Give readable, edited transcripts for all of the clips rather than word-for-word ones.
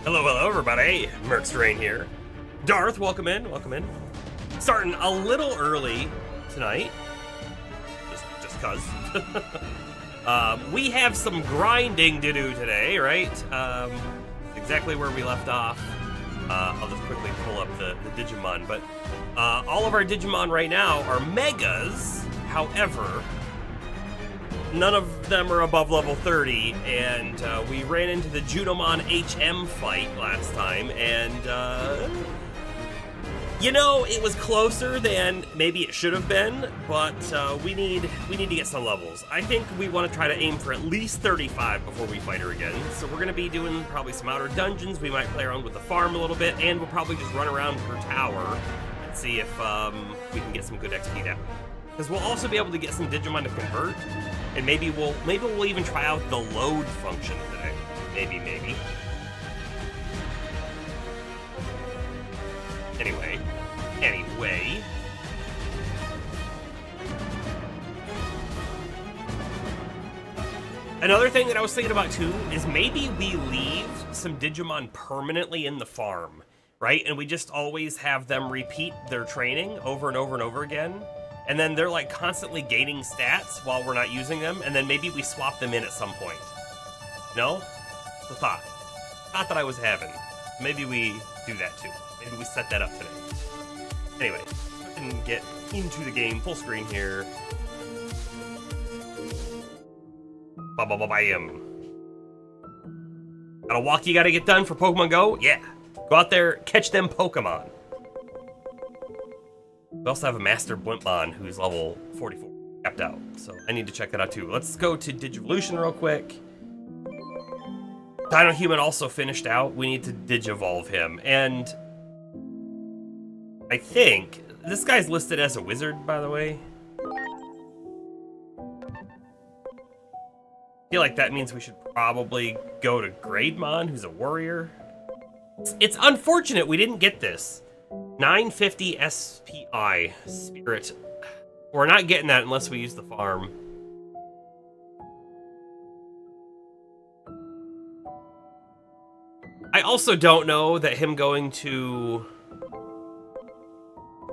Hello, hello, everybody. Merc's Rain here. Darth, welcome in, welcome in. Starting a little early tonight, just cause. We have some grinding to do today, right? Exactly where we left off. I'll just quickly pull up the Digimon, but all of our Digimon right now are Megas. However, none of them are above level 30, and we ran into the Junomon HM fight last time, and you know, it was closer than maybe it should have been, but we need to get some levels. I think we want to try to aim for at least 35 before we fight her again. So we're going to be doing probably some outer dungeons. We might play around with the farm a little bit, and we'll probably just run around her tower and see if we can get some good XP down. Because we'll also be able to get some Digimon to convert, and maybe we'll even try out the load function today. Maybe. Anyway. Another thing that I was thinking about too is maybe we leave some Digimon permanently in the farm, right? And we just always have them repeat their training over and over and over again. And then they're like constantly gaining stats while we're not using them. And then maybe we swap them in at some point. No? The thought that I was having. Maybe we do that too. Maybe we set that up today. Anyway, I can get into the game full screen here. Bam. Got a walk you gotta get done for Pokemon Go? Yeah. Go out there, catch them Pokemon. We also have a Master Blimpmon who's level 44, capped out. So I need to check that out too. Let's go to Digivolution real quick. Dino Human also finished out. We need to Digivolve him. And I think this guy's listed as a wizard, by the way. I feel like that means we should probably go to Grademon, who's a warrior. It's unfortunate we didn't get this. 950 SPI, Spirit. We're not getting that unless we use the farm. I also don't know that him going to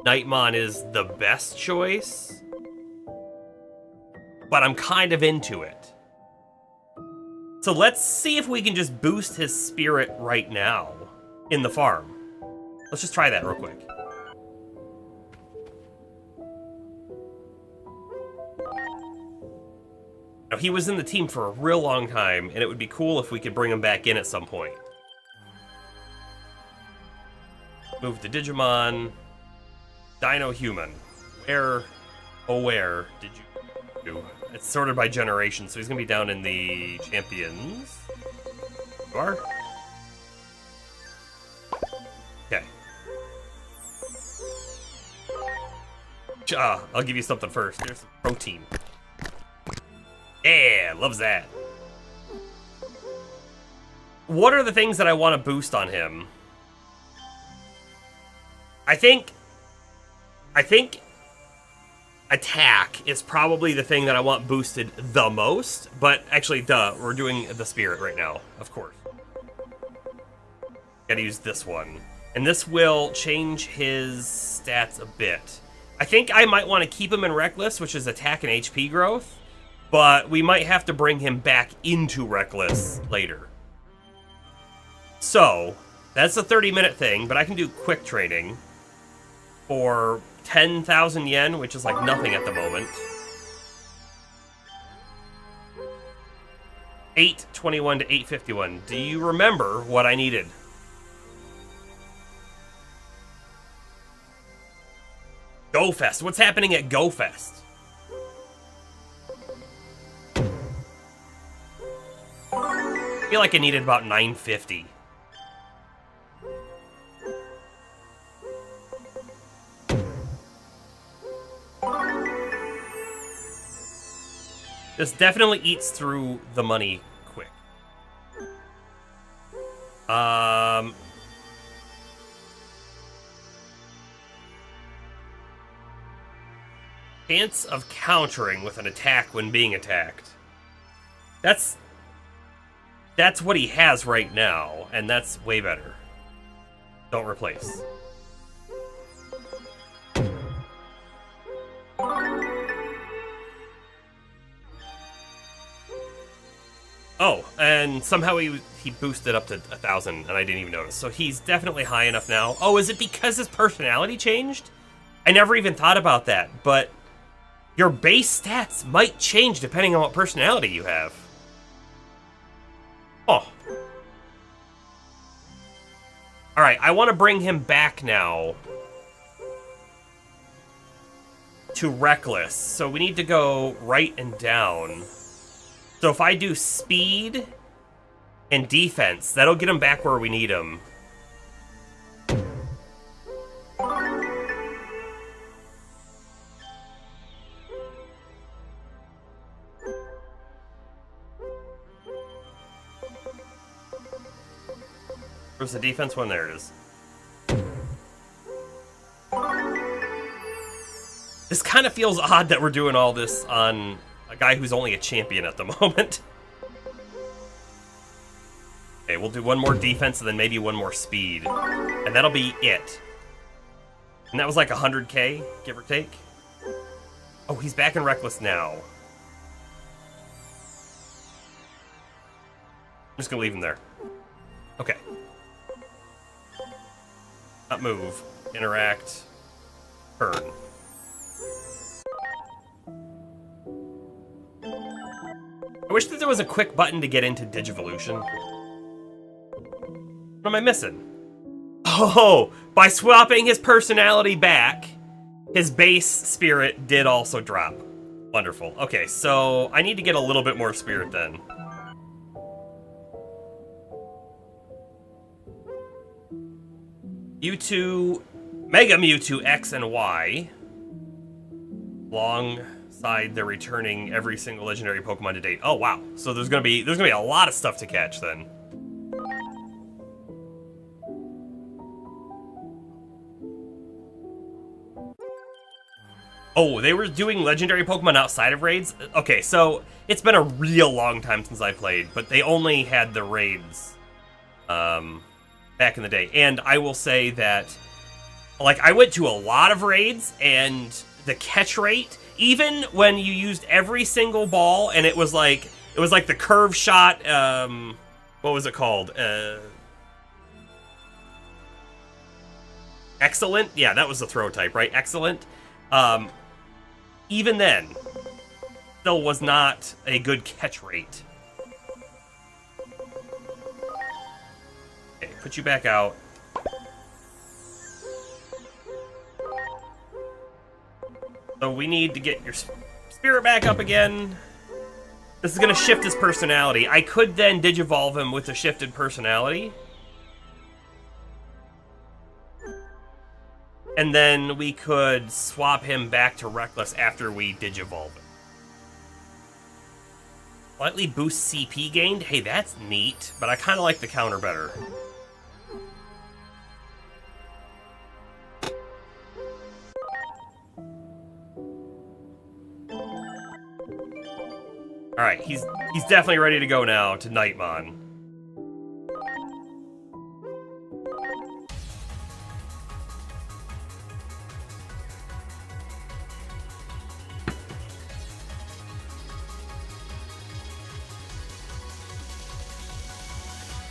Nightmon is the best choice, but I'm kind of into it. So let's see if we can just boost his spirit right now in the farm. Let's just try that real quick. Now, he was in the team for a real long time, and it would be cool if we could bring him back in at some point. Move to Digimon. Dino Human. Where did you do? It's sorted by generation, so he's gonna be down in the champions. You are? Okay. I'll give you something first. There's some protein. Yeah, loves that. What are the things that I want to boost on him? I think attack is probably the thing that I want boosted the most, but actually, we're doing the spirit right now, of course. Gotta use this one. And this will change his stats a bit. I think I might want to keep him in Reckless, which is attack and HP growth, but we might have to bring him back into Reckless later. So, that's a 30-minute thing, but I can do quick training for 10,000 yen, which is like nothing at the moment. 821 to 851. Do you remember what I needed? Go Fest. What's happening at Go Fest? I feel like I needed about 950. This definitely eats through the money quick. Chance of countering with an attack when being attacked. That's That's what he has right now, and that's way better. Don't replace. Oh, and somehow he boosted up to 1,000, and I didn't even notice. So he's definitely high enough now. Oh, is it because his personality changed? I never even thought about that, but your base stats might change depending on what personality you have. Oh. Alright, I want to bring him back now to Reckless. So we need to go right and down. So if I do speed and defense, that'll get him back where we need him. Where's the defense one? There it is. This kind of feels odd that we're doing all this on a guy who's only a champion at the moment. Okay, we'll do one more defense and then maybe one more speed. And that'll be it. And that was like 100k, give or take. Oh, he's back in Reckless now. I'm just gonna leave him there. Okay. Not move. Interact. Turn. I wish that there was a quick button to get into Digivolution. What am I missing? Oh, by swapping his personality back, his base spirit did also drop. Wonderful. Okay, so I need to get a little bit more spirit then. Mewtwo, Mega Mewtwo X and Y, alongside the returning every single legendary Pokemon to date. Oh wow! So there's gonna be a lot of stuff to catch then. Oh, they were doing legendary Pokemon outside of raids? Okay, so it's been a real long time since I played, but they only had the raids back in the day. And I will say that, like, I went to a lot of raids, and the catch rate, even when you used every single ball, and it was like the curve shot, what was it called? Excellent? Yeah, that was the throw type, right? Excellent. Even then, still was not a good catch rate. Okay, put you back out. So we need to get your spirit back up again. This is going to shift his personality. I could then Digivolve him with a shifted personality. And then we could swap him back to Reckless after we Digivolve him. Slightly boost CP gained? Hey, that's neat, but I kind of like the counter better. Alright, he's definitely ready to go now to Nightmon.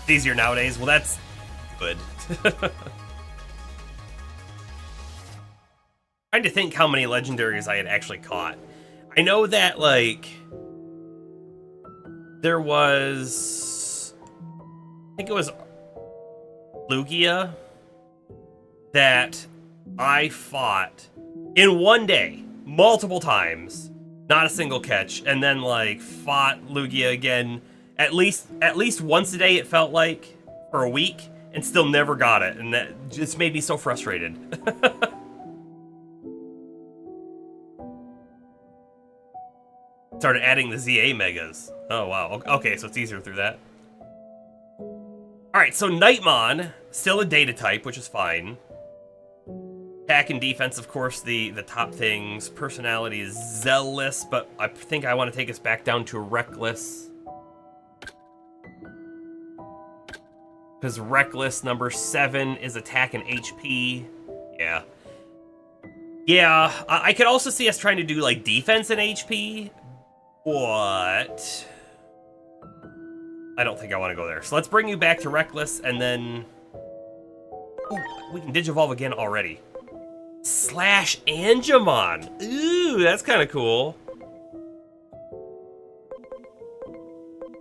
It's easier nowadays. Well, that's good. Trying to think how many legendaries I had actually caught. I know that, like, there was, I think it was Lugia that I fought in one day, multiple times, not a single catch, and then, like, fought Lugia again at least once a day, it felt like, for a week, and still never got it, and that just made me so frustrated. Started adding the ZA Megas. Oh, wow. Okay, so it's easier through that. Alright, so Nightmon, still a data type, which is fine. Attack and defense, of course, the top things. Personality is Zealous, but I think I want to take us back down to Reckless. Because Reckless number 7 is attack and HP. Yeah. Yeah, I could also see us trying to do, like, defense and HP, but I don't think I want to go there. So let's bring you back to Reckless, and then... Ooh, we can Digivolve again already. Slash Angemon. Ooh, that's kind of cool.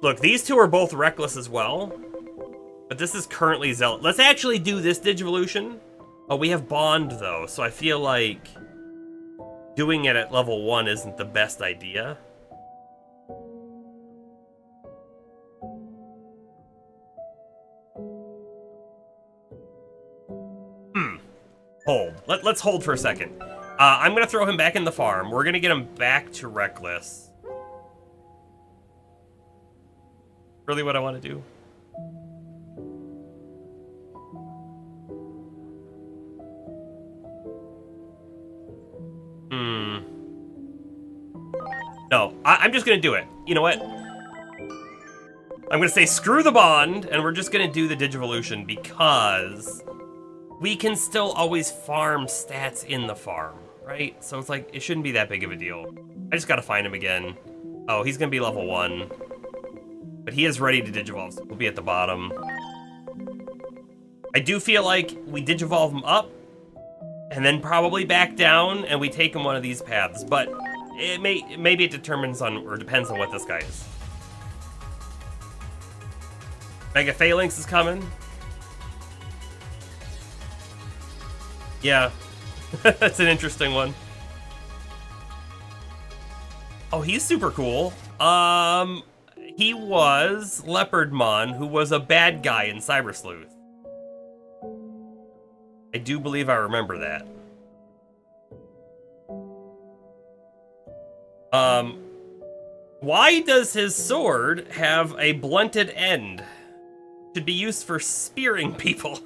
Look, these two are both Reckless as well, but this is currently Zealot. Let's actually do this Digivolution. Oh, we have Bond, though, so I feel like doing it at level 1 isn't the best idea. Hold. Let's hold for a second. I'm going to throw him back in the farm. We're going to get him back to Reckless. Really what I want to do? No, I'm just going to do it. You know what? I'm going to say screw the bond, and we're just going to do the Digivolution because we can still always farm stats in the farm, right? So it's like, it shouldn't be that big of a deal. I just got to find him again. Oh, he's going to be level 1. But he is ready to Digivolve, so we'll be at the bottom. I do feel like we Digivolve him up, and then probably back down, and we take him one of these paths. But maybe it determines on, or depends on what this guy is. Mega Phalanx is coming. Yeah, that's an interesting one. Oh, he's super cool. He was Leopardmon, who was a bad guy in Cyber Sleuth. I do believe I remember that. Why does his sword have a blunted end? Should be used for spearing people.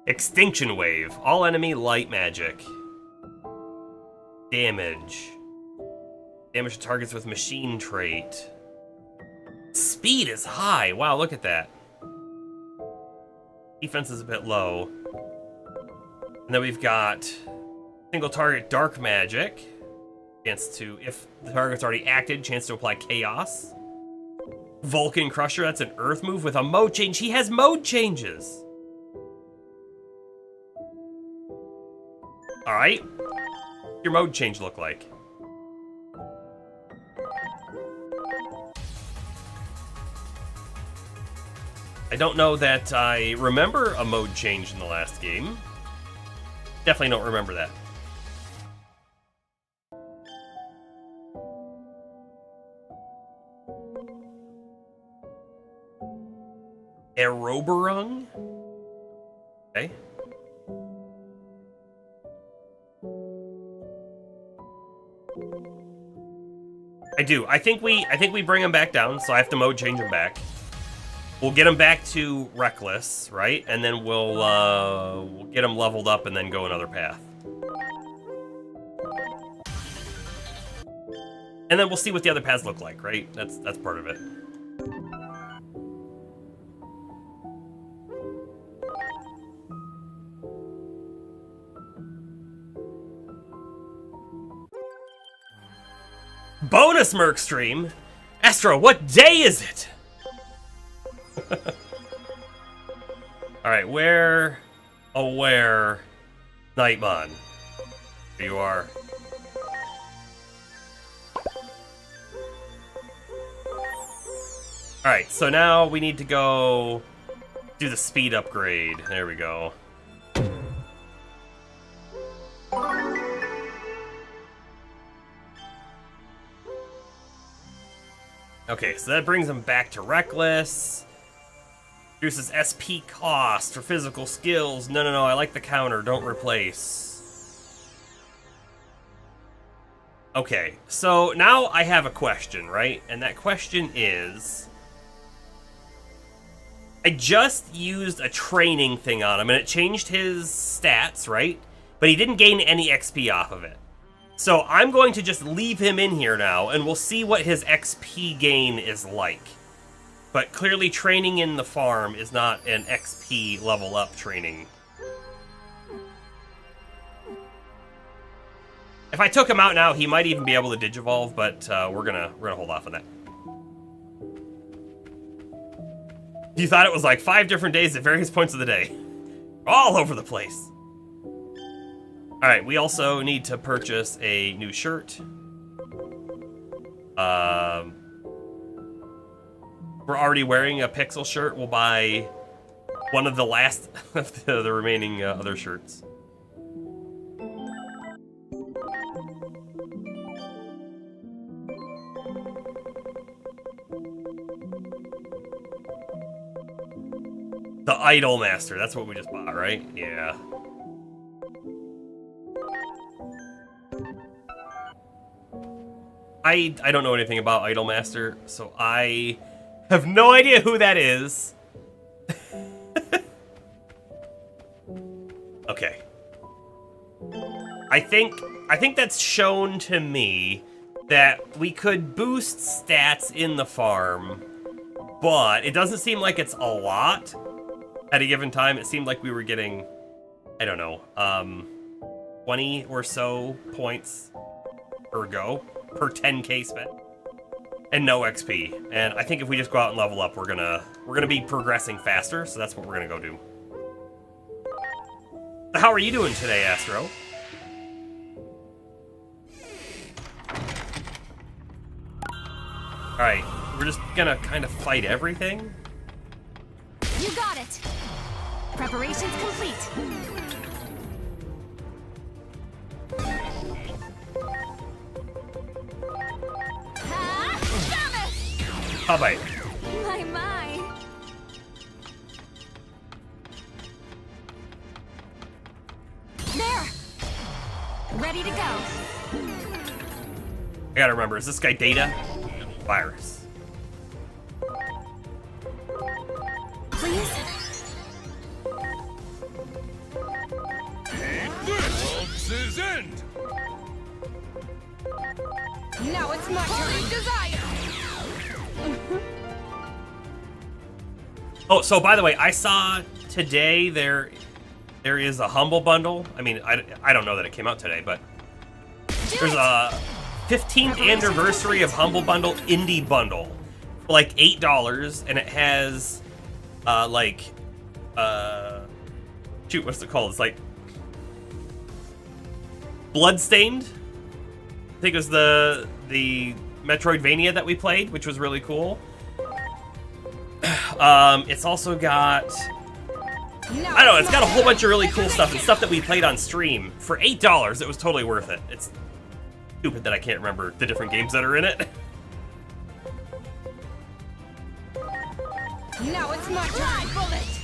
Extinction Wave. All enemy light magic. Damage. Damage to targets with machine trait. Speed is high. Wow, look at that. Defense is a bit low. And then we've got single target dark magic. Chance to, if the target's already acted, chance to apply chaos. Vulcan Crusher, that's an earth move with a mode change. He has mode changes. Alright. What's your mode change look like? I don't know that I remember a mode change in the last game. Definitely don't remember that. Aeroborung? Okay. I do. I think we bring him back down, so I have to mode change him back. We'll get him back to Reckless, right? And then we'll get him leveled up and then go another path. And then we'll see what the other paths look like, right? That's part of it. Bonus Merc stream? Astro, what day is it? Alright, where? Nightmon. Here you are. Alright, so now we need to go do the speed upgrade. There we go. Okay, so that brings him back to Reckless. Reduces SP cost for physical skills. No, I like the counter. Don't replace. Okay, so now I have a question, right? And that question is... I just used a training thing on him, and it changed his stats, right? But he didn't gain any XP off of it. So I'm going to just leave him in here now, and we'll see what his XP gain is like. But clearly training in the farm is not an XP level up training. If I took him out now, he might even be able to digivolve, but we're gonna hold off on that. You thought it was like 5 different days at various points of the day. All over the place. Alright, we also need to purchase a new shirt. We're already wearing a Pixel shirt. We'll buy one of the last of the remaining other shirts. The Idol Master, that's what we just bought, right? Yeah. I don't know anything about Idol Master, so I have no idea who that is. Okay. I think that's shown to me that we could boost stats in the farm, but it doesn't seem like it's a lot. At a given time, it seemed like we were getting, I don't know, 20 or so points per go, per 10k spent, and no XP. And I think if we just go out and level up, we're gonna be progressing faster. So that's what we're gonna go do. How are you doing today, Astro? All right, we're just gonna kind of fight everything. You got it. Preparations complete. How about it? My. There. Ready to go. I gotta remember, is this guy Data? Virus. Please. World's end. Now it's my turn. Desire. Oh, so by the way, I saw today there is a Humble Bundle. I mean, I don't know that it came out today, but there's a 15th anniversary of Humble Bundle Indie Bundle for like $8, and it has shoot, what's it called? It's like Bloodstained. I think it was the Metroidvania that we played, which was really cool. It's also got, I don't know, it's got a whole bunch of really cool stuff and stuff that we played on stream. For $8, it was totally worth it. It's stupid that I can't remember the different games that are in it. Now it's my turn. Bullet.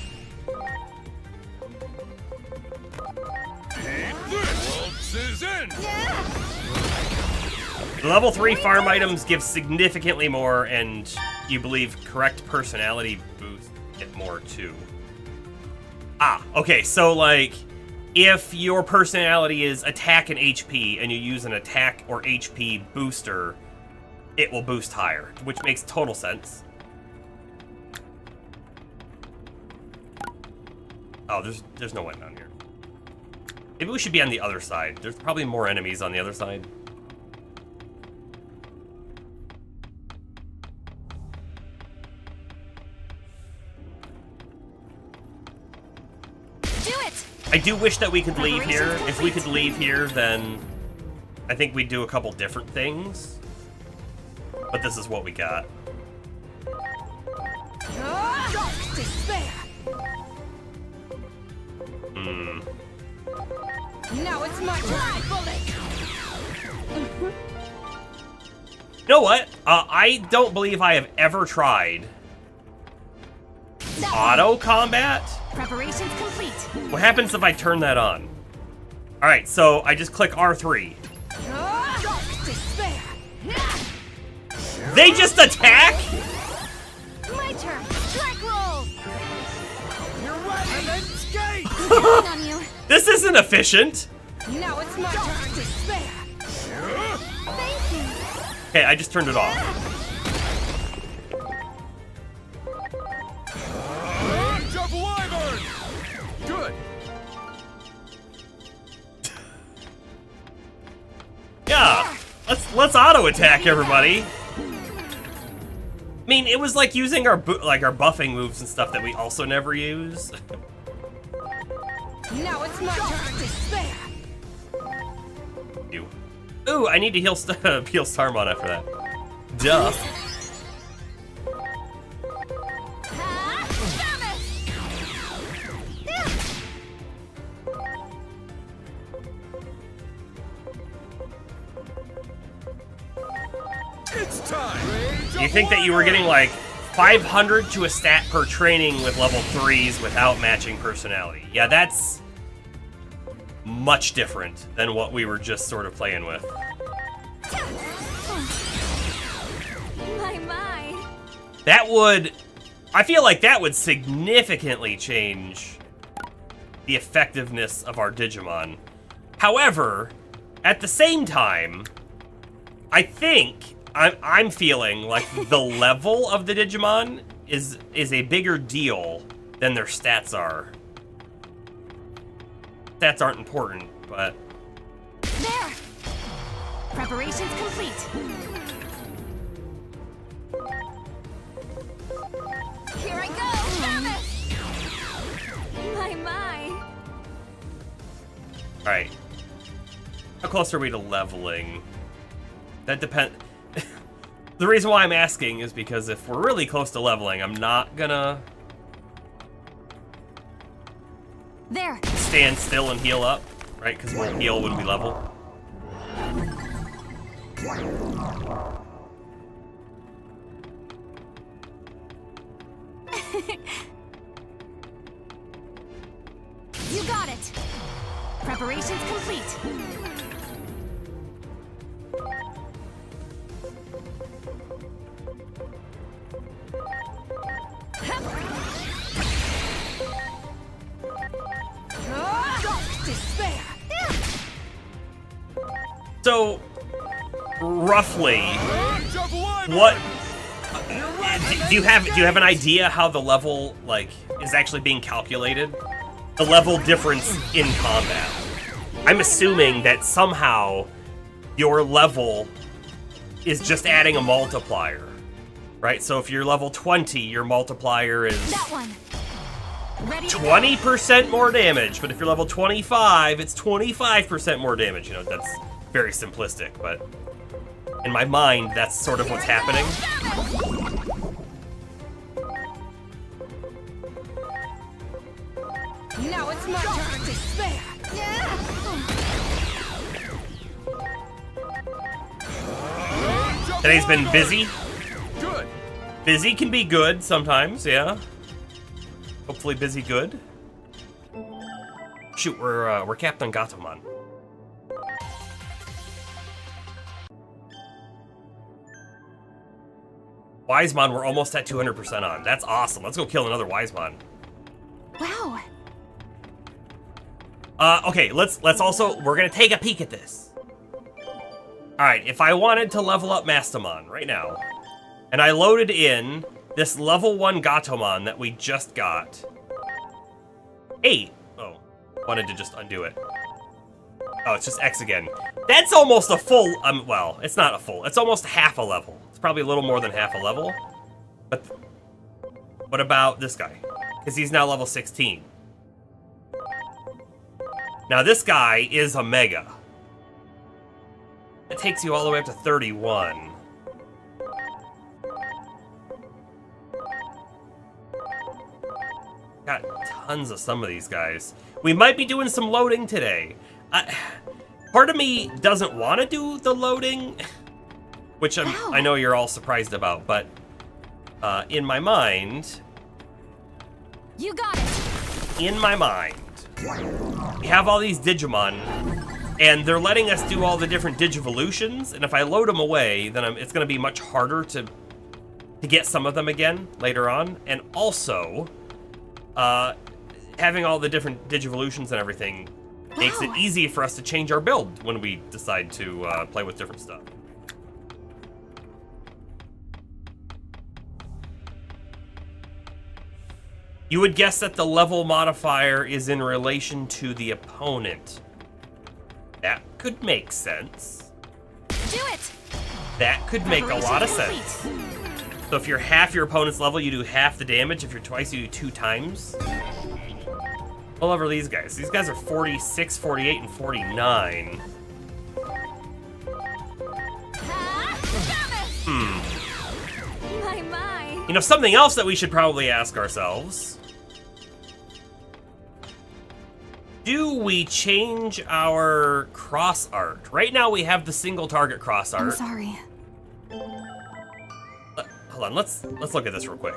World's end. Level 3 farm items give significantly more, and you believe correct personality boost get more too. Ah, okay, so like, if your personality is attack and HP, and you use an attack or HP booster, it will boost higher, which makes total sense. Oh, there's no one down here. Maybe we should be on the other side. There's probably more enemies on the other side. I do wish that we could leave here. If we could leave here, then I think we'd do a couple different things. But this is what we got. Dark despair. Now it's my turn. Bullet. You know what? I don't believe I have ever tried auto combat. Preparations complete. What happens if I turn that on? All right, so I just click R3. Dark despair. They just attack? My turn. Strike roll. You're right, and then skate. Counting on you. This isn't efficient. Now it's my turn. Despair. Thank you. Okay, I just turned it off. Yeah, let's auto attack everybody. I mean, it was like using our our buffing moves and stuff that we also never use. Now it's my turn to spare. You. Ooh, I need to heal heal Starmon after that. Duh. It's time. You think that you were getting like 500 to a stat per training with level 3s without matching personality? Yeah, that's much different than what we were just sort of playing with. My. That would... I feel like that would significantly change the effectiveness of our Digimon. However, at the same time, I think I'm feeling like the level of the Digimon is a bigger deal than their stats are. Stats aren't important, but... There! Preparations complete. Here I go, Samus! My. Alright. How close are we to leveling? That depends... The reason why I'm asking is because if we're really close to leveling, I'm not gonna... There! stand still and heal up, right? Because we'll heal when we level. You got it! Preparations complete. Despair. So, roughly, what... Do you have an idea how the level, like, is actually being calculated? The level difference in combat. I'm assuming that somehow your level is just adding a multiplier, right? So if you're level 20, your multiplier is That one. Ready to go. 20% more damage, but if you're level 25, it's 25% more damage. You know, that's very simplistic, but in my mind, that's sort of what's happening. Now it's my turn to spare. Today's been busy. Good. Busy can be good sometimes, yeah. Hopefully busy good. Shoot, we're capped on Gatomon. Wisemon, we're almost at 200% on. That's awesome. Let's go kill another Wisemon. Wow. Okay, let's also, we're gonna take a peek at this. Alright, if I wanted to level up Mastamon right now, and I loaded in this level 1 Gatomon that we just got. 8. Oh, wanted to just undo it. Oh, it's just X again. That's almost a full, well, it's not a full, it's almost half a level. It's probably a little more than half a level. But what about this guy? Because he's now level 16. Now this guy is a Mega. It takes you all the way up to 31. Got tons of some of these guys. We might be doing some loading today. Part of me doesn't want to do the loading, which I know you're all surprised about, but in my mind... You got it. In my mind, we have all these Digimon, and they're letting us do all the different Digivolutions, and if I load them away, then it's going to be much harder to get some of them again later on, and also... having all the different Digivolutions and everything makes it easy for us to change our build when we decide to play with different stuff. You would guess that the level modifier is in relation to the opponent. That could make sense. do it. That could make a lot of Preparation sense. complete. So if you're half your opponent's level, you do half the damage. If you're twice, you do 2 times. All over these guys. These guys are 46, 48, and 49. My. You know, something else that we should probably ask ourselves. Do we change our cross art? Right now we have the single target cross I'm art. sorry. Hold on, let's look at this real quick.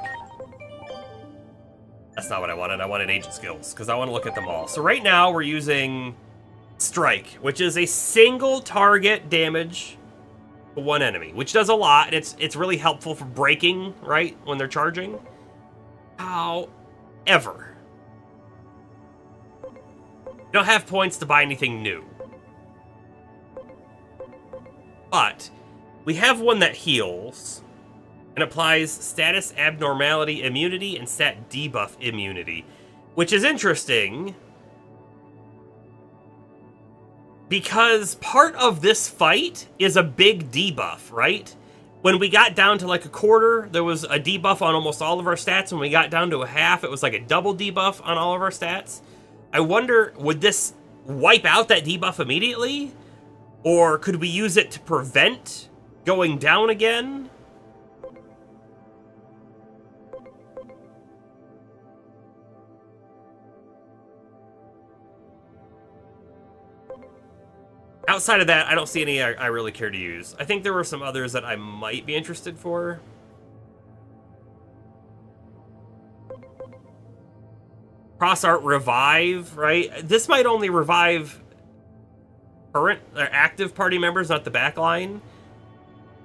That's not what I wanted. I wanted agent skills, because I want to look at them all. So right now we're using Strike, which is a single target damage to one enemy, which does a lot. It's really helpful for breaking, right, when they're charging. However, you don't have points to buy anything new. But we have one that heals and applies status abnormality immunity and stat debuff immunity, which is interesting because part of this fight is a big debuff, right? When we got down to like a quarter, there was a debuff on almost all of our stats. When we got down to a half, it was like a double debuff on all of our stats. I wonder, would this wipe out that debuff immediately? Or could we use it to prevent going down again? Outside of that, I don't see any I really care to use. I think there were some others that I might be interested for. Cross Art Revive, right? This might only revive current or active party members, not the backline.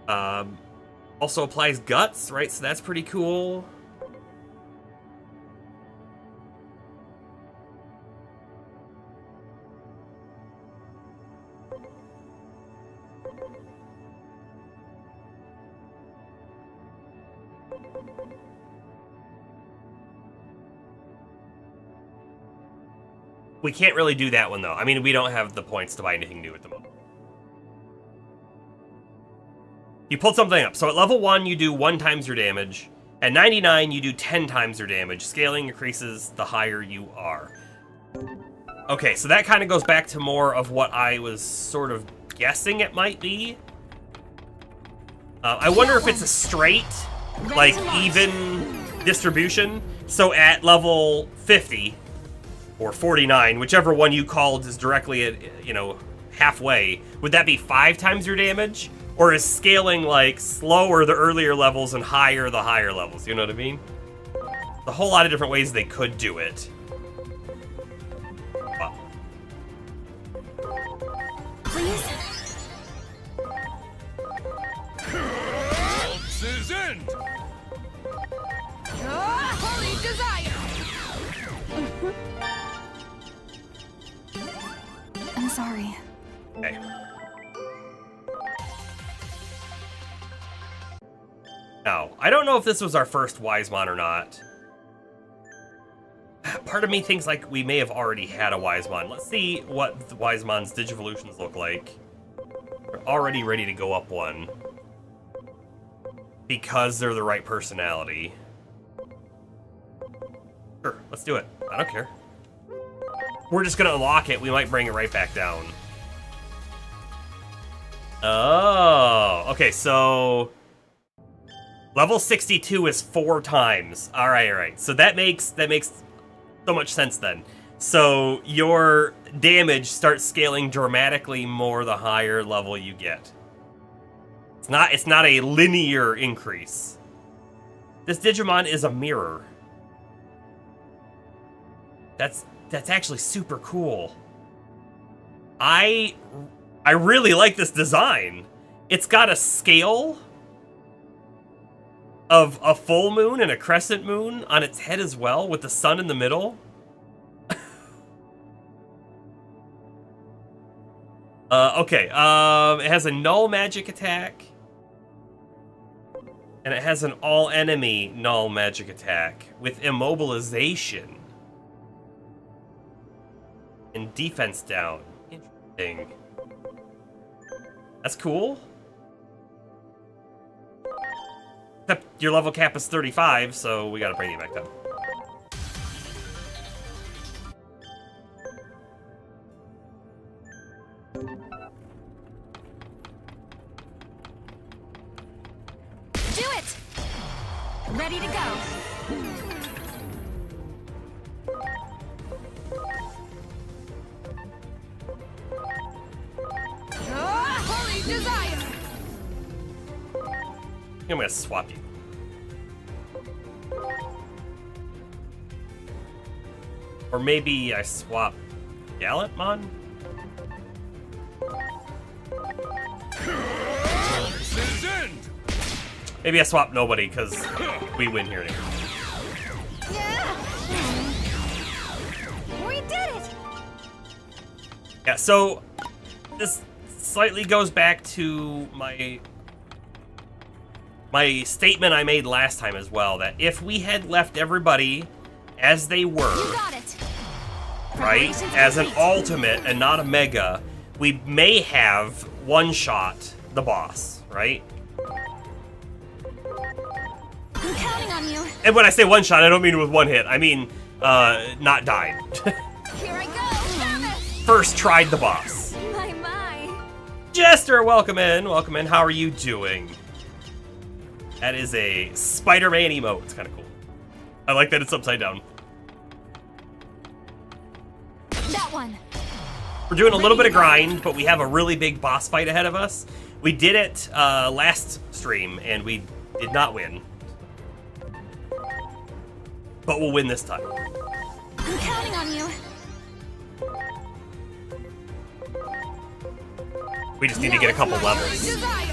Also applies Guts, right? So that's pretty cool. We can't really do that one, though. I mean, we don't have the points to buy anything new at the moment. You pulled something up. So at level 1, you do 1 times your damage. At 99, you do 10 times your damage. Scaling increases the higher you are. Okay, so that kind of goes back to more of what I was sort of guessing it might be. I wonder if it's a straight, like, even distribution. So at level 50... or 49, whichever one you called is directly at, you know, halfway. Would that be 5 times your damage? Or is scaling, like, slower the earlier levels and higher the higher levels? You know what I mean? A whole lot of different ways they could do it. Wow. Please? Waltz's end! Holy desire! I'm sorry. Okay. Now, I don't know if this was our first Wisemon or not. Part of me thinks like we may have already had a Wisemon. Let's see what the Wisemon's Digivolutions look like. They're already ready to go up one. Because they're the right personality. Sure, let's do it. I don't care. We're just gonna unlock it. We might bring it right back down. Oh, okay, so level 62 is 4 times. All right. So that makes so much sense then. So your damage starts scaling dramatically more the higher level you get. It's not a linear increase. This Digimon is a mirror. That's actually super cool. I really like this design. It's got a scale of a full moon and a crescent moon on its head as well, with the sun in the middle. Okay, it has a null magic attack. And it has an all-enemy null magic attack with immobilization. And defense down. Interesting. That's cool. Except your level cap is 35, so we gotta bring you back down. Do it! Ready to go. Holy desire! I'm gonna swap you. Or maybe I swap Gallantmon? This is end. Maybe I swap nobody, because we win here anyway. Yeah. We did it! Yeah, so this slightly goes back to my statement I made last time as well, that if we had left everybody as they were, You got it. right, Preparations as an complete. ultimate and not a mega, we may have one-shot the boss, right? I'm counting on you. And when I say one-shot, I don't mean with one hit. I mean, not died. Here I go. Promise. First tried the boss. My. Jester, welcome in. Welcome in. How are you doing? That is a Spider-Man emote. It's kind of cool. I like that it's upside down. That one. We're doing a little bit of grind, but we have a really big boss fight ahead of us. We did it last stream, and we did not win. But we'll win this time. I'm counting on you. We just need to get a couple levels. Desire.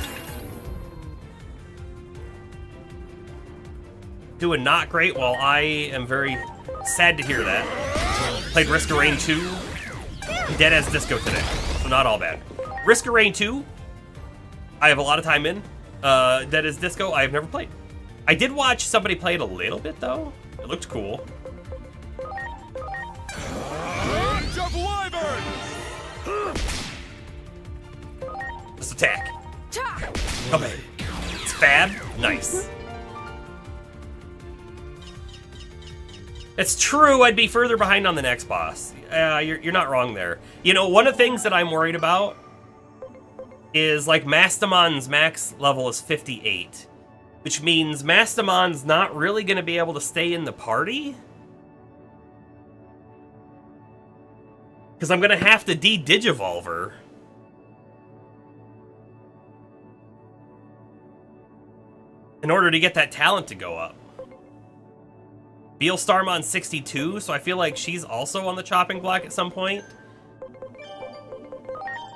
Doing not great. Well, I am very sad to hear that. Played Risk of Rain 2. Dead as Disco today, so not all bad. Risk of Rain 2, I have a lot of time in. Dead as Disco, I have never played. I did watch somebody play it a little bit, though. It looked cool. Rage of Wyvern. Just attack. Ta. Okay. It's fab. Nice. It's true, I'd be further behind on the next boss. You're not wrong there. You know, one of the things that I'm worried about is, like, Mastamon's max level is 58. Which means Mastamon's not really going to be able to stay in the party. Because I'm going to have to de-digivolve her. In order to get that talent to go up. Beal Starmon's 62, so I feel like she's also on the chopping block at some point.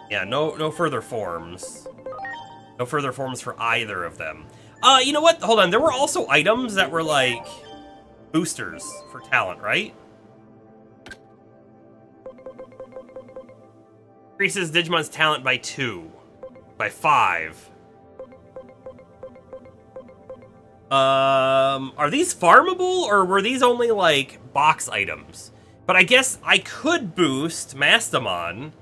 Yeah, no further forms. No further forms for either of them. You know what? Hold on. There were also items that were like boosters for talent, right? Increases Digimon's talent by 2. By 5. Are these farmable, or were these only, like, box items? But I guess I could boost Mastamon.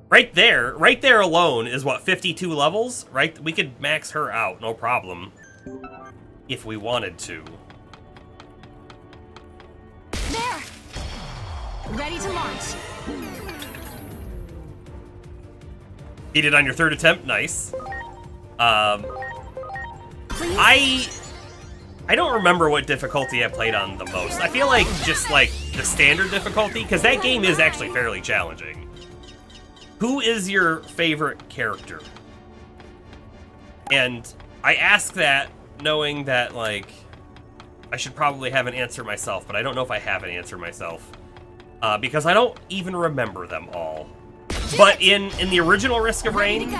Right there alone is, what, 52 levels? Right? We could max her out, no problem. If we wanted to. There. Ready to launch. Beat it on your third attempt, nice. Please. I don't remember what difficulty I played on the most. I feel like just, like, the standard difficulty, because that game is actually fairly challenging. Who is your favorite character? And I ask that knowing that, like, I should probably have an answer myself, but I don't know if I have an answer myself. Because I don't even remember them all. But in the original Risk of Ready Rain, to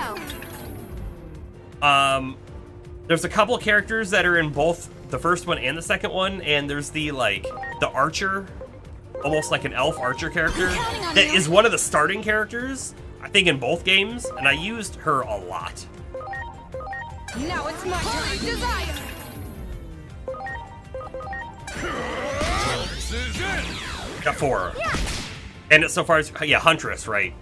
go. there's a couple characters that are in both the first one and the second one, and there's the archer, almost like an elf archer character, that is one of the starting characters, I think, in both games, and I used her a lot. Now it's my turn. Desire. This is end. Got 4. And so far, yeah, Huntress, right?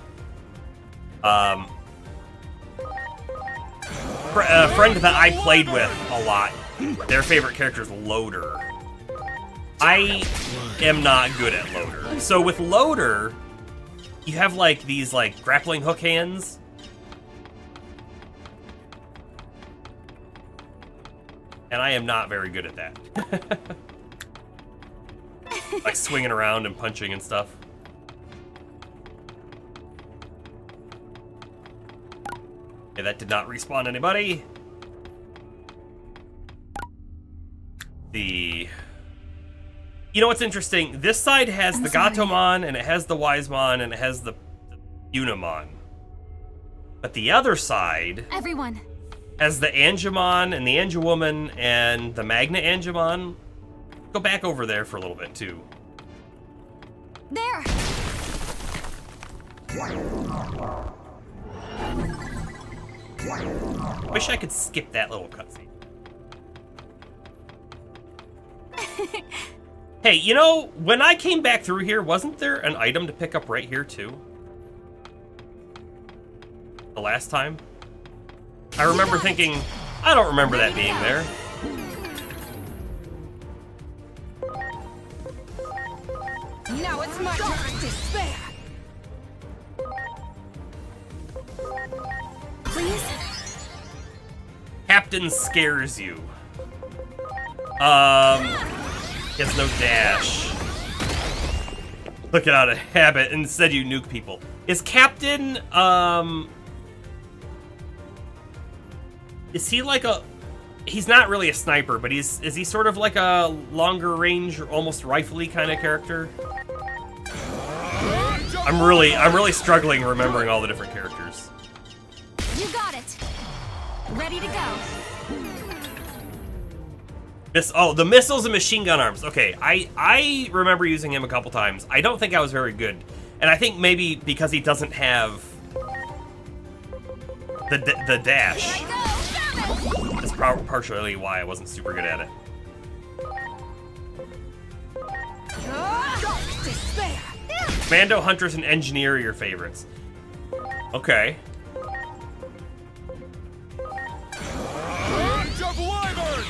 Friend that I played with a lot their favorite character is Loader. I am not good at Loader. So with Loader, you have like these like grappling hook hands. And I am not very good at that. Like swinging around and punching and stuff. Okay, that did not respawn anybody. You know what's interesting? This side has the Gatomon, and it has the Wisemon, and it has the Junomon. But the other side has the Angemon, and the Angewoman, and the Magna Angemon. Go back over there for a little bit, too. There! Wish I could skip that little cutscene. Hey, you know, when I came back through here, wasn't there an item to pick up right here, too? The last time? I remember thinking, I don't remember that being there. Now it's my turn to spare. Please? Captain scares you. He has no dash. Look it out of habit. Instead you nuke people. Is Captain, is he like a... He's not really a sniper, but is he sort of like a longer range, almost rifle-y kind of character? I'm really struggling remembering all the different characters. You got it. Ready to go. The missiles and machine gun arms. Okay, I remember using him a couple times. I don't think I was very good. And I think maybe because he doesn't have the dash. That's partially why I wasn't super good at it. Despair. Commando, Hunters, and Engineer are your favorites. Okay. Age of Wyvern!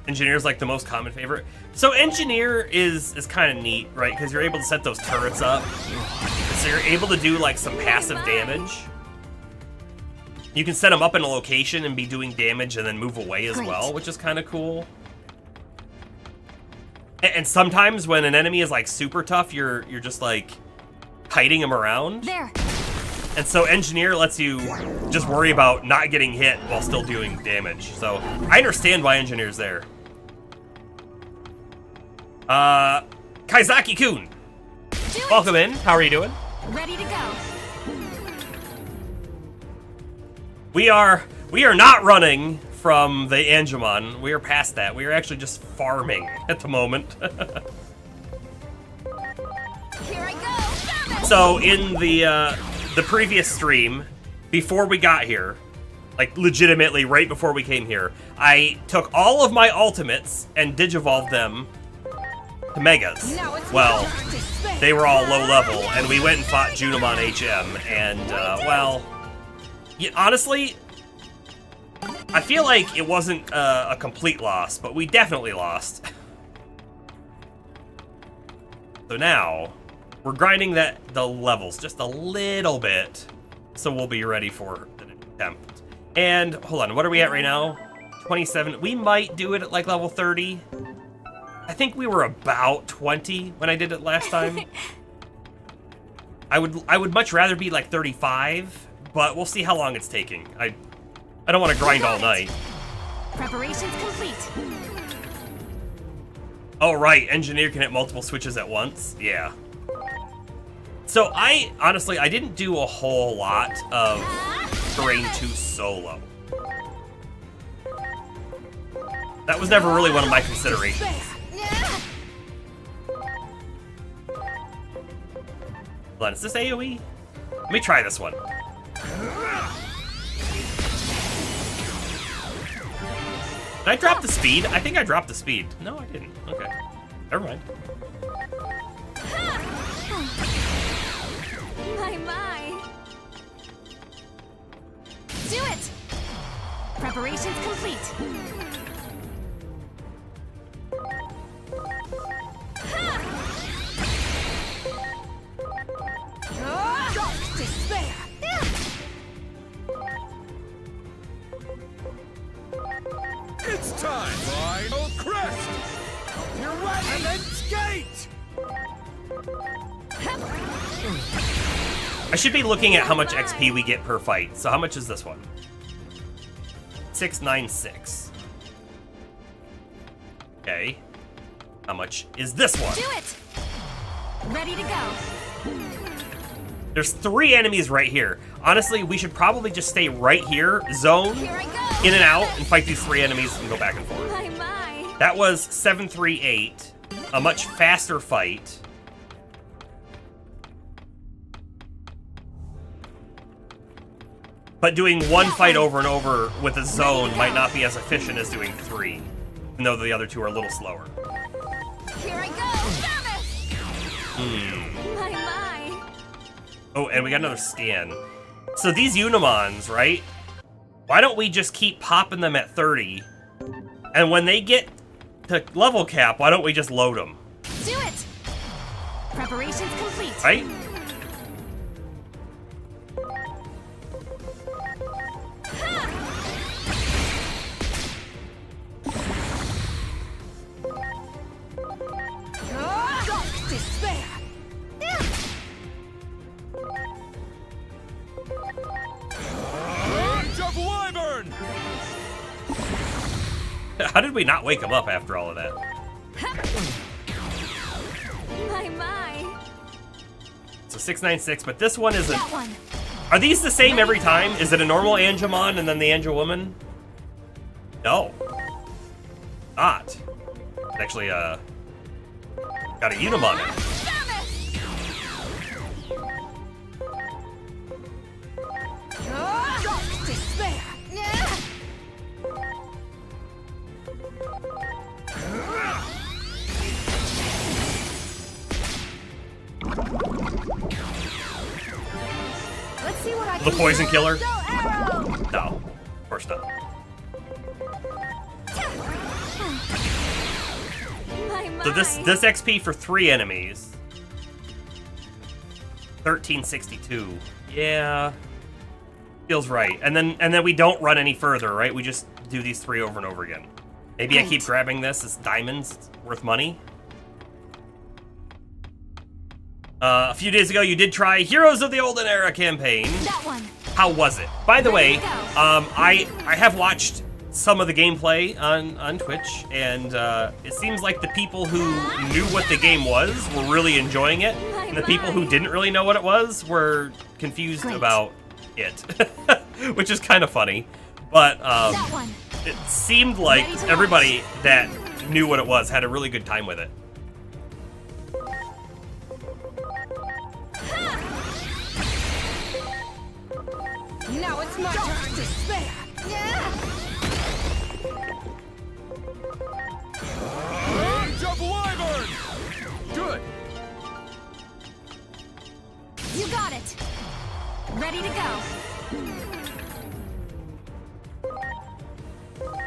Engineer's like the most common favorite. So Engineer is kind of neat, right? Because you're able to set those turrets up. So you're able to do like some passive damage. You can set them up in a location and be doing damage and then move away as well, which is kind of cool. And sometimes when an enemy is like super tough, you're just like hiding them around. There. And so Engineer lets you just worry about not getting hit while still doing damage. So I understand why Engineer's there. Kaizaki-kun. Welcome in. How are you doing? Ready to go. We are not running from the Angemon. We are past that. We are actually just farming at the moment. Here I go. So in the previous stream, before we got here, like legitimately right before we came here, I took all of my ultimates and digivolved them to Megas. Well, they were all low level, and we went and fought Junomon HM, and well, yeah, honestly, I feel like it wasn't a complete loss, but we definitely lost. So now, we're grinding the levels just a little bit, so we'll be ready for an attempt. And, hold on, what are we at right now? 27. We might do it at like level 30. I think we were about 20 when I did it last time. I would much rather be like 35, but we'll see how long it's taking. I don't want to grind all night. Preparations complete. Oh, right. Engineer can hit multiple switches at once. Yeah. So honestly, I didn't do a whole lot of Terrain 2 solo. That was never really one of my considerations. Hold on, is this AoE? Let me try this one. Did I drop the speed? I think I dropped the speed. No, I didn't. Okay. Never mind. My. Do it! Preparations complete. Dark despair. It's time! Final crest! You're ready! And then skate! I should be looking at how much XP we get per fight. So how much is this one? 696. Okay. How much is this one? Do it. Ready to go. There's 3 enemies right here. Honestly, we should probably just stay right here, zone, Here I go. in and out, and fight these 3 enemies and go back and forth. My. That was 738, a much faster fight. But doing one fight over and over with a zone might not be as efficient as doing 3, even though the other 2 are a little slower. Here I go. My. Oh, and we got another scan. So these Junomons, right? Why don't we just keep popping them at 30? And when they get to level cap, why don't we just load them? Do it. Preparations complete. Right? Dark despair. Urge of Wyvern! How did we not wake him up after all of that? My. So 696, but this one isn't. That one. Are these the same every time? Is it a normal Angemon and then the Angel Woman? No. Not. It's actually, got a Junomon in it. Dark despair. Let's see what I can The poison do. killer? Go arrow. No. Of course not. My. So this XP for 3 enemies. 1362. Yeah. Feels right. And then we don't run any further, right? We just do these 3 over and over again. Maybe I keep grabbing this. It's diamonds. It's worth money. A few days ago, you did try Heroes of the Olden Era campaign. That one. How was it? By the way, Ready to go. I have watched some of the gameplay on Twitch, and it seems like the people who knew what the game was were really enjoying it, and the people who didn't really know what it was were confused Great. about it, which is kind of funny. But That one. it seemed like Ready to everybody that knew what it was had a really good time with it. Now it's my turn. Despair. Urge of Wyvern! Good! You got it. Ready to go.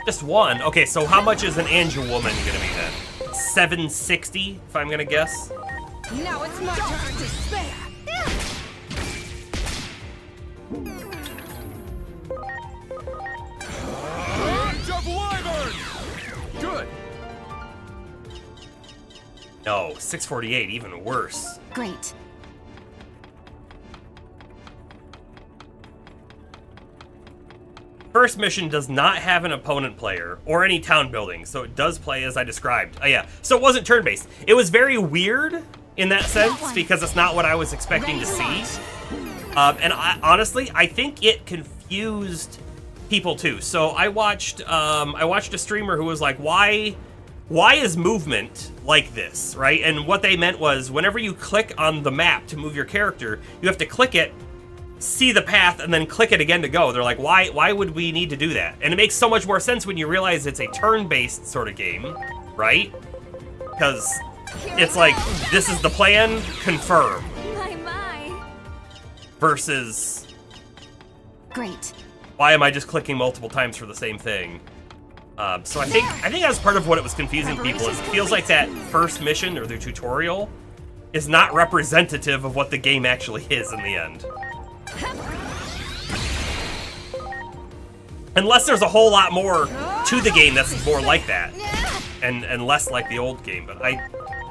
Just one. Okay, so how much is an Angel Woman gonna be then? 760, if I'm gonna guess. Now it's my turn. Despair. Urge of Wyvern! Good! No, 648, even worse. Great. First mission does not have an opponent player or any town building, so it does play as I described. Oh yeah, so it wasn't turn-based. It was very weird in that sense one. because it's not what I was expecting Ready to to see. launch. And honestly, I think it confused people too. So I watched a streamer who was like, why is movement like this, right? And what they meant was whenever you click on the map to move your character, you have to click it, see the path, and then click it again to go. They're like, why would we need to do that? And it makes so much more sense when you realize it's a turn-based sort of game, right? Because it's like, this is the plan, confirm, My. versus Great. why am I just clicking multiple times for the same thing? So I think that's part of what it was confusing people. Is it feels like that first mission or the tutorial is not representative of what the game actually is in the end. Unless there's a whole lot more to the game that's more like that, and less like the old game. But I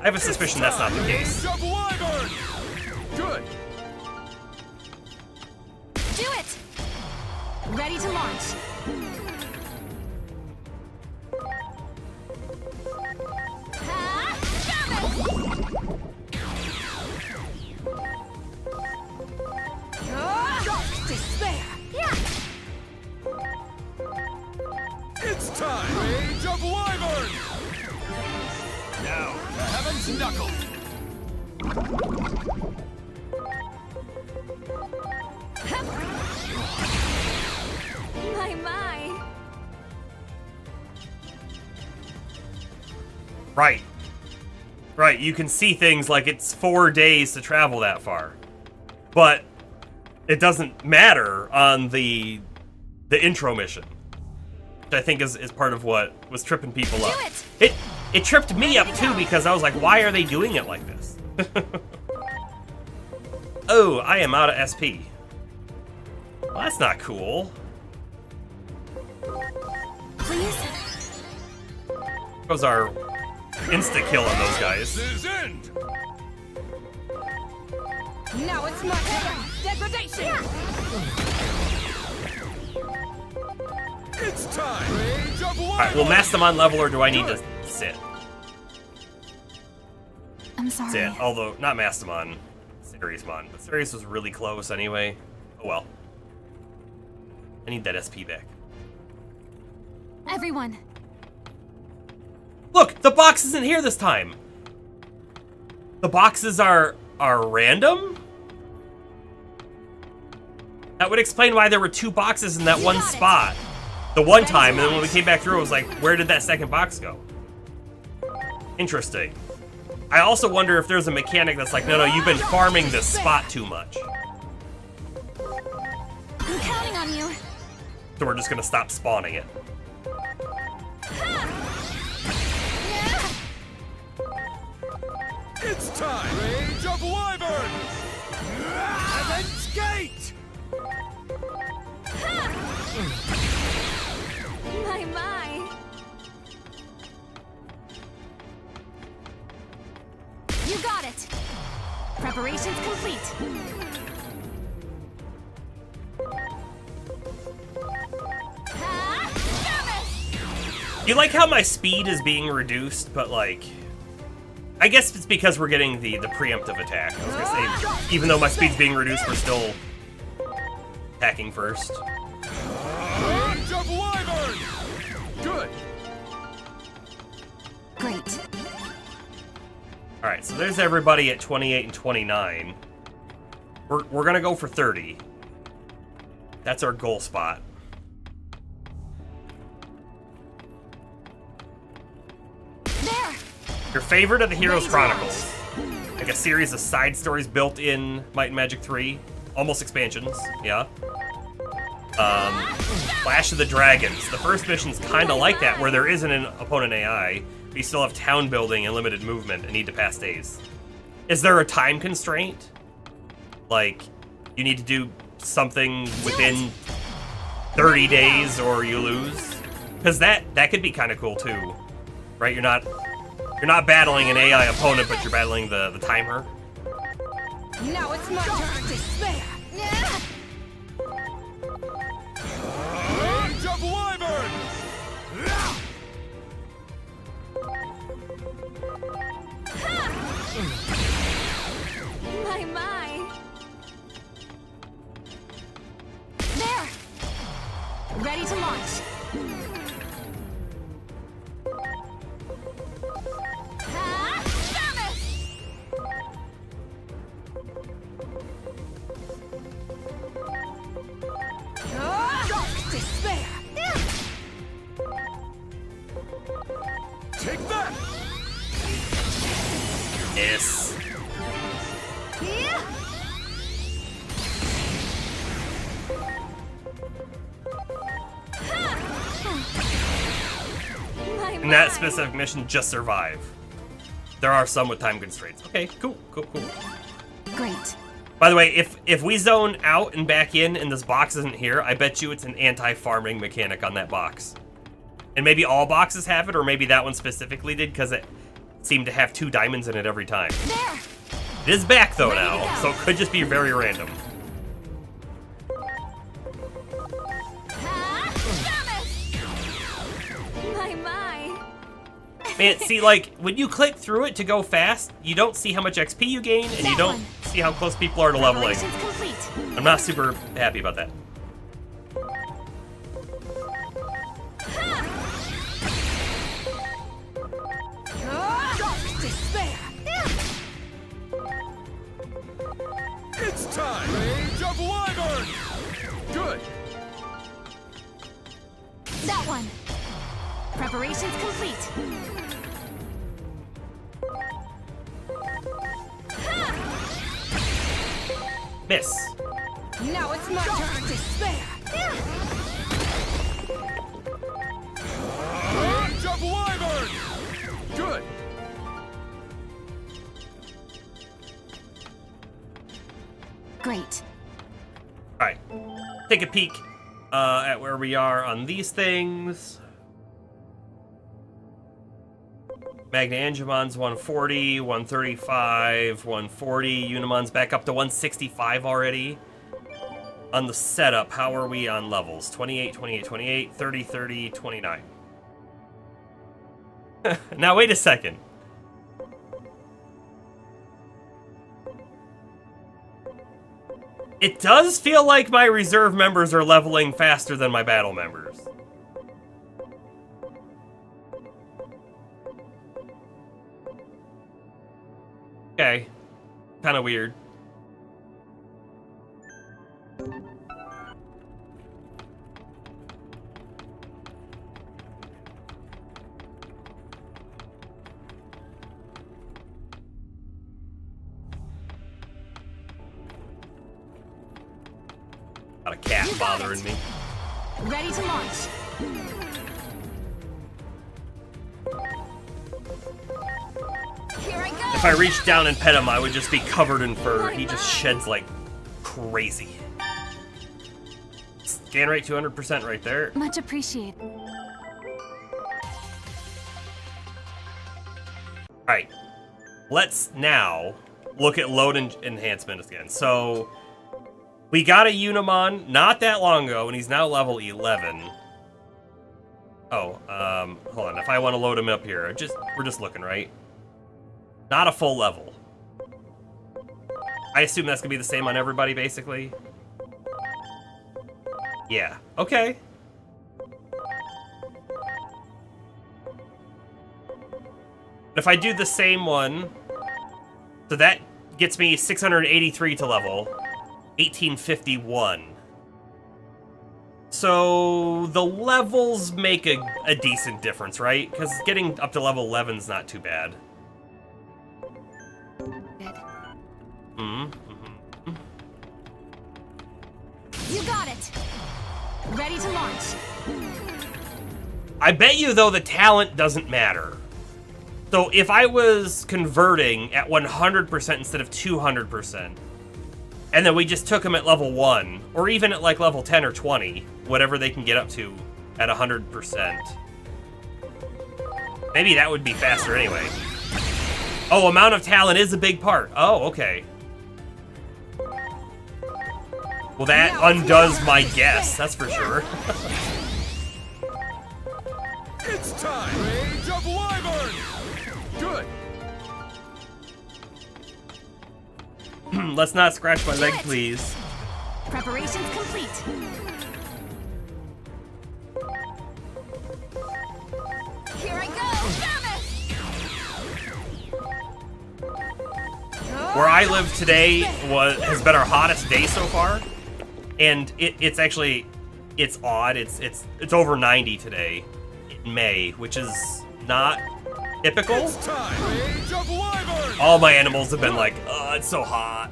have a suspicion that's not the case. Double Wyvern! Good. Do it! Ready to launch. Dark despair! Yeah! It's time! Rage of Wyvern! Now, the Heaven's Knuckle! My. Right, you can see things like it's 4 days to travel that far. But it doesn't matter on the intro mission. Which I think is part of what was tripping people up. Do It tripped me up too because I was like, why are they doing it like this? Oh, I am out of SP. Well, that's not cool. Please? Those are insta-kill on those guys. This is end! Now it's my turn! Degradation! It's time! Rage of Wyvern! Alright, will Mastamon level or do I need to sit? I'm sorry. Sit. Although, not Mastamon. Seriesmon. But Sirius was really close anyway. Oh well. I need that SP back. Everyone. Look! The box isn't here this time! The boxes are random? That would explain why there were 2 boxes in that one spot. The one time, and then when we came back through, it was like, where did that second box go? Interesting. I also wonder if there's a mechanic that's like, no, you've been farming this spot too much. I'm counting on you. So we're just gonna stop spawning it. It's time! Rage of Wyvern! Heaven's Gate! My. You got it. Preparations complete. You like how my speed is being reduced, but like... I guess it's because we're getting the preemptive attack. I was gonna say, even though my speed's being reduced, we're still attacking first. Rage of Wyvern! Good! Great. Alright, so there's everybody at 28 and 29. We're gonna go for 30. That's our goal spot. There. Your favorite of the Heroes Chronicles. Like a series of side stories built in Might and Magic 3. Almost expansions, yeah. Flash of the Dragons. The first mission's kind of like that, where there isn't an opponent AI, but you still have town building and limited movement and need to pass days. Is there a time constraint? Like, you need to do something within 30 days or you lose? Because that could be kind of cool too, right? You're not battling an AI opponent, but you're battling the timer. Now it's my turn. Despair. Rage of Wyvern! My. There. Ready to launch. Dark despair. Take that! Yes. in that specific mission, just survive. There are some with time constraints. Okay, cool. Great. By the way, if we zone out and back in and this box isn't here, I bet you it's an anti-farming mechanic on that box. And maybe all boxes have it, or maybe that one specifically did, because it seemed to have 2 diamonds in it every time. There. It is back though Ready to now, go. so it could just be very random. My. Man, see, like, when you click through it to go fast, you don't see how much XP you gain, and you don't see how close people are to leveling. Preparations complete. I'm not super happy about that. Dark despair. It's time! Rage of Wyvern! Good! That one. Preparations complete. Miss. Now it's my turn. Despair. Rage of Wyvern! Good! Great. All right, take a peek at where we are on these things. Magna Angemon's 140, 135, 140. Junomon's back up to 165 already. On the setup, how are we on levels? 28, 28, 28, 30, 30, 29. Now, wait a second. It does feel like my reserve members are leveling faster than my battle members. Okay. Kind of weird. Got a cat You got bothering it. me. Ready to launch. Here I go. If I reached down and pet him, I would just be covered in fur. He just sheds like crazy. Scan rate 200% right there. Much appreciated. Alright, let's now look at load enhancement again. So, we got a Junomon not that long ago, and he's now level 11. Oh, hold on. If I want to load him up here, we're just looking, right? Not a full level. I assume that's going to be the same on everybody, basically. Yeah, okay. If I do the same one, so that gets me 683 to level, 1851. So the levels make a decent difference, right? Because getting up to level 11 is not too bad. You got it. Ready to launch. I bet you, though, the talent doesn't matter. So if I was converting at 100% instead of 200%, and then we just took them at level 1, or even at like level 10 or 20, whatever they can get up to at 100%, maybe that would be faster anyway. Oh, amount of talent is a big part. Oh, okay. Well, that undoes my guess, that's for sure. It's time! Rage of Wyvern! Good! Let's not scratch my leg, Do it. please. Preparations complete. Here I go. Where I live today has been our hottest day so far, and it's odd. It's over 90 today in May, which is not typical. It's time! Rage of Wyvern! All my animals have been like, oh, it's so hot.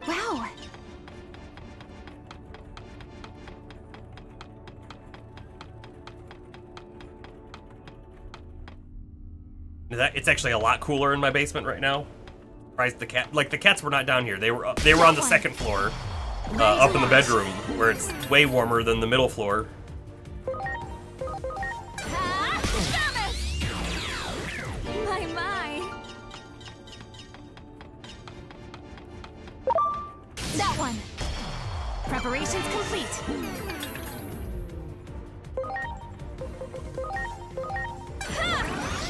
Wow. It's actually a lot cooler in my basement right now. Surprised the cat, like the cats were not down here. They were on the second floor, up in the bedroom, where it's way warmer than the middle floor. My. That one. Preparations complete.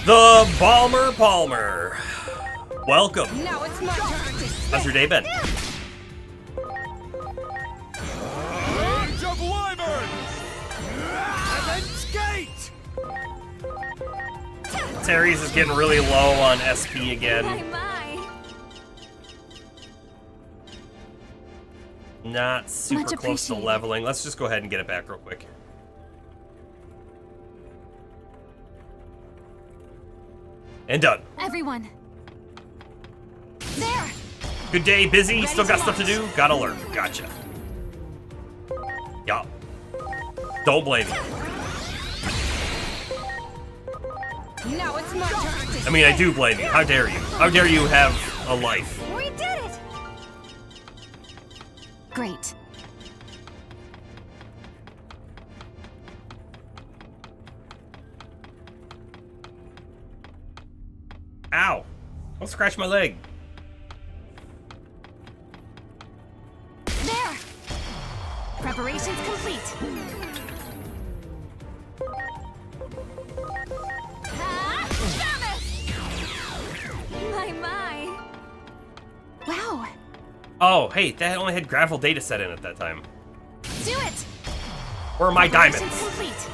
The Balmer Palmer. Welcome. Now it's my turn to How's your day been? Rage of Wyvern! And then skate! Terry's is getting really low on SP again. My. Not super Much close to appreciated. leveling. Let's just go ahead and get it back real quick. And done. Everyone. There. Good day, busy. Ready Still to got stuff to do. Gotta learn. Gotcha. Yeah. Don't blame me. Now it's my turn to I mean, I do blame you. How dare you? How dare you have a life? We did it! Great. Ow. Don't scratch my leg. There! Preparations complete. My. Wow. Oh, hey, that only had gravel data set in at that time. Do it! Where are my Preparations diamonds? complete.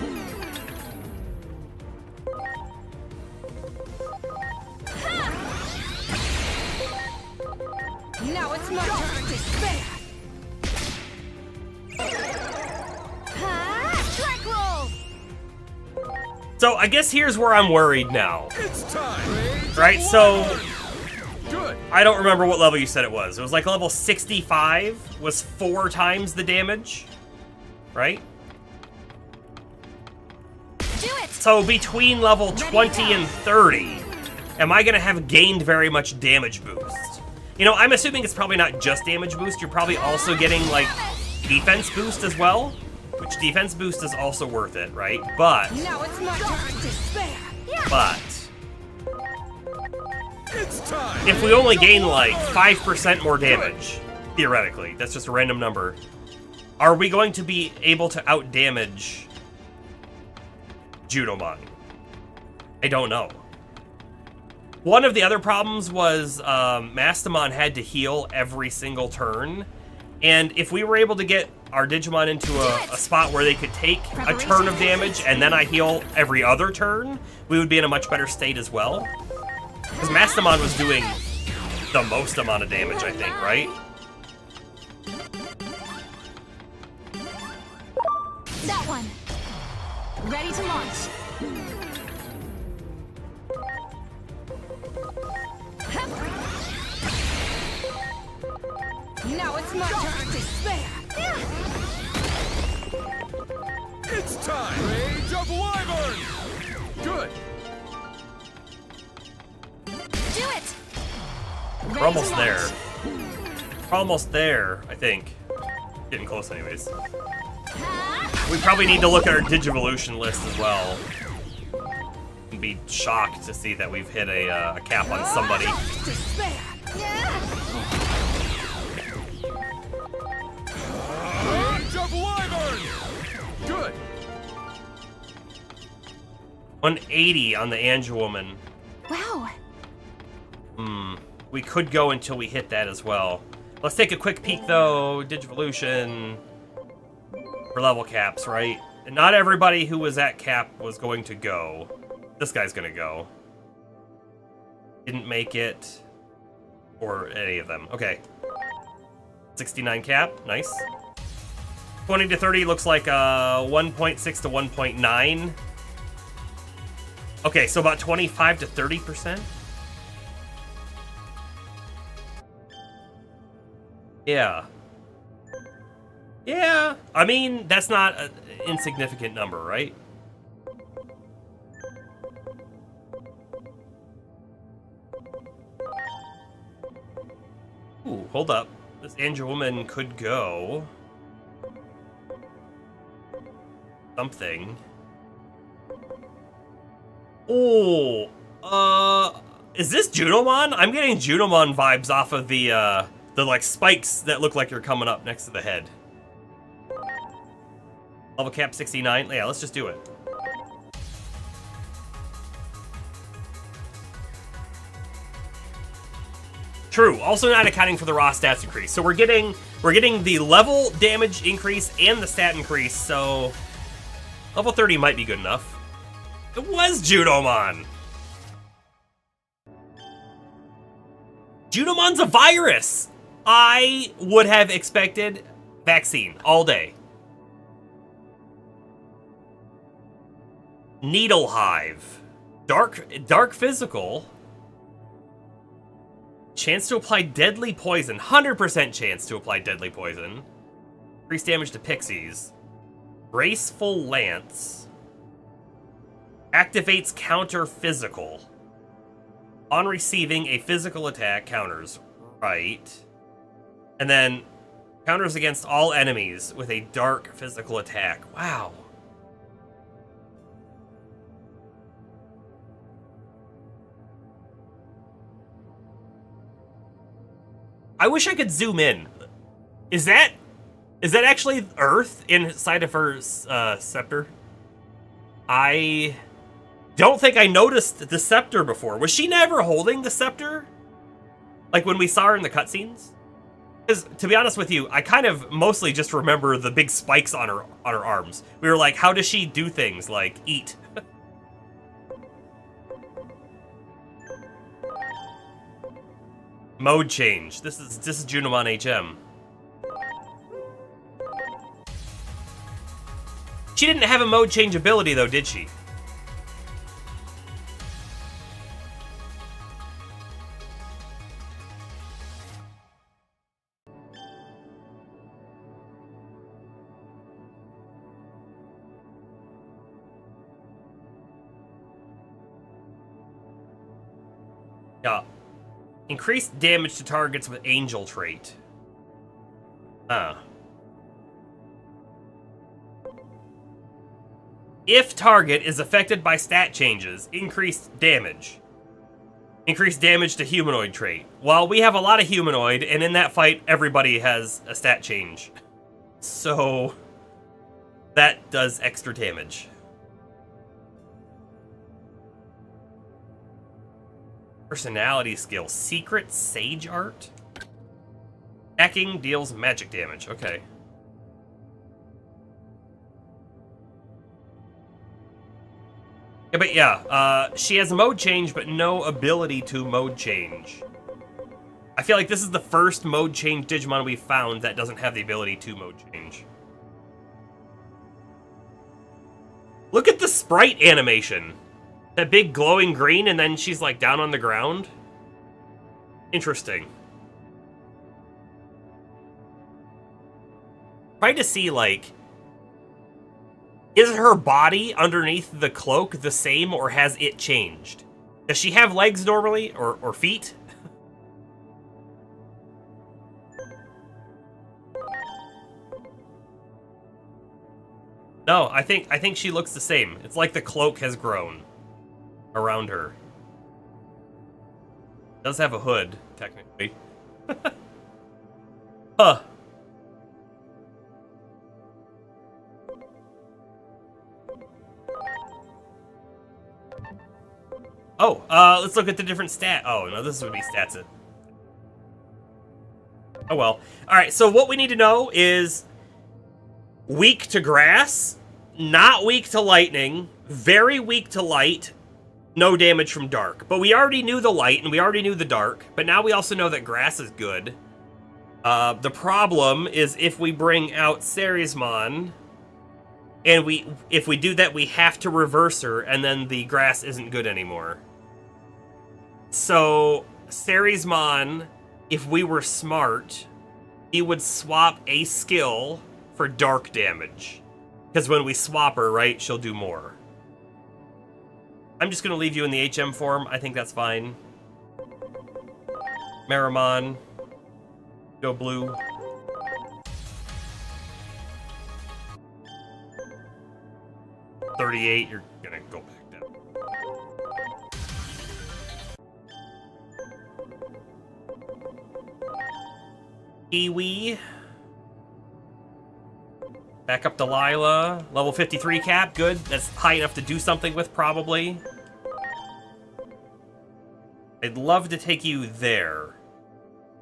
Now it's my turn to spare. Track roll! So I guess here's where I'm worried now. It's time! Rage of Right, so Wyvern! Good! I don't remember what level you said it was. It was like level 65 was 4 times the damage, right? Do it! So between level 20 and 30, am I gonna have gained very much damage boost? You know, I'm assuming it's probably not just damage boost, you're probably also getting like defense boost as well, which defense boost is also worth it, right? But, Now it's my turn to spare. but, It's time! if we only gain like 5% more damage, theoretically, that's just a random number, are we going to be able to outdamage Junomon? I don't know. One of the other problems was Mastamon had to heal every single turn, and if we were able to get our Digimon into a spot where they could take a turn of damage and then I heal every other turn, we would be in a much better state as well. Because Mastamon was doing the most amount of damage, I think, right? That one. Ready to launch. Now it's my turn to spare. It's time! Rage of Wyvern! Good! Do it. We're almost there. We're almost there, I think. Getting close anyways. We probably need to look at our Digivolution list as well. And be shocked to see that we've hit a cap on somebody. To spare. Rage of Wyvern! Good! 180 on the Angelwoman. Wow. We could go until we hit that as well. Let's take a quick peek though. Digivolution for level caps, right? And not everybody who was at cap was going to go. This guy's gonna go. Didn't make it. Or any of them. Okay. 69 cap, nice. 20 to 30 looks like 1.6 to 1.9. Okay, so about 25 to 30%. Yeah. Yeah, I mean, that's not an insignificant number, right? Ooh, hold up. This Angelwoman could go... something. Oh, is this Junomon? I'm getting Junomon vibes off of the like spikes that look like you're coming up next to the head. Level cap 69. Yeah, let's just do it. True. Also not accounting for the raw stats increase. So we're getting the level damage increase and the stat increase. So level 30 might be good enough. It was Junomon. Junomon's a virus. I would have expected vaccine all day. Needle Hive. Dark physical. Chance to apply deadly poison. 100% chance to apply deadly poison. Increased damage to pixies. Graceful Lance. Activates counter physical. On receiving a physical attack, counters. Right. And then counters against all enemies with a dark physical attack. Wow. I wish I could zoom in. Is that actually Earth inside of her scepter? I don't think I noticed the scepter before. Was she never holding the scepter? Like when we saw her in the cutscenes? Because to be honest with you, I kind of mostly just remember the big spikes on her arms. We were like, how does she do things like eat? Mode change. This is Junomon HM. She didn't have a mode change ability though, did she? Yeah. Increased damage to targets with Angel trait. If target is affected by stat changes, increased damage. Increased damage to humanoid trait. Well, we have a lot of humanoid, and in that fight, everybody has a stat change. So, that does extra damage. Personality skill. Secret Sage Art? Hacking deals magic damage. Okay. Yeah, but yeah, she has a mode change, but no ability to mode change. I feel like this is the first mode change Digimon we've found that doesn't have the ability to mode change. Look at the sprite animation. That big glowing green, and then she's like down on the ground. Interesting. Try to see, like, is her body underneath the cloak the same, or has it changed? Does she have legs normally, or feet? No, I think she looks the same. It's like the cloak has grown around her. Does have a hood, technically. Huh. Oh, let's look at the different stat. Oh, no, this would be stats it. Oh, well. Alright, so what we need to know is weak to grass, not weak to lightning, very weak to light, no damage from dark. But we already knew the light, and we already knew the dark, but now we also know that grass is good. The problem is if we bring out Ceresmon, and if we do that, we have to reverse her, and then the grass isn't good anymore. So, Ceresmon, if we were smart, he would swap a skill for dark damage. Because when we swap her, right, she'll do more. I'm just going to leave you in the HM form. I think that's fine. Marimon. Go blue. $38, you're gonna go back down. Kiwi. Back up Delilah. Level 53 cap, good. That's high enough to do something with, probably. I'd love to take you there.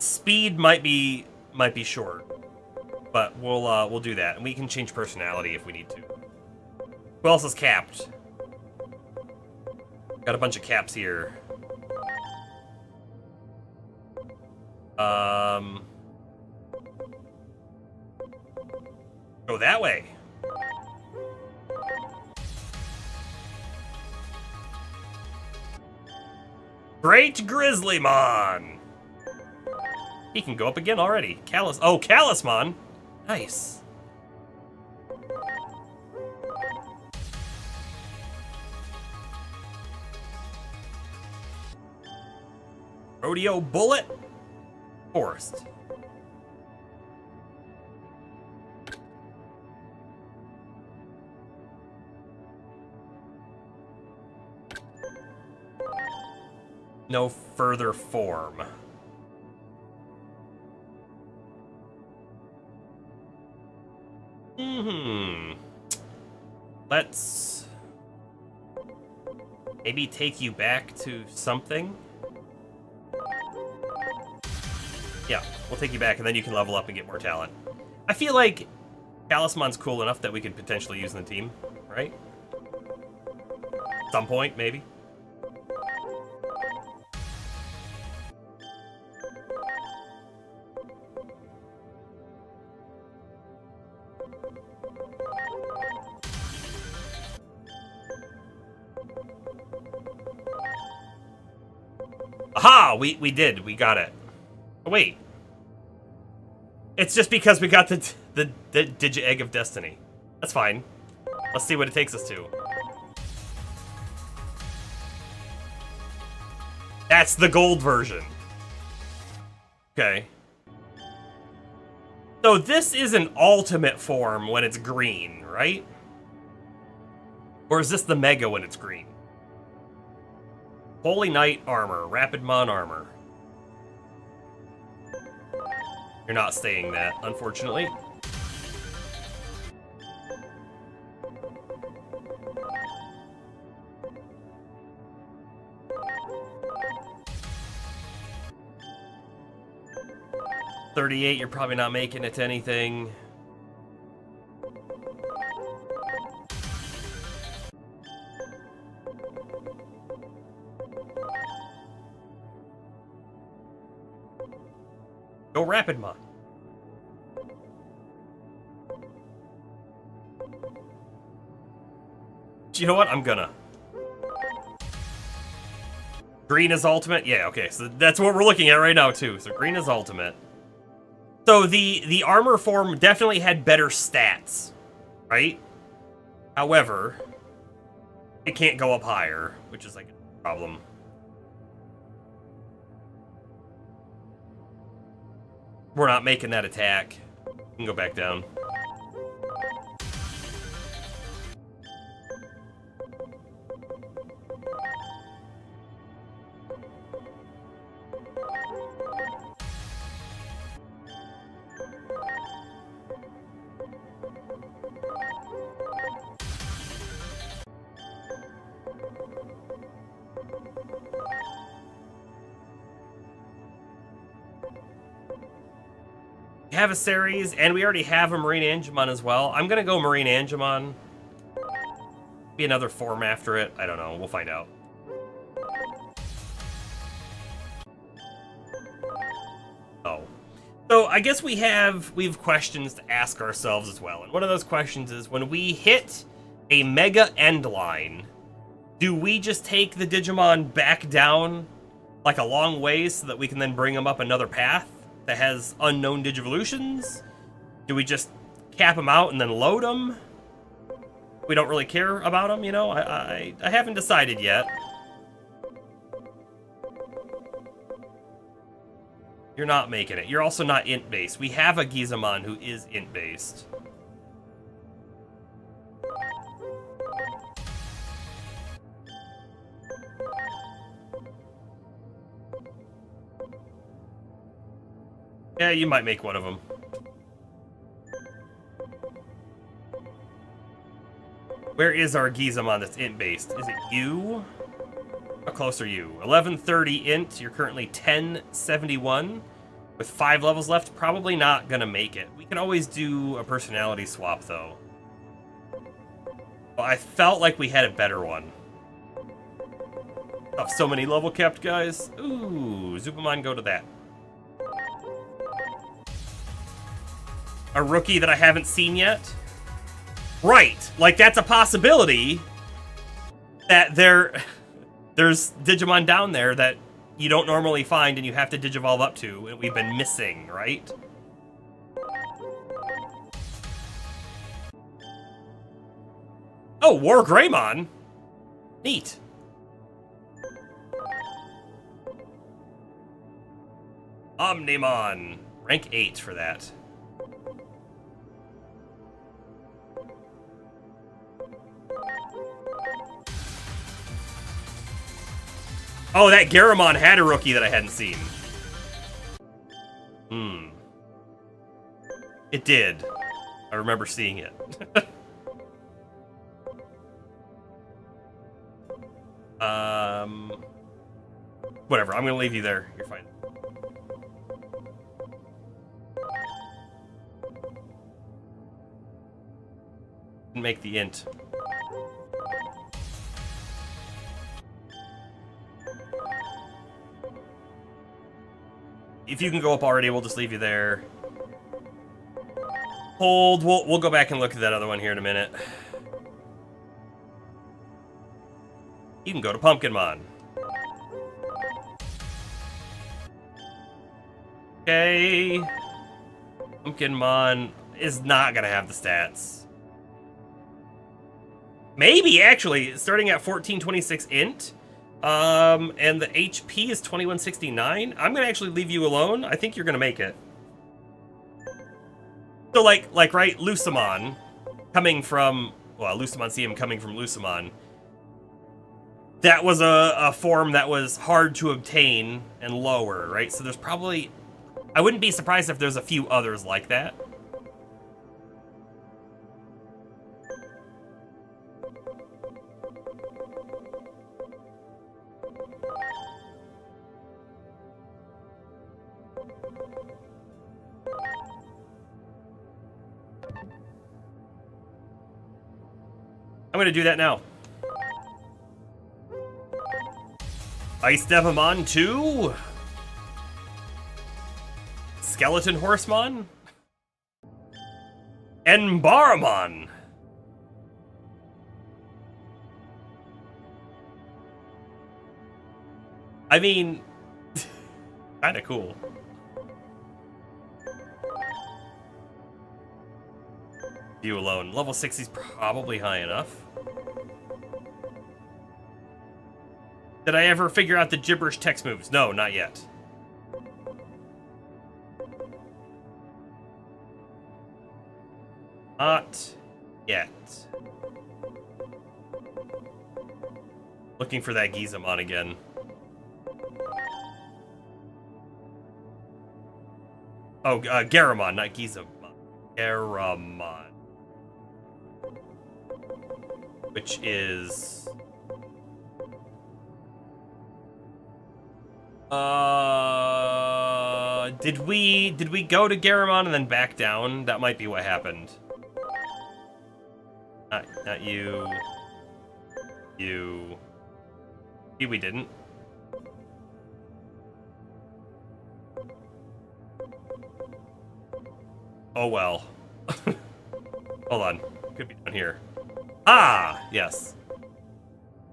Speed might be short, but we'll do that, and we can change personality if we need to. Who else is capped? Got a bunch of caps here. Go that way. Great Grizzlymon! He can go up again already. Callusmon! Nice. Rodeo Bullet. Forest. No further form. Let's maybe take you back to something. Yeah, we'll take you back, and then you can level up and get more talent. I feel like Callusmon's cool enough that we could potentially use in the team, right? At some point, maybe. Aha! We did. We got it. Oh, wait. It's just because we got the Digi-Egg of Destiny. That's fine. Let's see what it takes us to. That's the gold version. Okay. So this is an ultimate form when it's green, right? Or is this the Mega when it's green? Holy Knight armor, Rapidmon armor. You're not staying that, unfortunately. $38, you're probably not making it to anything. Go Rapidmon. You know what? I'm gonna. Green is ultimate? Yeah, okay. So that's what we're looking at right now, too. So green is ultimate. So the armor form definitely had better stats, right? However, it can't go up higher, which is like a problem. We're not making that attack. We can go back down. Have a series, and we already have a Marine Angemon as well. I'm gonna go Marine Angemon. Be another form after it. I don't know. We'll find out. Oh. So I guess we have questions to ask ourselves as well. And one of those questions is, when we hit a Mega End line, do we just take the Digimon back down like a long ways so that we can then bring them up another path that has unknown Digivolutions? Do we just cap them out and then load them? We don't really care about them, you know? I haven't decided yet. You're not making it. You're also not int-based. We have a Gizamon who is int-based. Yeah, you might make one of them. Where is our Gizamon that's int-based? Is it you? How close are you? 1130 int. You're currently 1071 with 5 levels left. Probably not gonna make it. We can always do a personality swap, though. Well, I felt like we had a better one. Oh, so many level capped guys. Ooh, Zupamon, go to that. A rookie that I haven't seen yet? Right, like that's a possibility that there's Digimon down there that you don't normally find and you have to Digivolve up to, and we've been missing, right? Oh, War Greymon. Neat. Omnimon. Rank 8 for that. Oh, that Garamon had a rookie that I hadn't seen. It did. I remember seeing it. Whatever, I'm gonna leave you there. You're fine. Didn't make the int. If you can go up already, we'll just leave you there. Hold. We'll go back and look at that other one here in a minute. You can go to Pumpkinmon. Okay. Pumpkinmon is not gonna have the stats. Maybe, actually, starting at 1426 int. And the HP is 2169. I'm gonna actually leave you alone. I think you're gonna make it. So like right, Lucamon coming from, well, Lucamon CM coming from Lucamon. That was a form that was hard to obtain and lower, right? So there's probably, I wouldn't be surprised if there's a few others like that. I'm gonna do that now. Ice Devamon 2. Skeleton Horsemon. And Baramon. I mean, kinda cool. You alone. Level 60 is probably high enough. Did I ever figure out the gibberish text moves? No, not yet. Not yet. Looking for that Gizamon again. Oh, Garamon, not Gizamon. Garamon. Which is... Did we go to Garamon and then back down? That might be what happened. Not you. You. We didn't. Oh well. Hold on. Could be down here. Ah, yes.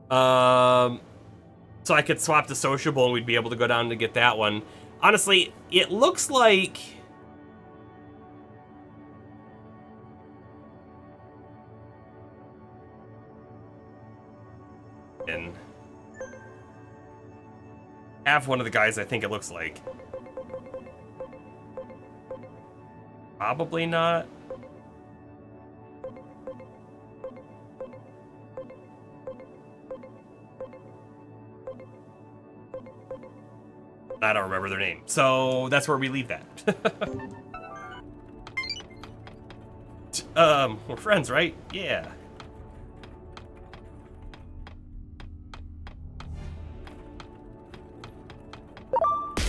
So I could swap the sociable and we'd be able to go down to get that one. Honestly, it looks like... And have one of the guys I think it looks like. Probably not. I don't remember their name. So that's where we leave that. We're friends, right? Yeah.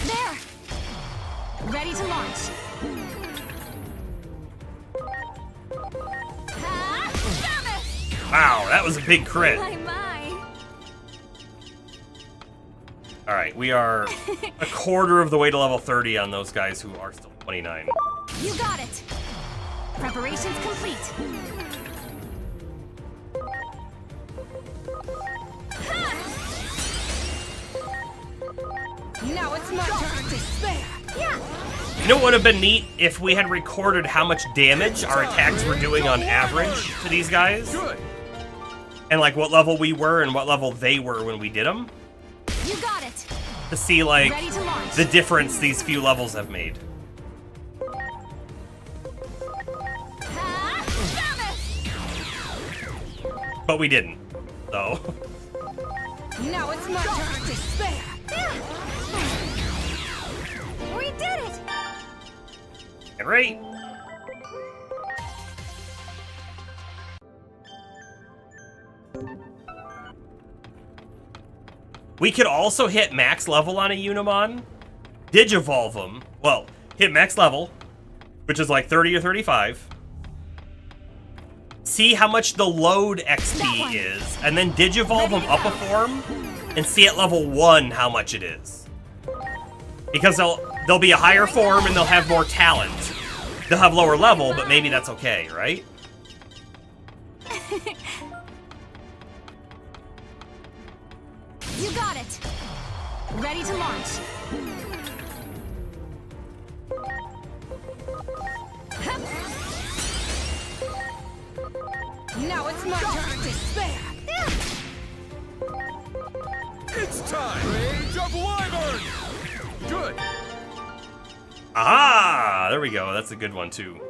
There! Ready to launch. Ah, damn it! Wow, that was a big crit. My, my. All right, we are a quarter of the way to level 30 on those guys who are still 29. You got it. Preparations complete. Now it's my turn to spare. Yeah. You know what would have been neat if we had recorded how much damage our attacks were doing on average to these guys? Good. And like what level we were and what level they were when we did them? You got it. To see like Ready to launch. the difference these few levels have made. Ah, damn it! But we didn't, so. Now it's my turn to spare. We did it. Get right. We could also hit max level on a Junomon, digivolve them. Well, hit max level, which is like 30 or 35. See how much the load XP is, and then digivolve them up a form, and see at level 1 how much it is. Because they'll be a higher form and they'll have more talent. They'll have lower level, but maybe that's okay, right? You got it. Ready to launch. Now it's my turn to spare. It's time! Rage of Wyvern! Good. Aha! There we go. That's a good one, too.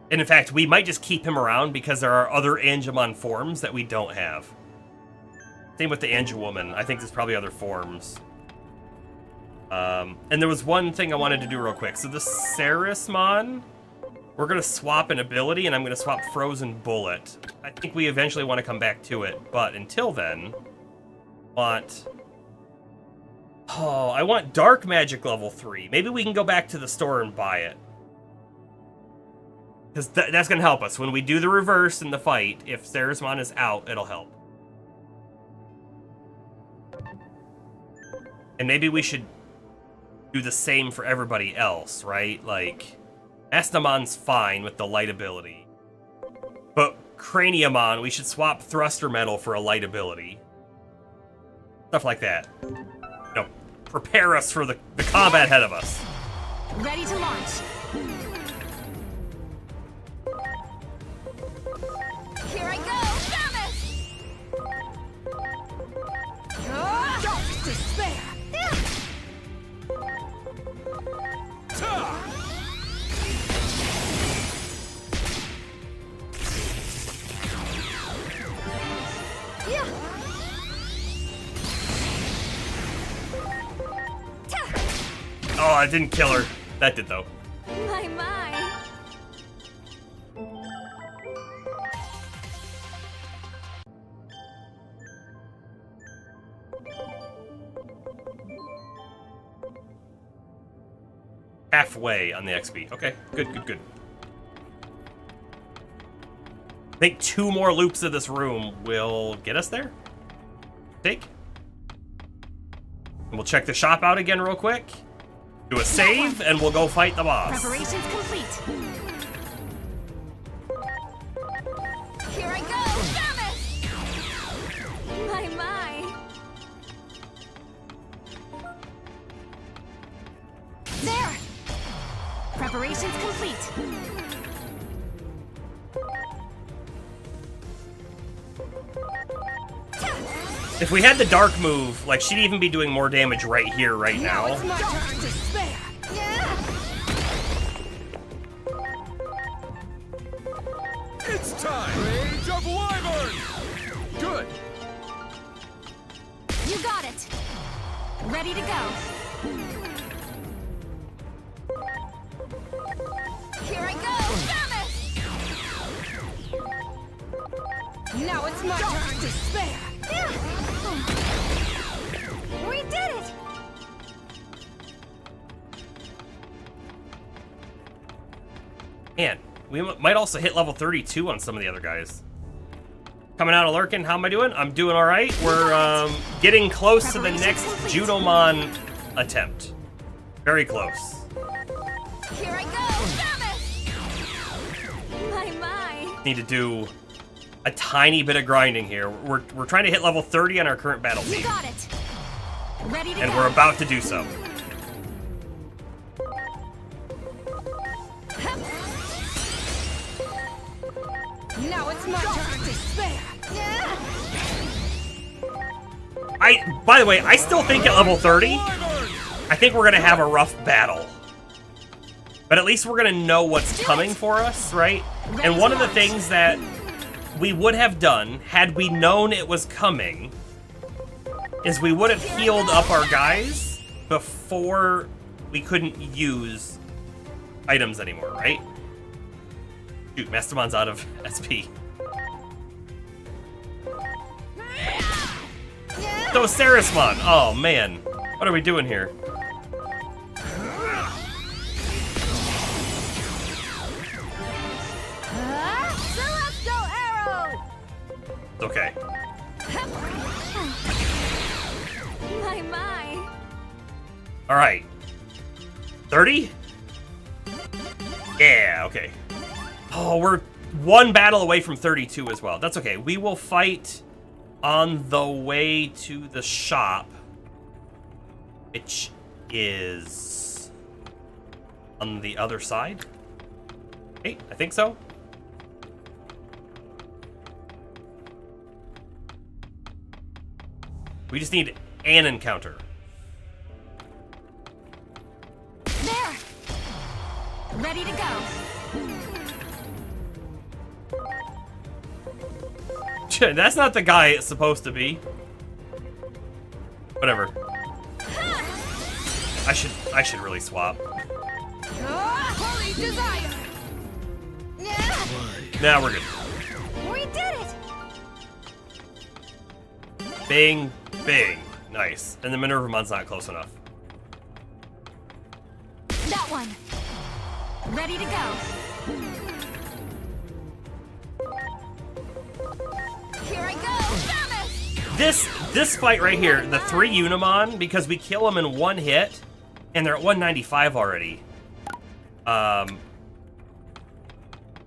And in fact, we might just keep him around because there are other Angemon forms that we don't have. Same with the Angewoman. I think there's probably other forms. And there was one thing I wanted to do real quick. So the Sarismon, we're going to swap an ability, and I'm going to swap Frozen Bullet. I think we eventually want to come back to it, but until then, I want Dark Magic level 3. Maybe we can go back to the store and buy it. Because that's going to help us. When we do the reverse in the fight, if Sarismon is out, it'll help. And maybe we should do the same for everybody else, right? Like, Astamon's fine with the light ability. But Craniamon, we should swap Thruster Metal for a light ability. Stuff like that. You know, prepare us for the combat ahead of us. Ready to launch. Here I go. Damn it! Dark despair. Yeah. Oh, I didn't kill her. That did, though. My, my. Halfway on the XP. Okay, good, good, good. I think 2 more loops of this room will get us there. Take. And we'll check the shop out again real quick. Do a save, and we'll go fight the boss. Preparations complete. Here I go. Damn it! My, my. There. Preparations complete. If we had the dark move, like, she'd even be doing more damage right here, right Now now. it's my turn to spare. Yeah. It's time! Rage of Wyvern! Good! You got it. Ready to go. Here I go. Damn it! Now it's my turn to spare. Yeah. We did it. Man, we might also hit level 32 on some of the other guys. Coming out of Lurkin, how am I doing? I'm doing all right. We're getting close to the next Junomon attempt. Very close. Here I go. Damn it! My. Need to do a tiny bit of grinding here. We're trying to hit level 30 on our current battle You team, got it. Ready to and go. we're about to do so. Now it's my turn to spare. Yeah. By the way, I still think at level 30, I think we're gonna have a rough battle. But at least we're gonna know what's coming for us, right? And one of the things that we would have done, had we known it was coming, is we would have healed up our guys before we couldn't use items anymore, right? Shoot, Mastermon's out of SP. So Sarismon, oh man, what are we doing here? Celestial arrow. It's okay. My. All right. 30? Yeah, okay. Oh, we're one battle away from 32 as well. That's okay. We will fight on the way to the shop, which is on the other side. Hey, I think so. We just need an encounter. There. Ready to go. That's not the guy it's supposed to be. Whatever. I should really swap. Holy desire. Now we're good. We did it. Bing, bing. Nice. And the Minervamon's not close enough. That one. Ready to go. Here I go. Damn it! This fight right here, the 3 Junomon, because we kill them in one hit, and they're at 195 already.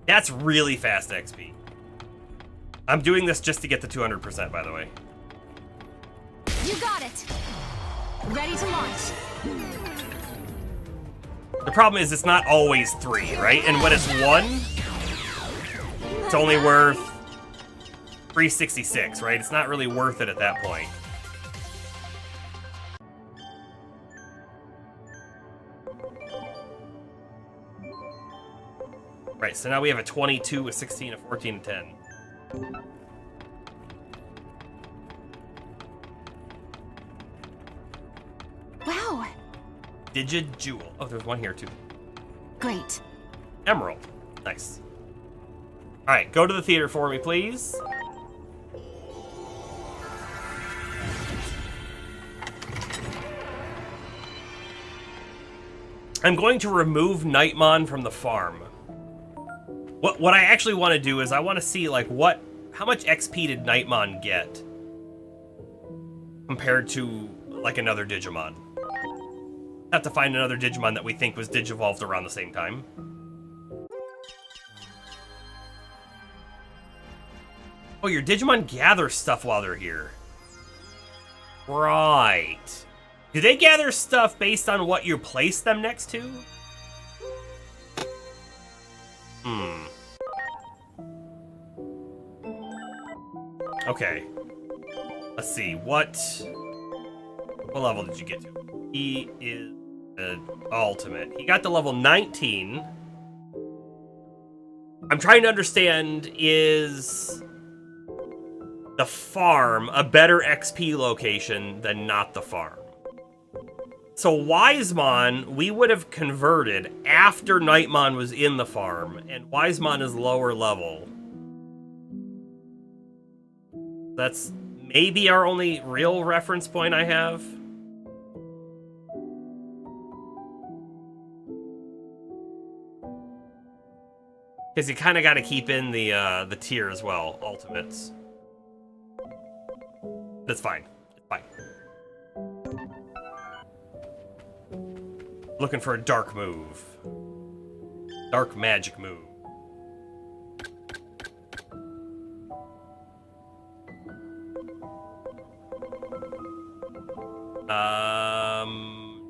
That's really fast XP. I'm doing this just to get the 200%, by the way. You got it. Ready to launch. The problem is it's not always 3, right? And when it's 1, it's only worth 366, right? It's not really worth it at that point. Right, so now we have a 22, a 16, a 14, a 10. Wow. Digijewel. Oh, there's one here too. Great. Emerald. Nice. Alright, go to the theater for me, please. I'm going to remove Nightmon from the farm. What I actually want to do is I want to see, like, how much XP did Nightmon get compared to, like, another Digimon. Have to find another Digimon that we think was Digivolved around the same time. Oh, your Digimon gather stuff while they're here. Right. Do they gather stuff based on what you place them next to? Okay. Let's see, what level did you get to? He is an ultimate. He got to level 19. I'm trying to understand, is the farm a better XP location than not the farm? So Wisemon, we would have converted after Nightmon was in the farm, and Wisemon is lower level. That's maybe our only real reference point I have. Because you kind of got to keep in the tier as well, ultimates. That's fine. It's fine. Looking for a dark move. Dark magic move.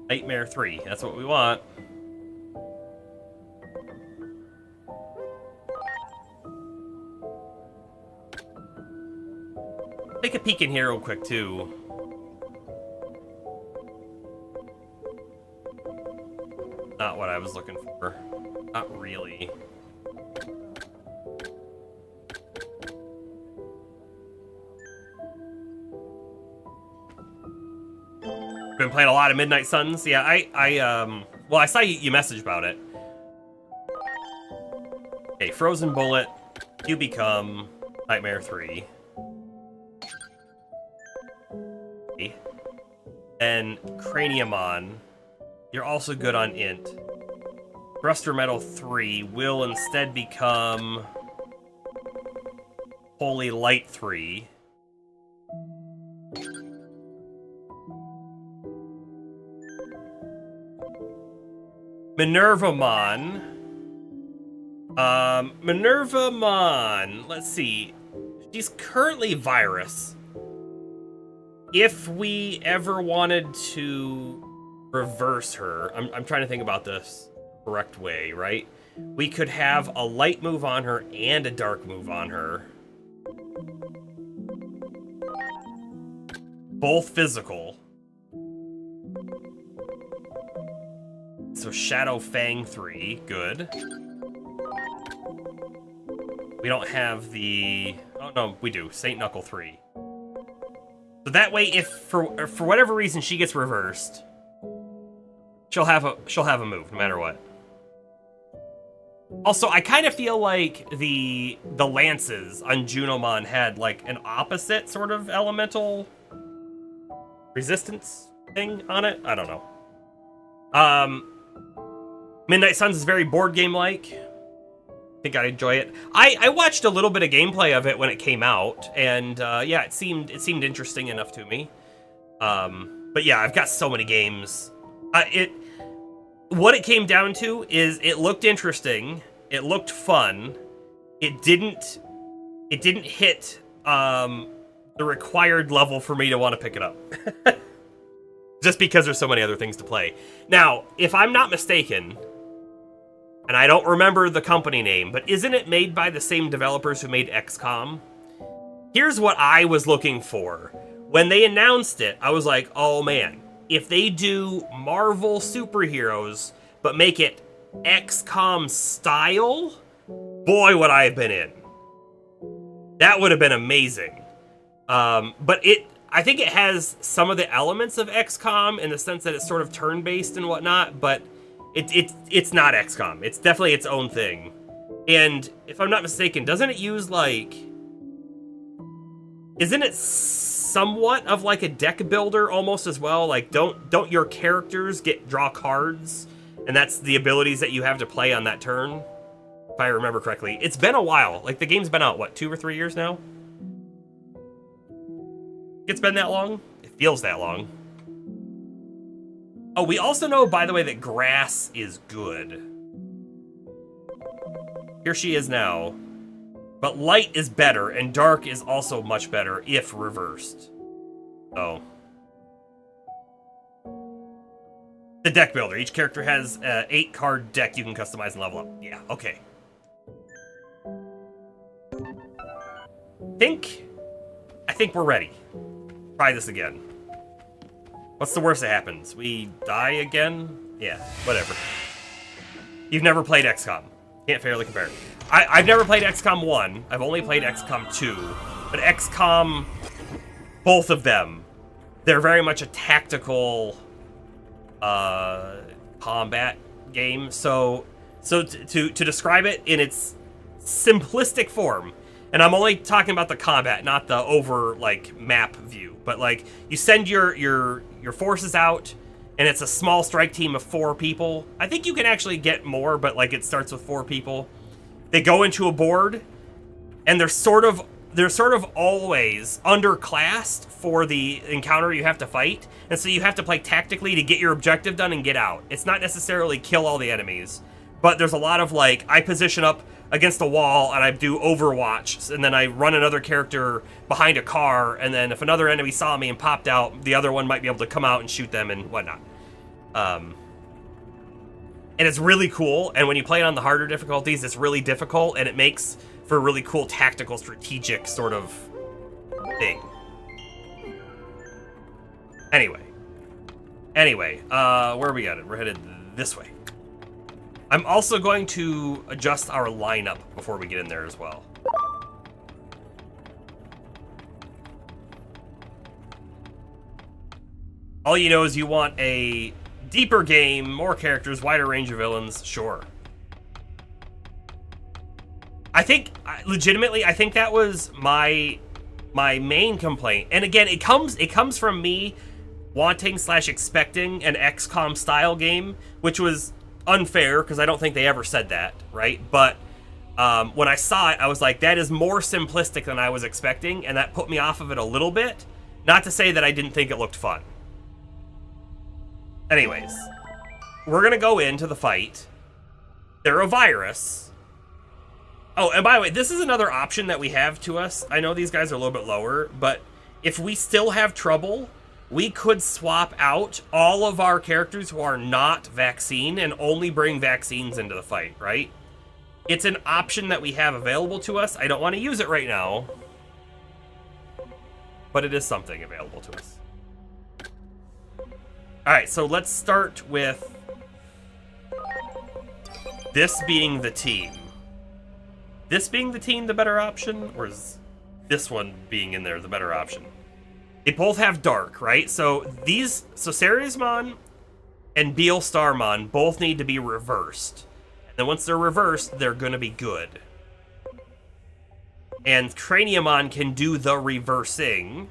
Nightmare 3. That's what we want. Take a peek in here real quick, too. Not what I was looking for. Not really. Been playing a lot of Midnight Suns. Yeah, well, I saw you message about it. Okay, Frozen Bullet. You become Nightmare 3. And Craniumon. You're also good on Int. Thruster Metal 3 will instead become Holy Light 3. Minervamon. Minervamon. Let's see. She's currently Virus. If we ever wanted to reverse her, I'm trying to think about this correct way, right? We could have a light move on her and a dark move on her. Both physical. So Shadow Fang 3, good. We don't have the... Oh, no, we do. Saint Knuckle 3. So that way, if for whatever reason she gets reversed, she'll have a move no matter what. Also, I kind of feel like the lances on Junomon had like an opposite sort of elemental resistance thing on it. I don't know. Midnight Suns is very board game like. I think I'd enjoy it. I watched a little bit of gameplay of it when it came out, and yeah, it seemed interesting enough to me. But yeah, I've got so many games. What it came down to is it looked interesting, it looked fun, it didn't hit the required level for me to want to pick it up. Just because there's so many other things to play. Now, if I'm not mistaken, and I don't remember the company name, but isn't it made by the same developers who made XCOM? Here's what I was looking for. When they announced it, I was like, oh man, if they do Marvel superheroes, but make it XCOM style, boy, would I have been in. That would have been amazing. But I think it has some of the elements of XCOM in the sense that it's sort of turn-based and whatnot, but it's not XCOM. It's definitely its own thing. And if I'm not mistaken, doesn't it use like... Isn't it somewhat of like a deck builder almost as well? Like, don't your characters draw cards? And that's the abilities that you have to play on that turn? If I remember correctly. It's been a while. Like, the game's been out, what, 2 or 3 years now? It's been that long? It feels that long. Oh, we also know, by the way, that grass is good. Here she is now. But light is better, and dark is also much better if reversed. So. The deck builder. Each character has an 8-card deck you can customize and level up. Yeah, okay. I think we're ready. Try this again. What's the worst that happens? We die again? Yeah, whatever. You've never played XCOM. Can't fairly compare. I've never played XCOM 1. I've only played XCOM 2. But XCOM, both of them, they're very much a tactical combat game. So to describe it in its simplistic form, and I'm only talking about the combat, not the over like map view, but like you send your forces out, and it's a small strike team of 4 people. I think you can actually get more, but like it starts with 4 people. They go into a board, and they're sort of always underclassed for the encounter you have to fight, and so you have to play tactically to get your objective done and get out. It's not necessarily kill all the enemies, but there's a lot of like, I position up against a wall and I do Overwatch, and then I run another character behind a car, and then if another enemy saw me and popped out, the other one might be able to come out and shoot them and whatnot. And it's really cool, and when you play it on the harder difficulties, it's really difficult, and it makes for a really cool tactical, strategic sort of thing. Anyway, where are we at? We're headed this way. I'm also going to adjust our lineup before we get in there as well. All you know is you want a deeper game, more characters, wider range of villains, sure. I think, legitimately, I think that was my main complaint. And again, it comes from me wanting / expecting an XCOM style game, which was unfair because I don't think they ever said that, right? But when I saw it, I was like, that is more simplistic than I was expecting, and that put me off of it a little bit. Not to say that I didn't think it looked fun. Anyways, we're gonna go into the fight. They're a virus. Oh, and by the way, this is another option that we have to us. I know these guys are a little bit lower, but if we still have trouble, we could swap out all of our characters who are not vaccine and only bring vaccines into the fight, right? It's an option that we have available to us. I don't want to use it right now, but it is something available to us. All right, so let's start with this being the team. This being the team the better option, or is this one being in there the better option? They both have dark, right? So Ceresmon and Beelstarmon both need to be reversed. And then once they're reversed, they're gonna be good. And Craniumon can do the reversing.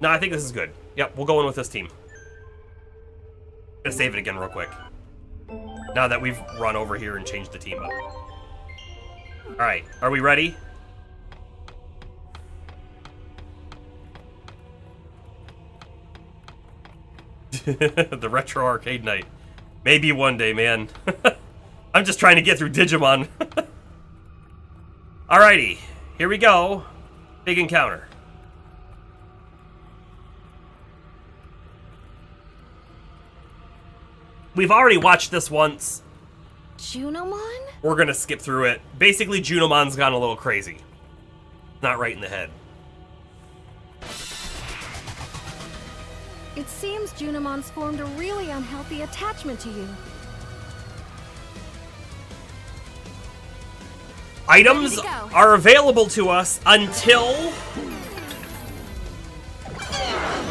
No, I think this is good. Yep, we'll go in with this team. Gonna save it again real quick. Now that we've run over here and changed the team up. Alright, are we ready? The retro arcade night. Maybe one day, man. I'm just trying to get through Digimon. Alrighty, here we go. Big encounter. We've already watched this once. Junomon? We're gonna skip through it. Basically, Junomon's gone a little crazy. Not right in the head. It seems Junomon's formed a really unhealthy attachment to you. Items are available to us until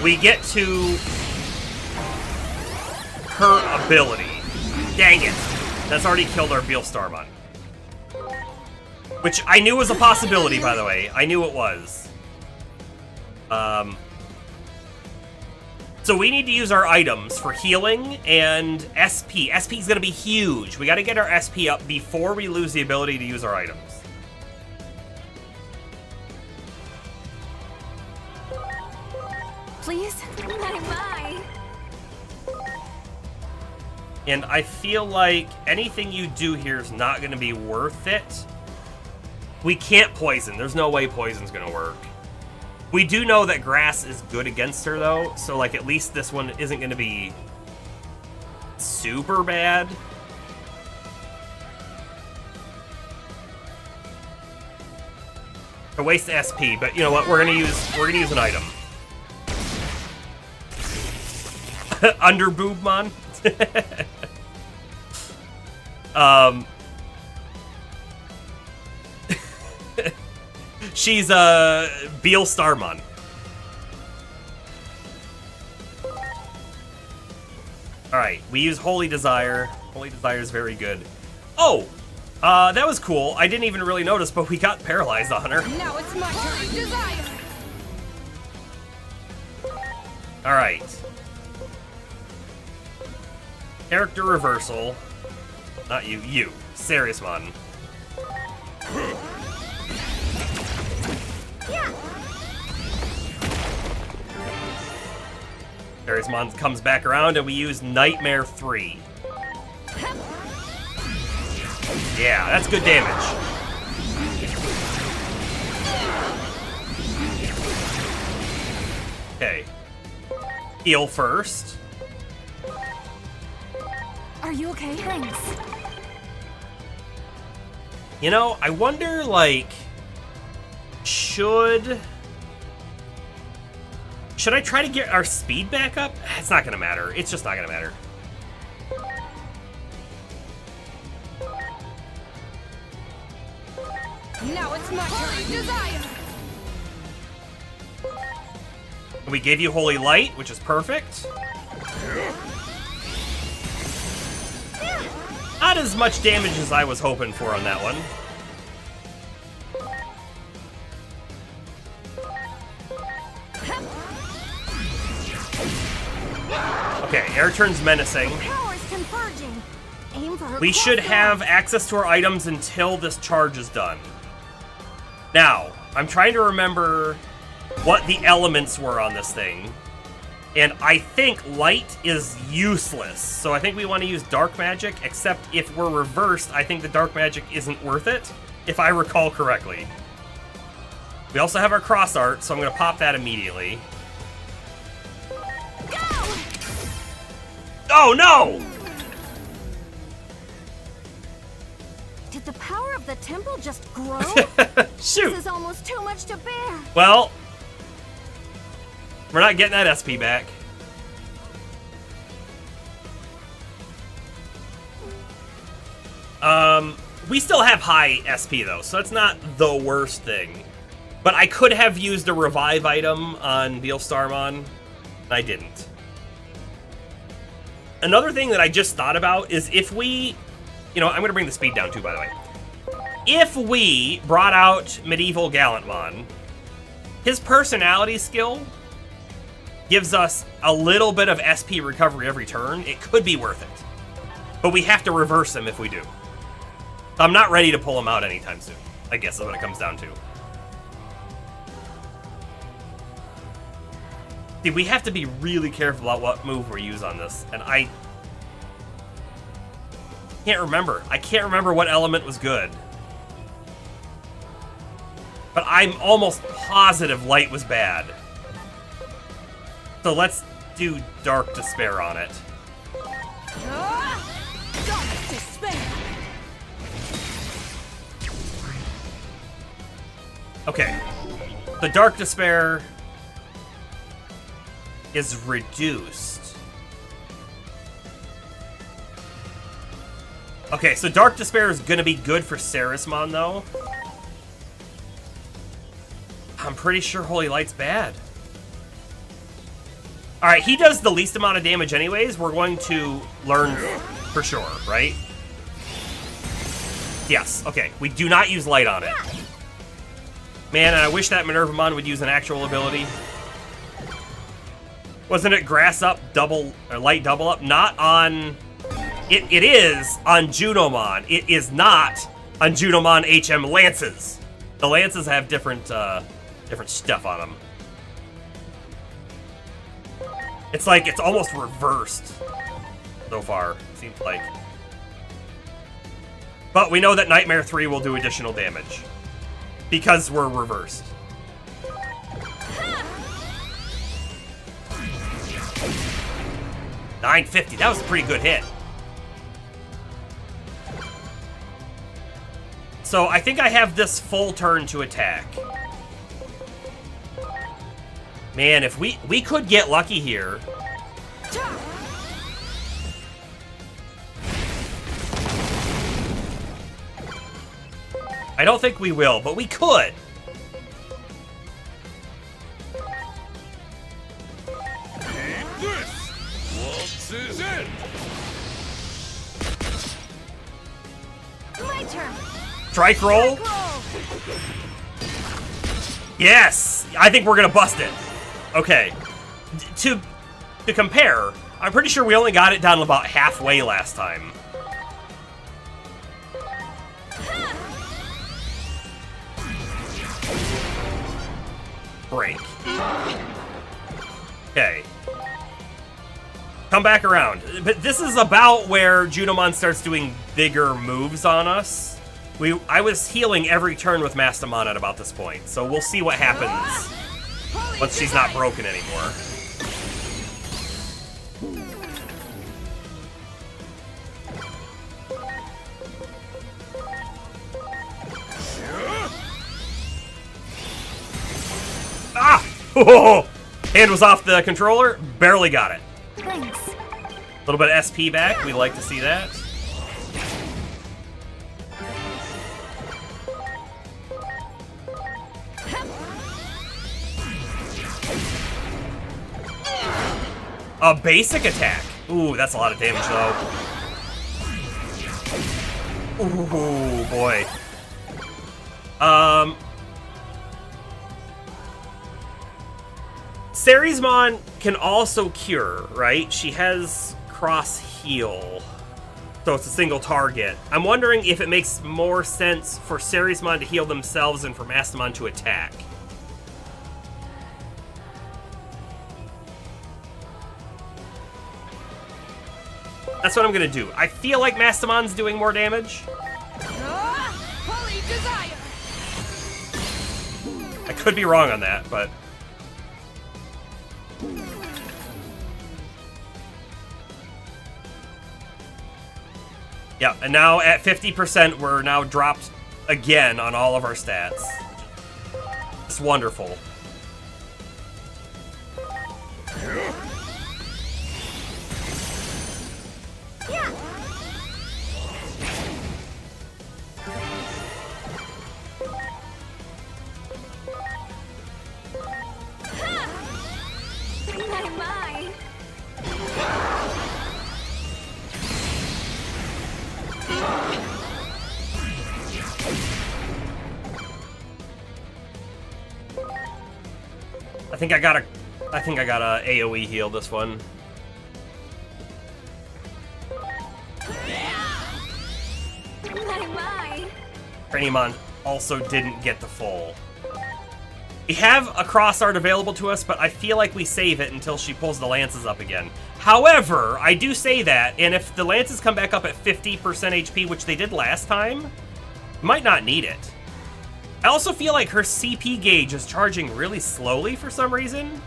we get to her ability. Dang it. That's already killed our Beelstarmon. Which I knew was a possibility, by the way. I knew it was. So we need to use our items for healing and SP. SP is going to be huge. We got to get our SP up before we lose the ability to use our items. Please? Bye-bye. And I feel like anything you do here is not going to be worth it. We can't poison. There's no way poison's going to work. We do know that grass is good against her, though, so, like, at least this one isn't going to be super bad. A waste SP, but you know what? We're gonna use an item. Under Boobmon. She's Beal Starmon. Alright, we use Holy Desire. Holy Desire is very good. Oh! That was cool. I didn't even really notice, but we got paralyzed on her. Now it's my turn. Desire. Alright. Character reversal. Not you. You. Seriusmon. Yeah. Seriusmon comes back around and we use Nightmare 3. Yeah, that's good damage. Okay. Heal first. Are you okay? Thanks. You know, I wonder, like, should I try to get our speed back up? It's not gonna matter. It's just not gonna matter. Now it's my turn. Desire. We gave you Holy Light, which is perfect. Not as much damage as I was hoping for on that one. Okay, air turns menacing. Powers converging. Aim for We should have access to our items until this charge is done. Now, I'm trying to remember what the elements were on this thing. And I think light is useless. So I think we want to use dark magic, except if we're reversed, I think the dark magic isn't worth it, if I recall correctly. We also have our cross art, so I'm going to pop that immediately. Go! Oh, no! Did the power of the temple just grow? Shoot! This is almost too much to bear. Well, we're not getting that SP back. We still have high SP though, so it's not the worst thing. But I could have used a revive item on Beal Starmon, and I didn't. Another thing that I just thought about is if we, you know, I'm gonna bring the speed down too, by the way. If we brought out Medieval Gallantmon, his personality skill gives us a little bit of SP recovery every turn. It could be worth it. But we have to reverse him if we do. I'm not ready to pull him out anytime soon, I guess is what it comes down to. See, we have to be really careful about what move we use on this, and I can't remember. I can't remember what element was good. But I'm almost positive light was bad. So let's do Dark Despair on it. Dark Despair. Okay. The Dark Despair is reduced. Okay, so Dark Despair is gonna be good for Seriusmon, though. I'm pretty sure Holy Light's bad. Alright, he does the least amount of damage anyways. We're going to learn for sure, right? Yes, okay. We do not use light on it. Man, and I wish that Minervamon would use an actual ability. Wasn't it Grass Up, double, or Light Double Up? Not on... It is on Junomon. It is not on Junomon HM Lances. The Lances have different stuff on them. It's like, it's almost reversed so far, seems like. But we know that Nightmare 3 will do additional damage. Because we're reversed. $950, that was a pretty good hit. So I think I have this full turn to attack. Man, if we could get lucky here. I don't think we will, but we could. Eat this! Waltz is in! My turn. Strike roll. Yes! I think we're gonna bust it. Okay. To compare, I'm pretty sure we only got it down about halfway last time. Break. Okay. Come back around. But this is about where Junomon starts doing bigger moves on us. I was healing every turn with Mastamon at about this point, so we'll see what happens once she's not broken anymore. Ah! Oh! Hand was off the controller. Barely got it. Thanks. A little bit of SP back. We like to see that. A basic attack. Ooh, that's a lot of damage, though. Ooh, boy. Ceresmon can also cure, right? She has cross heal, so it's a single target. I'm wondering if it makes more sense for Ceresmon to heal themselves and for Mastamon to attack. That's what I'm gonna do. I feel like Mastamon's doing more damage. Holy desire. I could be wrong on that, but... Yeah, and now at 50%, we're now dropped again on all of our stats. It's wonderful. Yeah. My. I think I got a AoE heal this one. My. Junomon also didn't get the full. We have a cross art available to us, but I feel like we save it until she pulls the lances up again. However, I do say that, and if the lances come back up at 50% HP, which they did last time, might not need it. I also feel like her CP gauge is charging really slowly for some reason,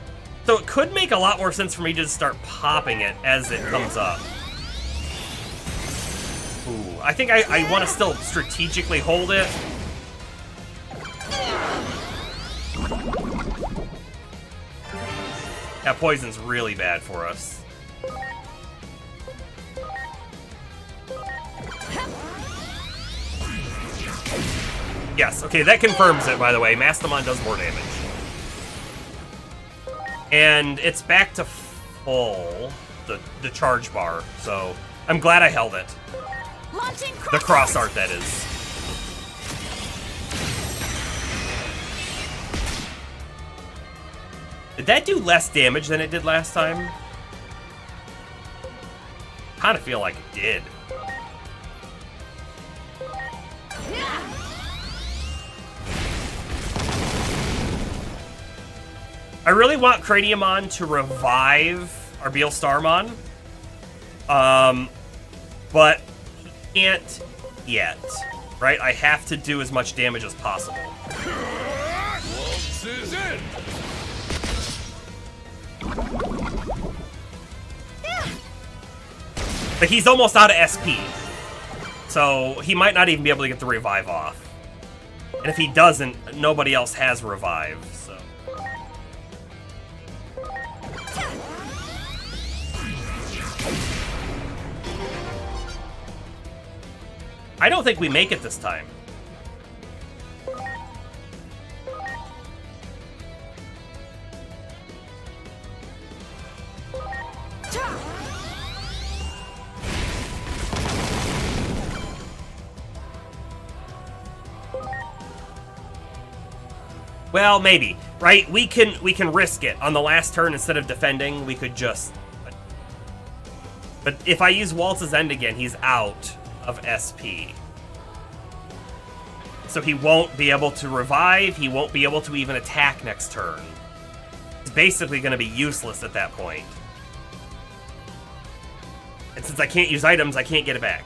so it could make a lot more sense for me to just start popping it as it comes up. Ooh, I think I want to still strategically hold it. That poison's really bad for us. Yes, okay, that confirms it, by the way. Mastamon does more damage. And it's back to full, the charge bar, so I'm glad I held it. The cross art, that is. Did that do less damage than it did last time? Kind of feel like it did. I really want Craniumon to revive Arbeal Starmon. But he can't yet, right? I have to do as much damage as possible. Waltz is in! But he's almost out of SP. So he might not even be able to get the revive off. And if he doesn't, nobody else has revive, so. I don't think we make it this time. Well, maybe, right? We can risk it on the last turn. Instead of defending, we could just... But if I use Waltz's End again, he's out of SP. So he won't be able to revive, he won't be able to even attack next turn. He's basically going to be useless at that point. And since I can't use items, I can't get it back.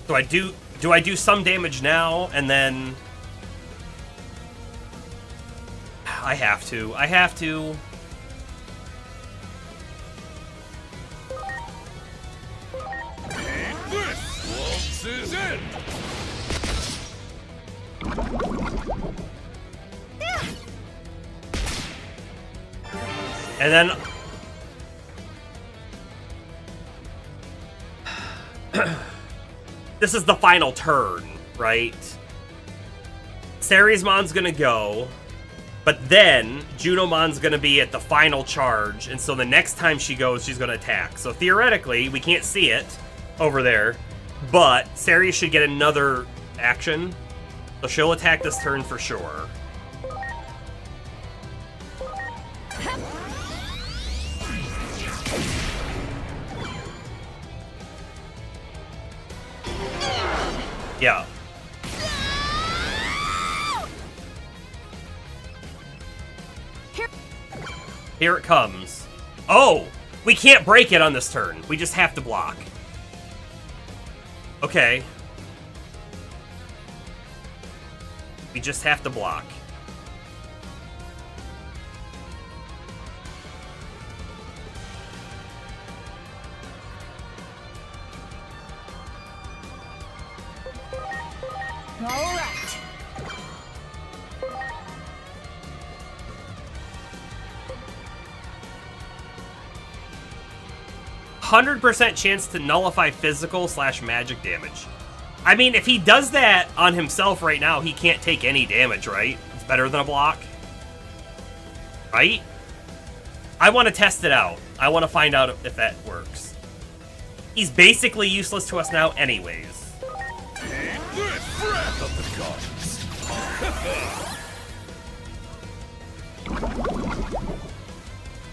So do I do some damage now and then I have to. This waltz is in. And then this is the final turn, right? Ceresmon's gonna go, but then Junomon's gonna be at the final charge, and so the next time she goes, she's gonna attack. So theoretically, we can't see it over there, but Ceres should get another action, so she'll attack this turn for sure. Yeah. Here it comes. Oh! We can't break it on this turn. We just have to block. Okay. We just have to block. All right. 100% chance to nullify physical / magic damage. I mean, if he does that on himself right now, he can't take any damage, right? It's better than a block. Right? I want to test it out. I want to find out if that works. He's basically useless to us now anyways. This breath of the gods.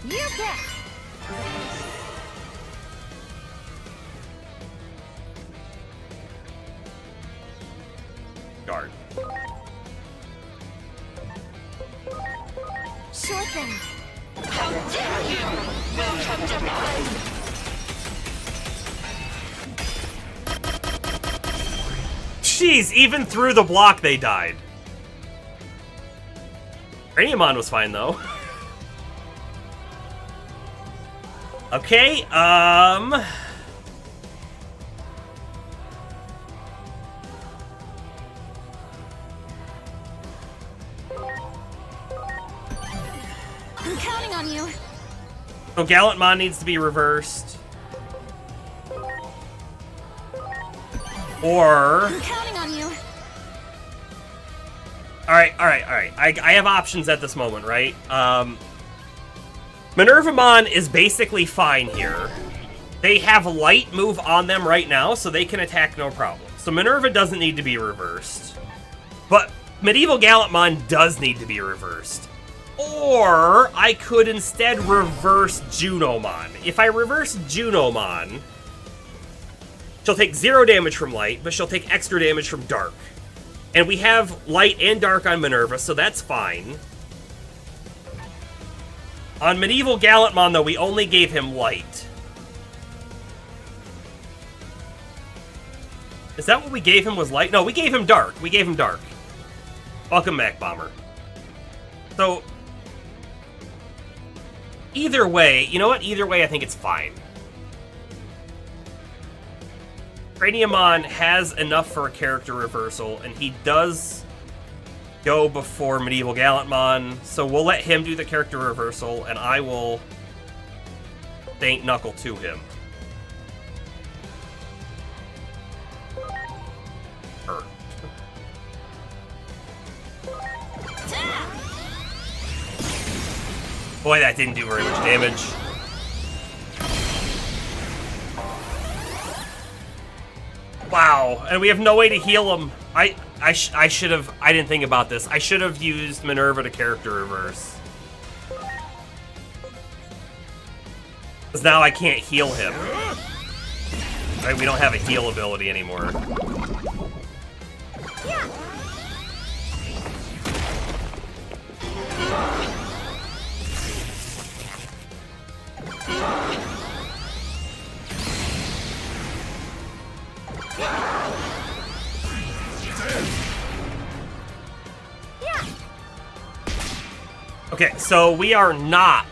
You bet. Guard. Sure thing. How dare you! Welcome to mine! Jeez, even through the block they died. Junomon was fine though. Okay, I'm counting on you. So Gallantmon needs to be reversed. Or... I'm counting on you. Alright. I have options at this moment, right? Minervamon is basically fine here. They have light move on them right now, so they can attack no problem. So Minerva doesn't need to be reversed. But Medieval Gallantmon does need to be reversed. Or I could instead reverse Junomon. If I reverse Junomon, she'll take 0 damage from light, but she'll take extra damage from dark. And we have light and dark on Minerva, so that's fine. On Medieval Gallantmon, though, we only gave him light. Is that what we gave him was light? No, we gave him dark. We gave him dark. Welcome back, Bomber. So, Either way, you know what? Either way, I think it's fine. Craniumon has enough for a character reversal, and he does go before Medieval Gallantmon, so we'll let him do the character reversal, and I will thank Knuckle to him. Boy, that didn't do very much damage. Wow, and we have no way to heal him. I should have. I didn't think about this. I should have used Minerva to character reverse. Because now I can't heal him. Right, we don't have a heal ability anymore. Okay, so we are not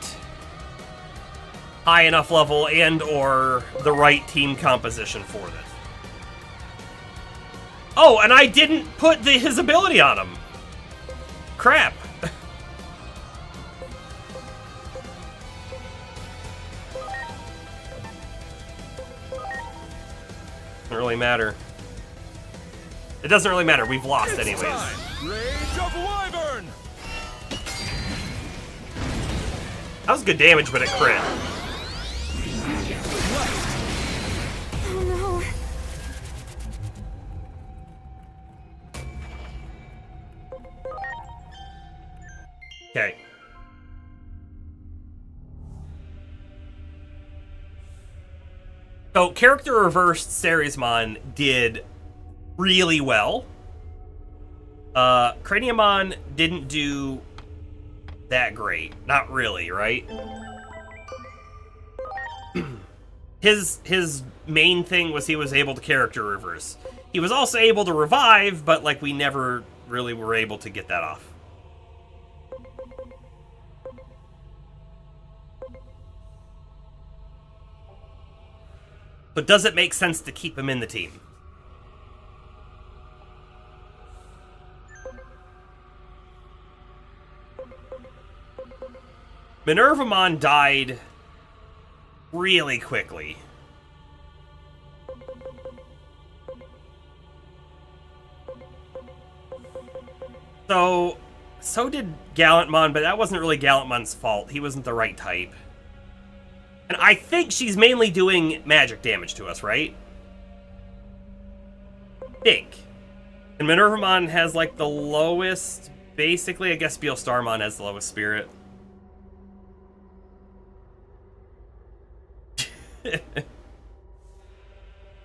high enough level and or the right team composition for this. Oh, and I didn't put his ability on him. Crap. Doesn't really matter. It doesn't really matter. We've lost anyways. Rage of Wyvern! That was good damage, but it crit. Oh no. Okay. So, character reversed Ceresmon did really well. Craniumon didn't do that great. Not really, right? His main thing was he was able to character reverse. He was also able to revive, but like we never really were able to get that off. But does it make sense to keep him in the team? Minervamon died really quickly. So did Gallantmon, but that wasn't really Gallantmon's fault. He wasn't the right type. And I think she's mainly doing magic damage to us, right? Think. And Minervamon has like the lowest, basically, I guess Beelstarmon has the lowest spirit.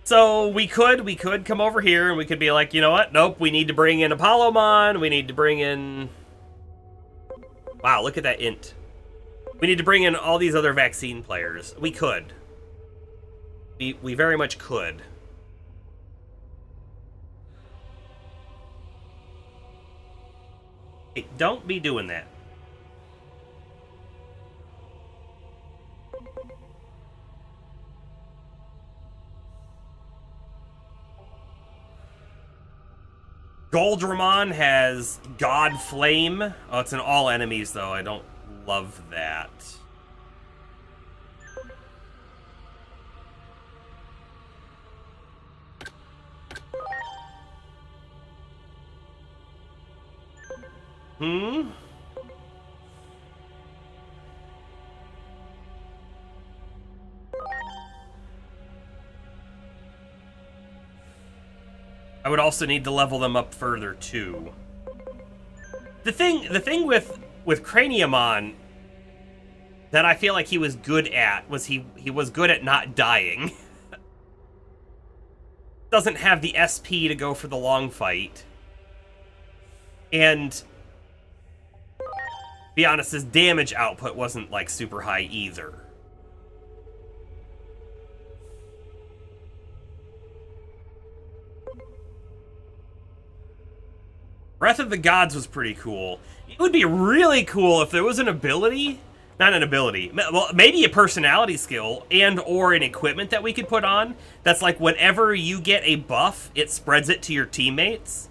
So we could come over here and we could be like, you know what? Nope, we need to bring in Apollomon. We need to bring in... Wow, look at that int. We need to bring in all these other vaccine players. We could. We very much could. Hey, don't be doing that. Goldramon has God Flame. Oh, it's in all enemies, though. I don't love that. I would also need to level them up further too. The thing with Craniumon that I feel like he was good at was he was good at not dying. Doesn't have the SP to go for the long fight. And be honest, his damage output wasn't like super high either. Breath of the Gods was pretty cool. It would be really cool if there was an ability Not an ability. Well, maybe a personality skill and or an equipment that we could put on. That's like whenever you get a buff, it spreads it to your teammates.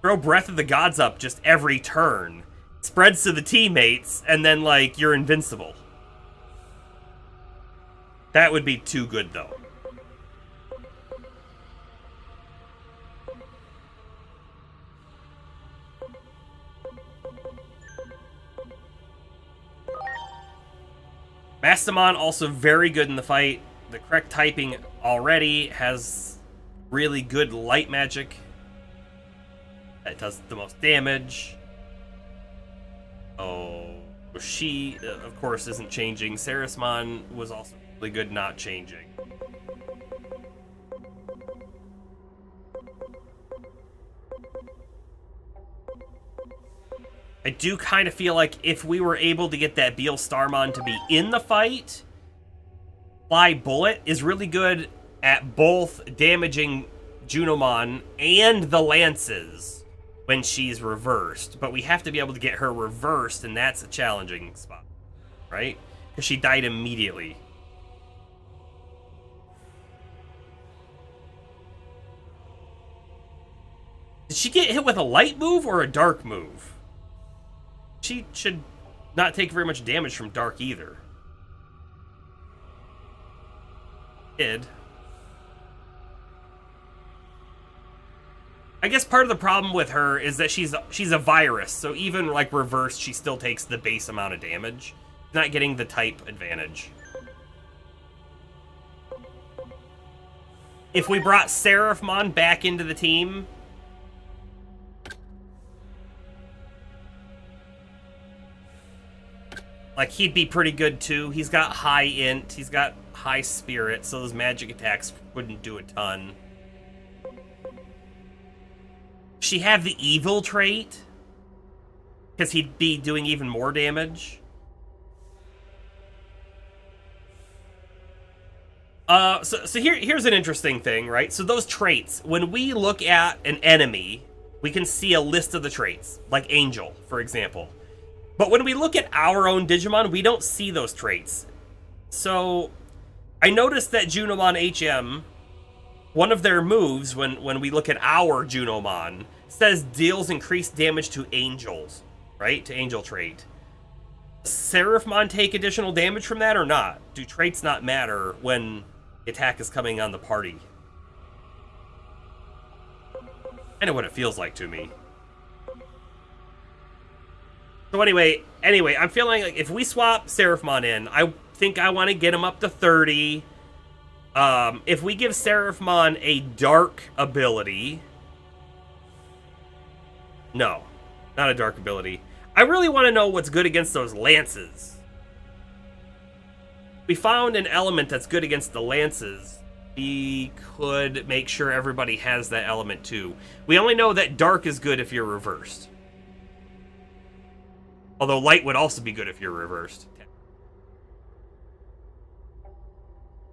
Throw Breath of the Gods up just every turn. Spreads to the teammates, and then, like, you're invincible. That would be too good, though. Mastamon also very good in the fight. The correct typing already has really good light magic. That does the most damage. Oh, she, of course, isn't changing. Sarismon was also really good not changing. I do kind of feel like if we were able to get that Beal Starmon to be in the fight, Fly Bullet is really good at both damaging Junomon and the Lances when she's reversed. But we have to be able to get her reversed, and that's a challenging spot, right? Because she died immediately. Did she get hit with a light move or a dark move? She should not take very much damage from dark either. Did. I guess part of the problem with her is that she's a virus, so even like reversed, she still takes the base amount of damage. Not getting the type advantage. If we brought Seraphmon back into the team, like, he'd be pretty good too. He's got high int, he's got high spirit, so those magic attacks wouldn't do a ton. She have the evil trait, because he'd be doing even more damage. So here's an interesting thing, right? So those traits, when we look at an enemy, we can see a list of the traits, like Angel, for example. But when we look at our own Digimon, we don't see those traits. So I noticed that Junomon HM, one of their moves when we look at our Junomon, says deals increased damage to angels, right? To angel trait. Does Seraphmon take additional damage from that or not? Do traits not matter when the attack is coming on the party? I know what it feels like to me. So anyway, I'm feeling like if we swap Seraphmon in, I think I want to get him up to 30. If we give Seraphmon a dark ability... No, not a dark ability. I really want to know what's good against those lances. We found an element that's good against the lances. We could make sure everybody has that element too. We only know that dark is good if you're reversed. Although light would also be good if you're reversed.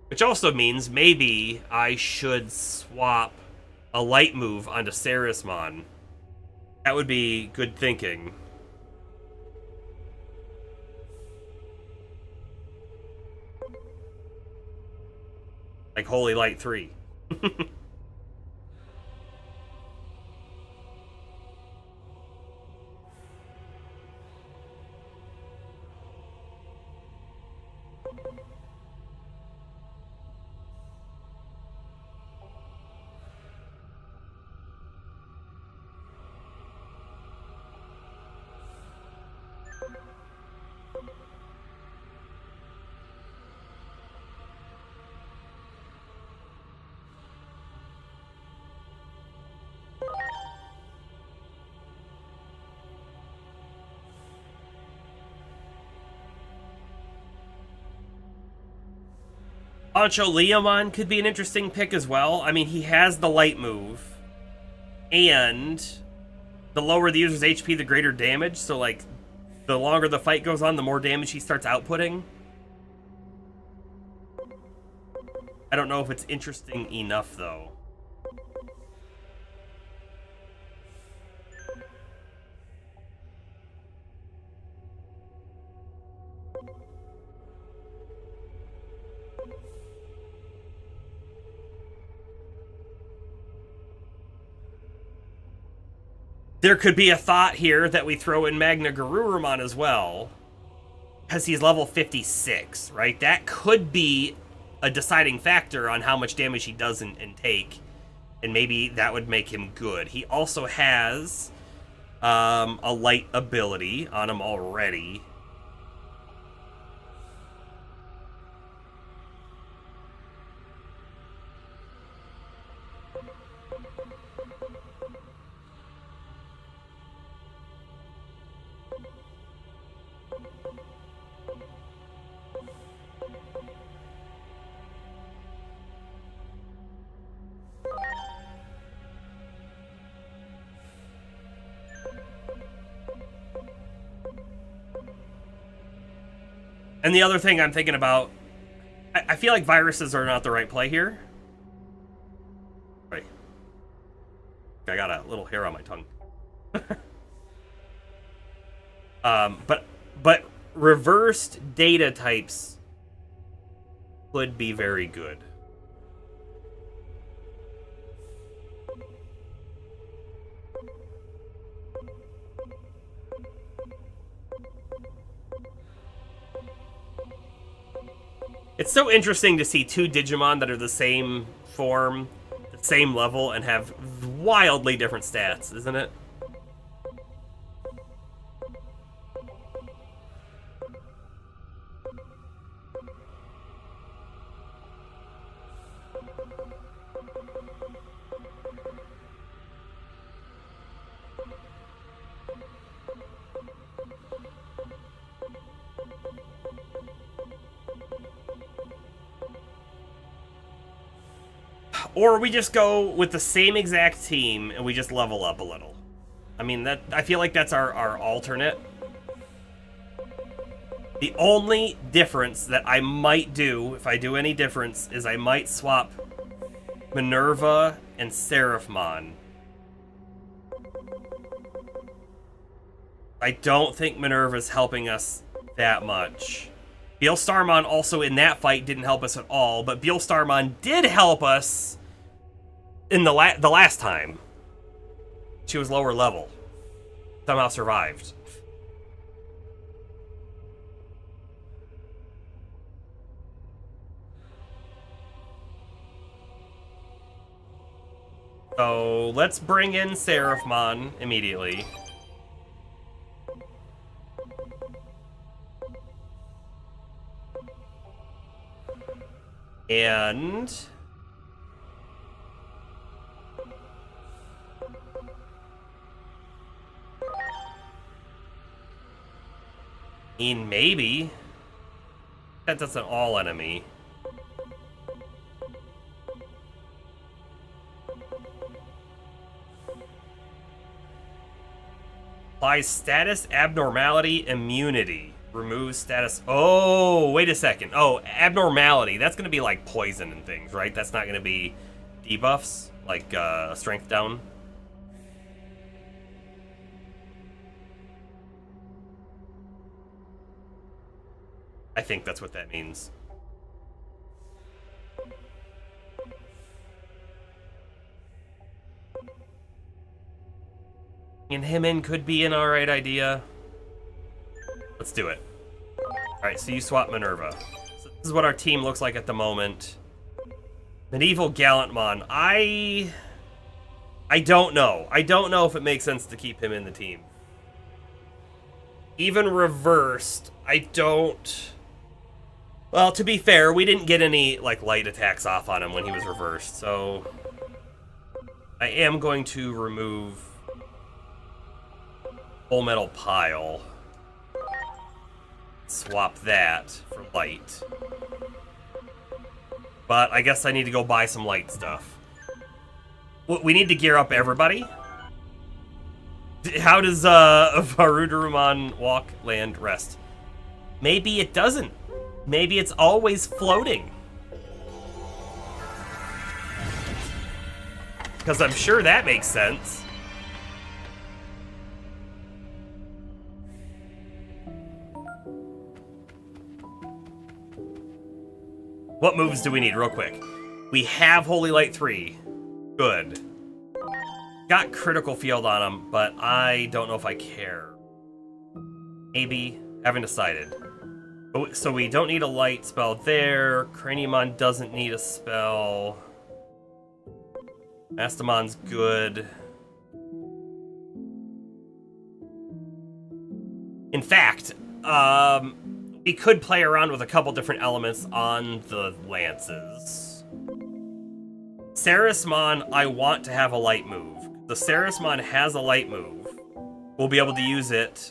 Which also means maybe I should swap a light move onto Sarismon. That would be good thinking. Like Holy Light 3. Ancho Leomon could be an interesting pick as well. I mean, he has the light move. And the lower the user's HP, the greater damage. So, like, the longer the fight goes on, the more damage he starts outputting. I don't know if it's interesting enough, though. There could be a thought here that we throw in Magna Garurumon as well, because he's level 56, right? That could be a deciding factor on how much damage he does and take, and maybe that would make him good. He also has a light ability on him already. And the other thing I'm thinking about, I feel like viruses are not the right play here. Right. I got a little hair on my tongue. But reversed data types could be very good. It's so interesting to see two Digimon that are the same form, the same level, and have wildly different stats, isn't it? Or we just go with the same exact team and we just level up a little. I mean, that I feel like that's our alternate. The only difference that I might do, if I do any difference, is I might swap Minerva and Seraphmon. I don't think Minerva's helping us that much. Beelstarmon also in that fight didn't help us at all, but Beelstarmon did help us in the last time. She was lower level. Somehow survived. So let's bring in Seraphmon immediately. And maybe that's an all enemy. Applies status abnormality immunity. Removes status. Oh, wait a second. Oh, abnormality. That's going to be like poison and things, right? That's not going to be debuffs, like strength down. I think that's what that means. And him in could be an alright idea. Let's do it. Alright, so you swap Minerva. So this is what our team looks like at the moment. Medieval Gallantmon. I don't know. I don't know if it makes sense to keep him in the team. Even reversed, I don't... Well, to be fair, we didn't get any like light attacks off on him when he was reversed, so... I am going to remove Full Metal Pile. Swap that for light. But I guess I need to go buy some light stuff. We need to gear up everybody. How does Varudurumon walk, land, rest? Maybe it doesn't. Maybe it's always floating. Because I'm sure that makes sense. What moves do we need, real quick? We have Holy Light 3. Good. got critical field on him, but I don't know if I care. Maybe. Haven't decided. So we don't need a light spell there. Craniumon doesn't need a spell. Mastamon's good. In fact, we could play around with a couple different elements on the lances. Sarismon, I want to have a light move. The Sarismon has a light move. We'll be able to use it.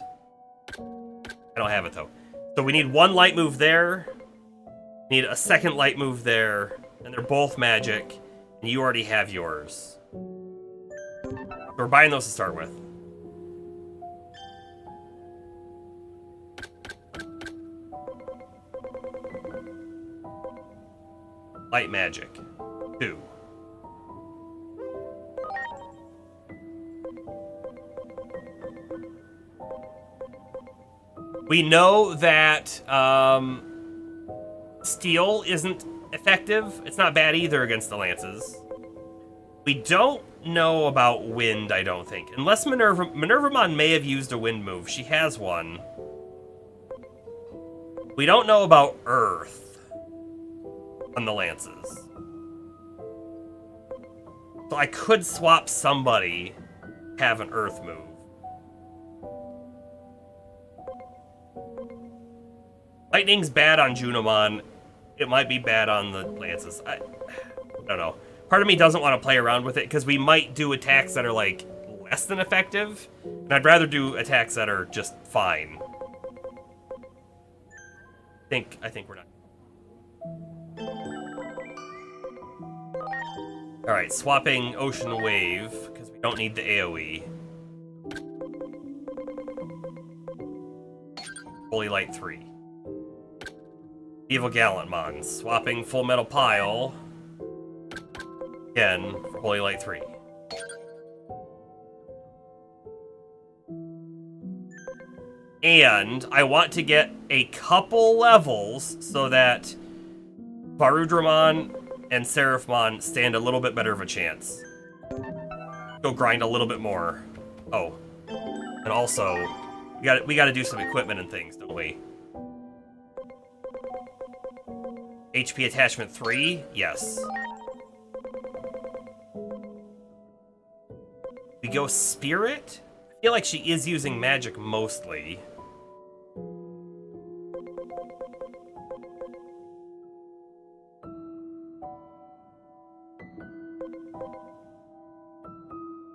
I don't have it though. So we need one light move there. Need a second light move there. And they're both magic. And you already have yours. So we're buying those to start with. Light magic. 2. We know that steel isn't effective. It's not bad either against the lances. We don't know about wind, I don't think. Unless Minervamon may have used a wind move. She has one. We don't know about earth on the lances. So I could swap somebody, have an earth move. Lightning's bad on Junomon. It might be bad on the lances. I don't know. Part of me doesn't want to play around with it because we might do attacks that are like less than effective, and I'd rather do attacks that are just fine. I think we're not. All right, swapping Ocean Wave because we don't need the AoE. Holy Light 3. Evil Gallantmon, swapping Full Metal Pile, again, for Holy Light 3. And I want to get a couple levels so that Barudramon and Seraphmon stand a little bit better of a chance. Go grind a little bit more. Oh, and also, we got to do some equipment and things, don't we? HP attachment 3? Yes. We go Spirit? I feel like she is using magic mostly.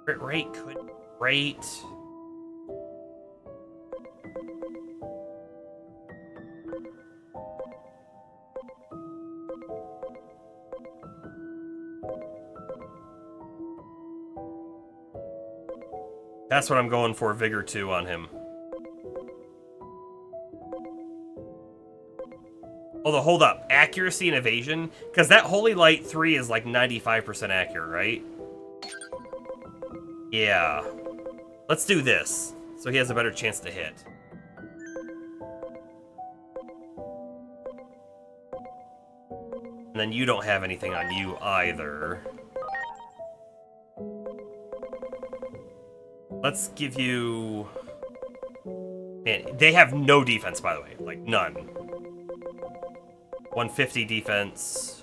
Crit rate could be great. That's what I'm going for, Vigor 2 on him. Although, hold up. Accuracy and evasion? Because that Holy Light 3 is like 95% accurate, right? Yeah. Let's do this, so he has a better chance to hit. And then you don't have anything on you either. Let's give you... Man, they have no defense, by the way. Like, none. 150 defense.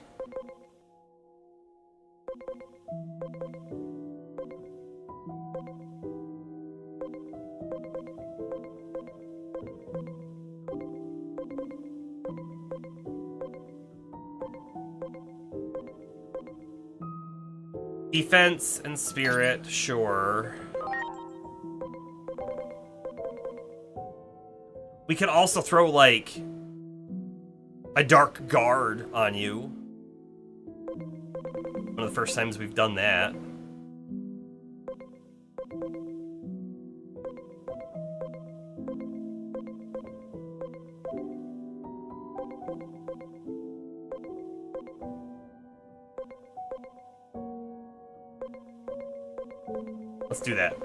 Defense and spirit, sure. We could also throw, like, a Dark Guard on you. One of the first times we've done that. Let's do that.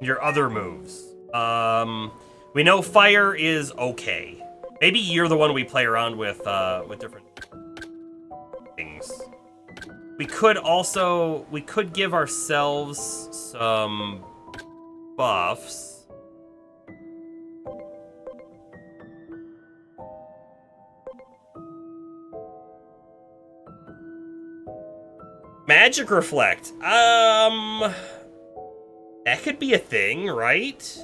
Your other moves. We know fire is okay. Maybe you're the one we play around with different things. We could give ourselves some buffs. Magic Reflect. That could be a thing, right?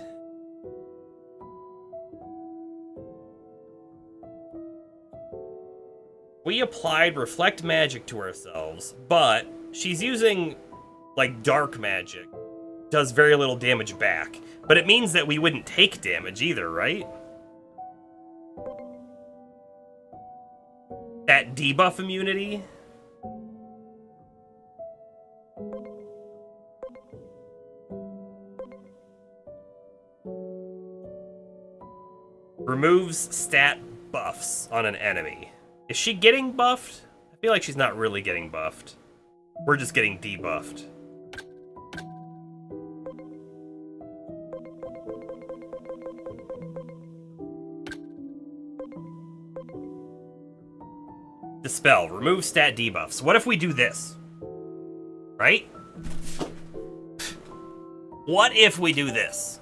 We applied Reflect Magic to ourselves, but she's using, like, Dark Magic. Does very little damage back. But it means that we wouldn't take damage either, right? That debuff immunity? Removes stat buffs on an enemy. Is she getting buffed? I feel like she's not really getting buffed. We're just getting debuffed. Dispel. Remove stat debuffs. What if we do this? Right? What if we do this?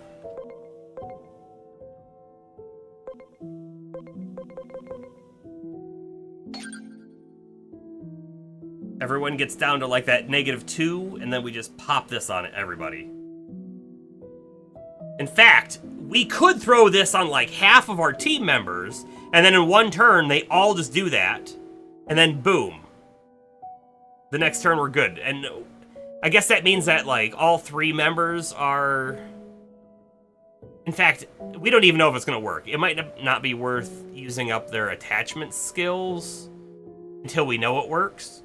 Everyone gets down to like that -2, and then we just pop this on everybody. In fact, we could throw this on like half of our team members, and then in one turn, they all just do that, and then boom. The next turn, we're good. And I guess that means that like all 3 members are... In fact, we don't even know if it's going to work. It might not be worth using up their attachment skills until we know it works.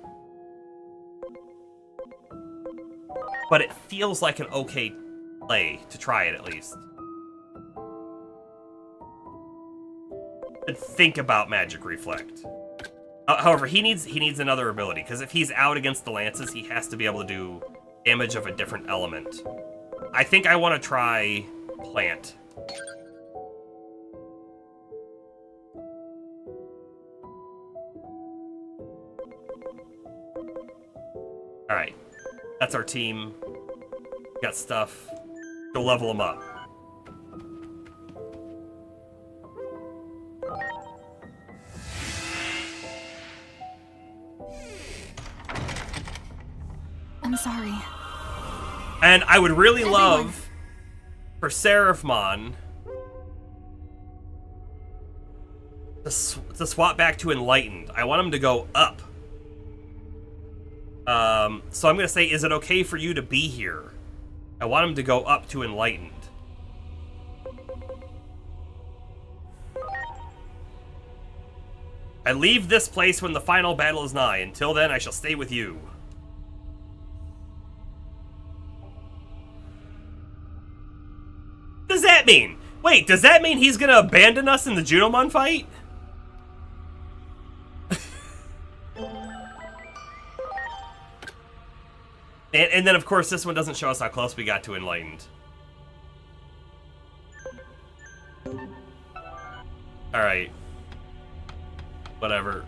But it feels like an okay play to try it at least. And think about Magic Reflect. However, he needs another ability, because if he's out against the lances, he has to be able to do damage of a different element. I think I want to try Plant. Alright. That's our team. Got stuff. Go level them up. I'm sorry. And I would really love for Seraphmon to swap back to Enlightened. I want him to go up. So I'm going to say, is it okay for you to be here? I want him to go up to Enlightened. I leave this place when the final battle is nigh. Until then, I shall stay with you. What does that mean? Wait, does that mean he's going to abandon us in the Junomon fight? And then, of course, this one doesn't show us how close we got to Enlightened. Alright. Whatever.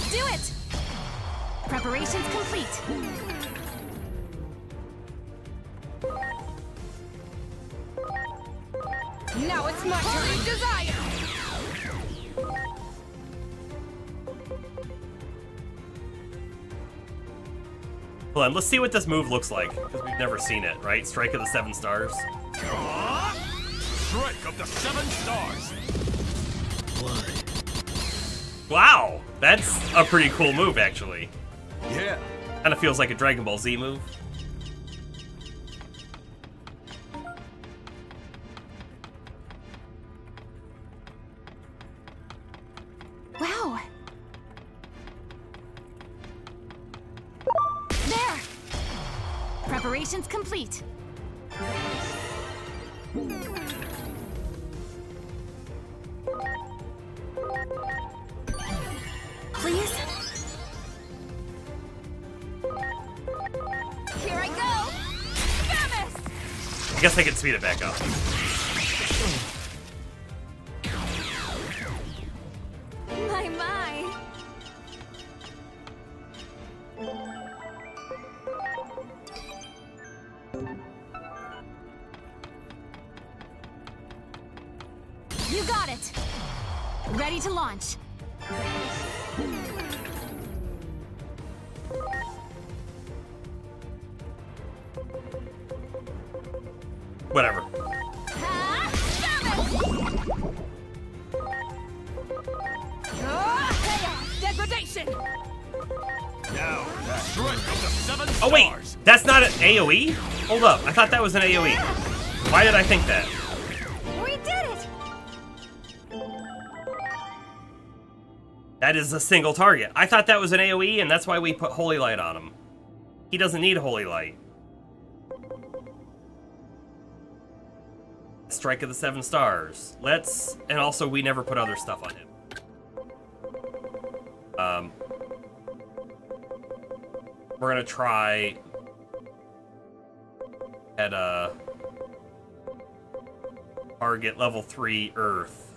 Do it! Preparations complete. Now it's my turn. Desire. Hold on, let's see what this move looks like, because we've never seen it, right? Strike of the 7 stars. Strike of the 7 stars. Wow, that's a pretty cool move, actually. Yeah. Kind of feels like a Dragon Ball Z move. Wow. There. Preparations complete. Please? Here I go! guess I can speed it back up. My. You got it. Ready to launch. Whatever. Degradation. Now, strike of the 7 stars. Oh wait, that's not an AoE? Hold up, I thought that was an AoE. Why did I think that? We did it. That is a single target. I thought that was an AoE, and that's why we put Holy Light on him. He doesn't need Holy Light. Strike of the 7 stars. Let's... And also, we never put other stuff on him. We're gonna try... At a... Target level 3 Earth.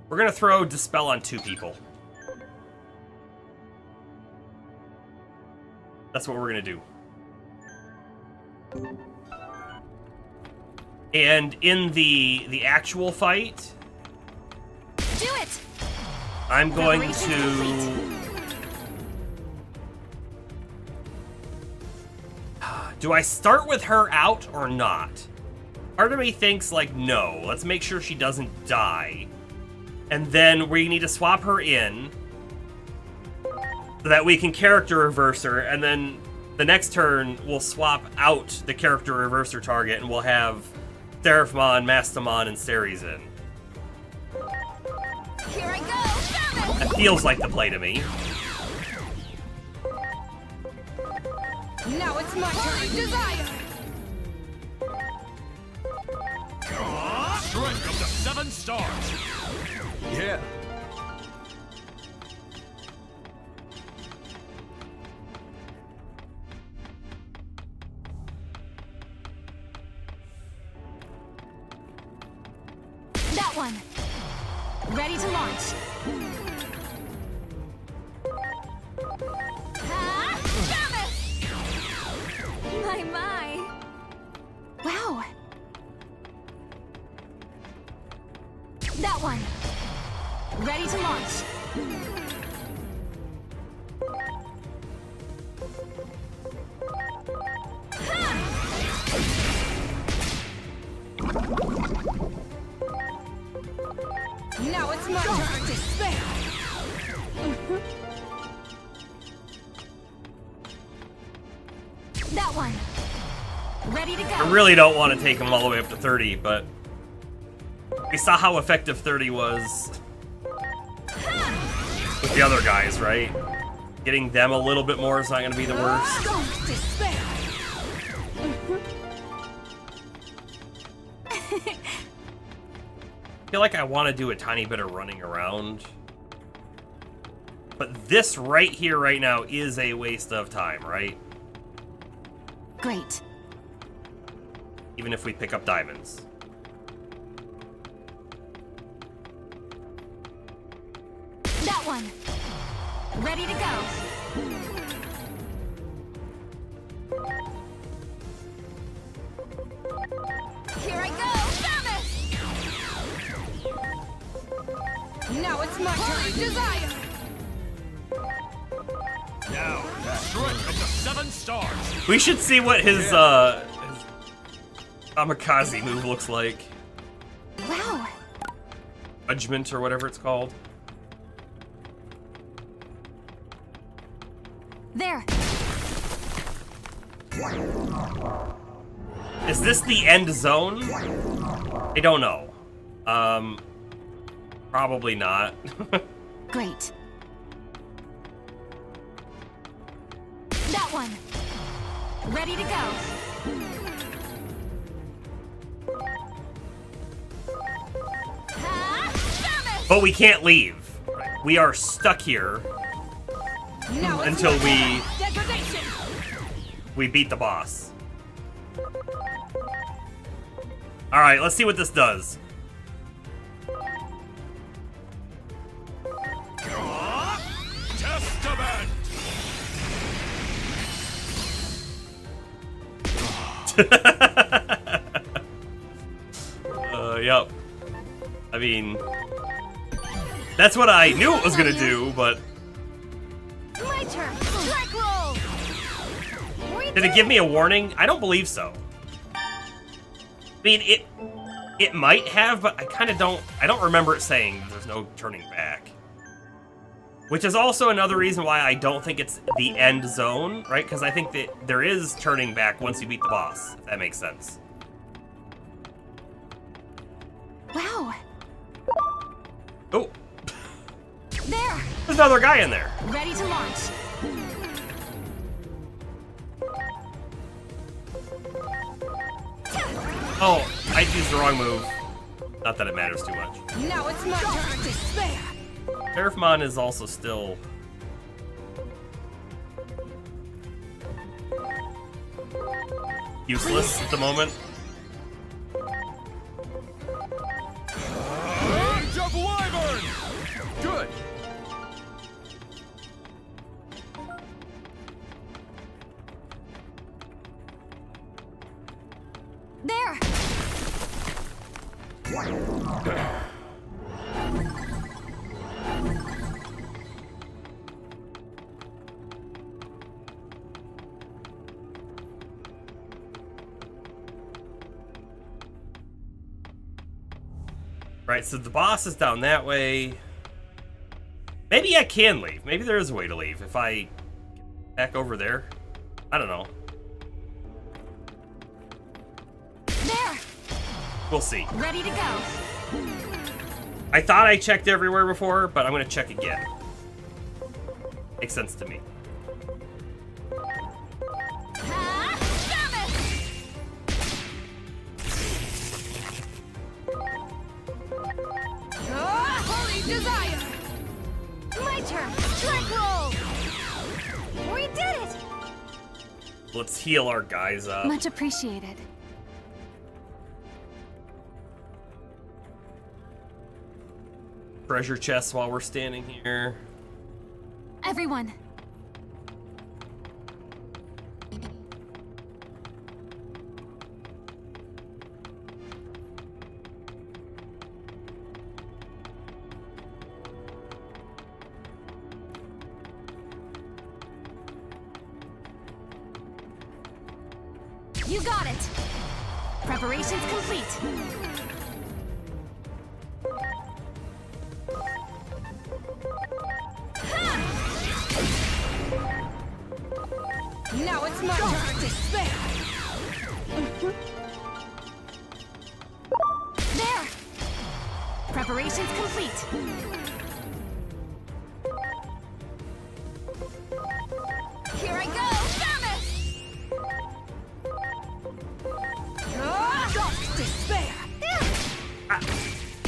We're gonna throw Dispel on 2 people. That's what we're gonna do. And in the actual fight, Do it. I'm going Preparation to... Do I start with her out or not? Part of me thinks, like, no. Let's make sure she doesn't die. And then we need to swap her in so that we can character reverse her, and then the next turn we'll swap out the character reverser target and we'll have Seraphimon, Mastamon, and Ceres in. Here I go. That feels like the play to me. Now it's my turn. Desire. Strike of the 7 stars. Yeah. That one. Ready to launch. My. Wow. That one. Ready to launch. Now it's my turn to spare. That one. Ready to go. I really don't want to take him all the way up to 30, but we saw how effective 30 was with the other guys, right? Getting them a little bit more is not going to be the worst. Don't despair. I feel like I want to do a tiny bit of running around. But this right here, right now, is a waste of time, right? Great. Even if we pick up diamonds. That one. Ready to go. Here I go. Now it's my turn. Desire. Now, strike of the 7 stars. We should see what his kamikaze move looks like. Wow. Judgment or whatever it's called. There. Is this the end zone? I don't know. Probably not. Great. That one. Ready to go. But we can't leave. We are stuck here Now it's until my degradation. we beat the boss. Alright, let's see what this does. Testament! Yep. I mean, that's what I knew it was gonna do, but My turn. Strike roll. did it give me a warning? I don't believe so. I mean, it might have, but I kind of don't. I don't remember it saying there's no turning back. Which is also another reason why I don't think it's the end zone, right? Because I think that there is turning back once you beat the boss. If that makes sense. Wow. Oh, There. there's another guy in there. Ready to launch. Oh, I used the wrong move. Not that it matters too much. Now it's my turn to despair. Sheriffmon is also still... useless at the moment. Rage of Wyvern! Good. There. Right, so the boss is down that way. Maybe I can leave. Maybe there is a way to leave if I get back over there. I don't know. There. We'll see. Ready to go. I thought I checked everywhere before, but I'm gonna check again. Makes sense to me. Ah, damn it. Ah, holy desire. My turn. Strike roll. We did it. Let's heal our guys up. Much appreciated. Treasure chests while we're standing here. Everyone. You got it. Preparations complete. Now it's my turn to despair. There. Preparations complete. Here I go, Thermos! Dark despair.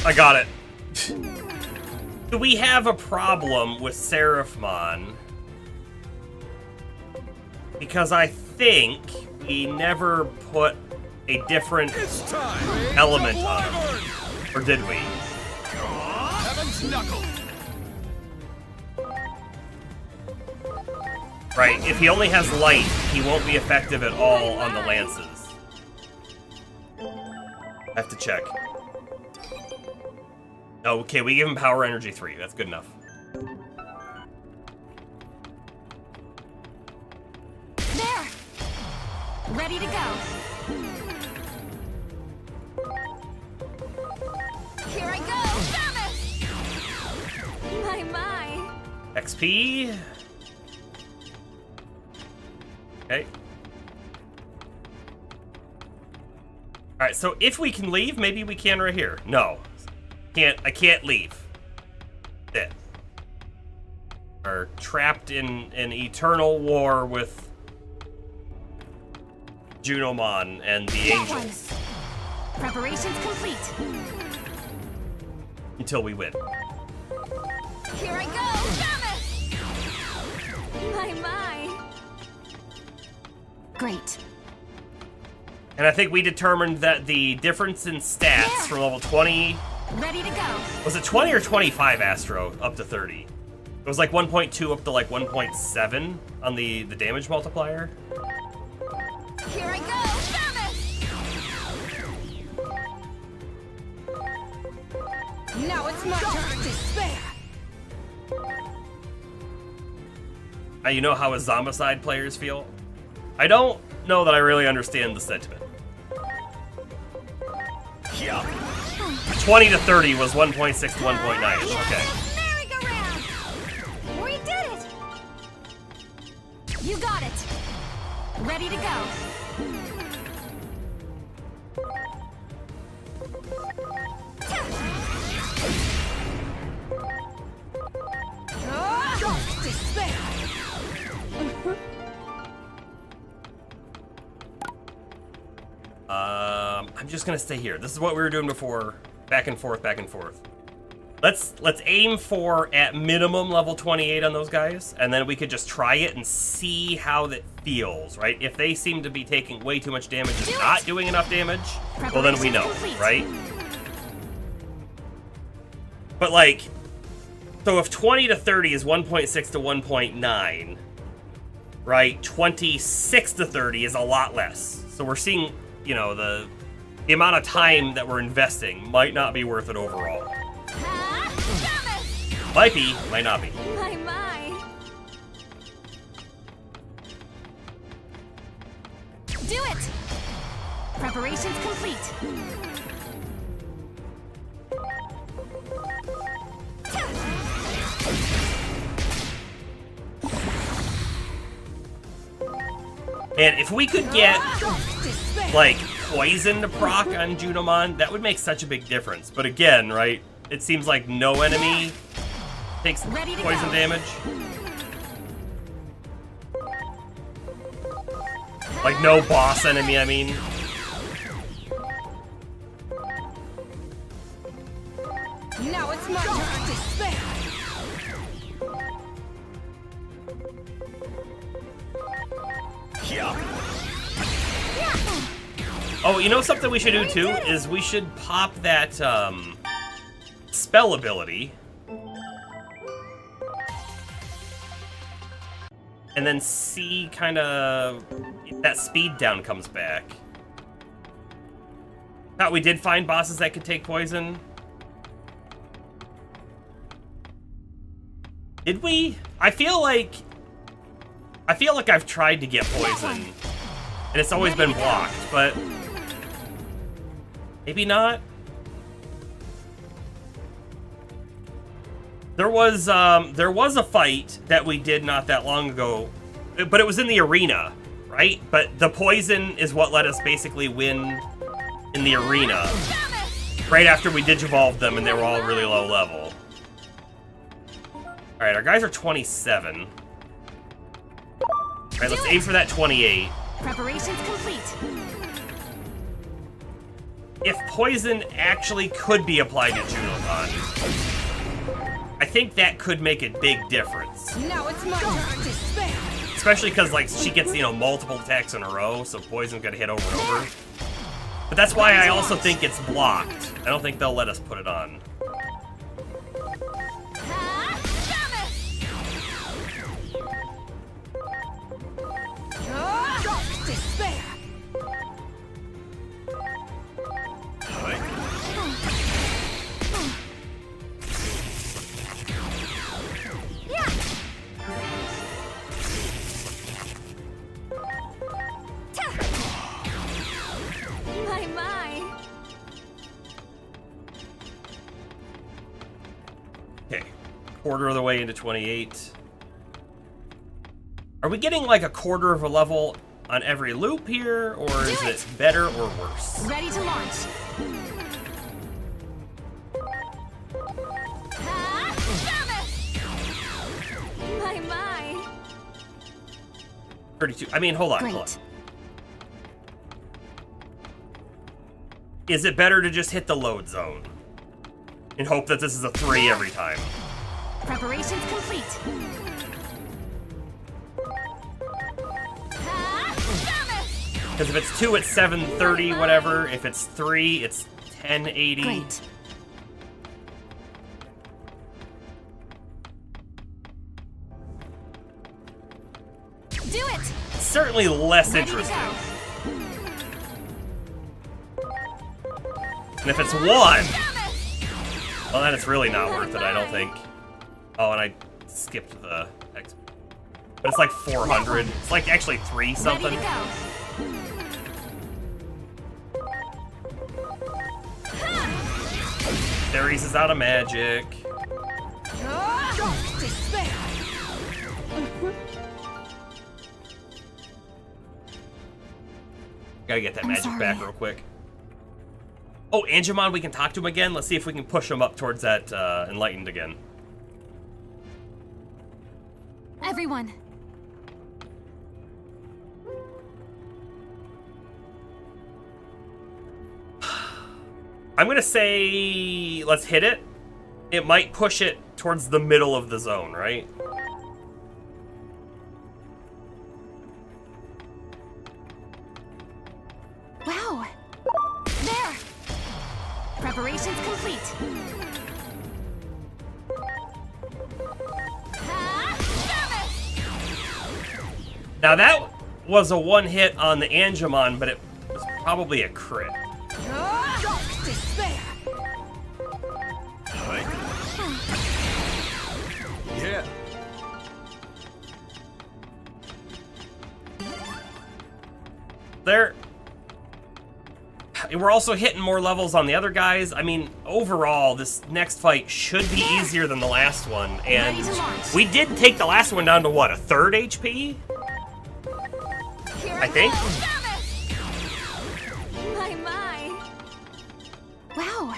I got it. Do we have a problem with Seraphmon? Because I think we never put a different It's time! element Rage of on him. Wyvern! Or did we? Heaven's Knuckle! Right, if he only has light, he won't be effective at all on the lances. I have to check. Okay, we give him power energy 3. That's good enough. There. Ready to go. Here I go, Thermos! My. XP. Okay. Alright, so if we can leave, maybe we can right here. No. I can't leave. It. Are trapped in an eternal war with Junomon and the angels Preparations complete. until we win. Here I go! Mammoth! My. Great. And I think we determined that the difference in stats from level 20... Ready to go. Was it 20 or 25, Astro, up to 30? It was like 1.2 up to like 1.7 on the damage multiplier. Here I go! Mammoth! Now it's my turn to spare. You know how us Zombicide players feel? I don't know that I really understand the sentiment. 20 to 30 was 1.6 to 1.9. Okay. Merry-go-round! We did it! You got it! Ready to go. Despair! I'm just gonna stay here. This is what we were doing before. Back and forth, back and forth. Let's aim for at minimum level 28 on those guys, and then we could just try it and see how that feels, right? If they seem to be taking way too much damage and not doing enough damage, well then we know, right? But like, so if 20 to 30 is 1.6 to 1.9, right? 26 to 30 is a lot less. So we're seeing, you know, the amount of time that we're investing might not be worth it overall. Might be, might not be. My. Do it! Preparations complete. And if we could get, like, poison to proc on Junomon, that would make such a big difference. But again, right, it seems like no enemy takes poison damage. Like, no boss enemy, I mean. Now it's my turn to spare. Oh, you know something we should do too? Is we should pop that spell ability. And then see kind of that speed down comes back. Thought we did find bosses that could take poison. Did we? I feel like I've tried to get poison, and it's always been blocked, but maybe not. There was a fight that we did not that long ago, but it was in the arena, right? But the poison is what let us basically win in the arena, right after we digivolved them and they were all really low level. All right, our guys are 27. All right, let's aim for that 28. Preparations complete. If poison actually could be applied to Junomon, I think that could make a big difference. Now it's my turn to spare. Especially because, like, she gets, you know, multiple attacks in a row, so poison's gonna hit over and over. But that's why I also think it's blocked. I don't think they'll let us put it on. Despair. My. Okay, quarter of the way into 28. Are we getting like a quarter of a level on every loop here, or is it better or worse? Ready to launch. 32. I mean, hold on. Is it better to just hit the load zone and hope that this is a 3 every time? Preparations complete. Because if it's 2, it's 730, whatever. If it's 3, it's 1080. Great. Do it. Certainly less Ready to interesting. go. And if it's 1, well, then it's really not worth it, I don't think. Oh, and I skipped the X. But it's like 400. It's like actually 3 something. Ready to go. Ares is out of magic. Despair. Gotta get that I'm magic sorry. back real quick. Oh, Angemon, we can talk to him again. Let's see if we can push him up towards that Enlightened again. Everyone. I'm gonna say let's hit it. It might push it towards the middle of the zone, right? Wow. There. Preparations complete. Now that was a 1 hit on the Angemon, but it was probably a crit. Despair. Yeah. We're also hitting more levels on the other guys. I mean, overall, this next fight should be easier than the last one. And Ready to launch. we did take the last one down to, what, a 3rd HP? Here I think. My. Wow.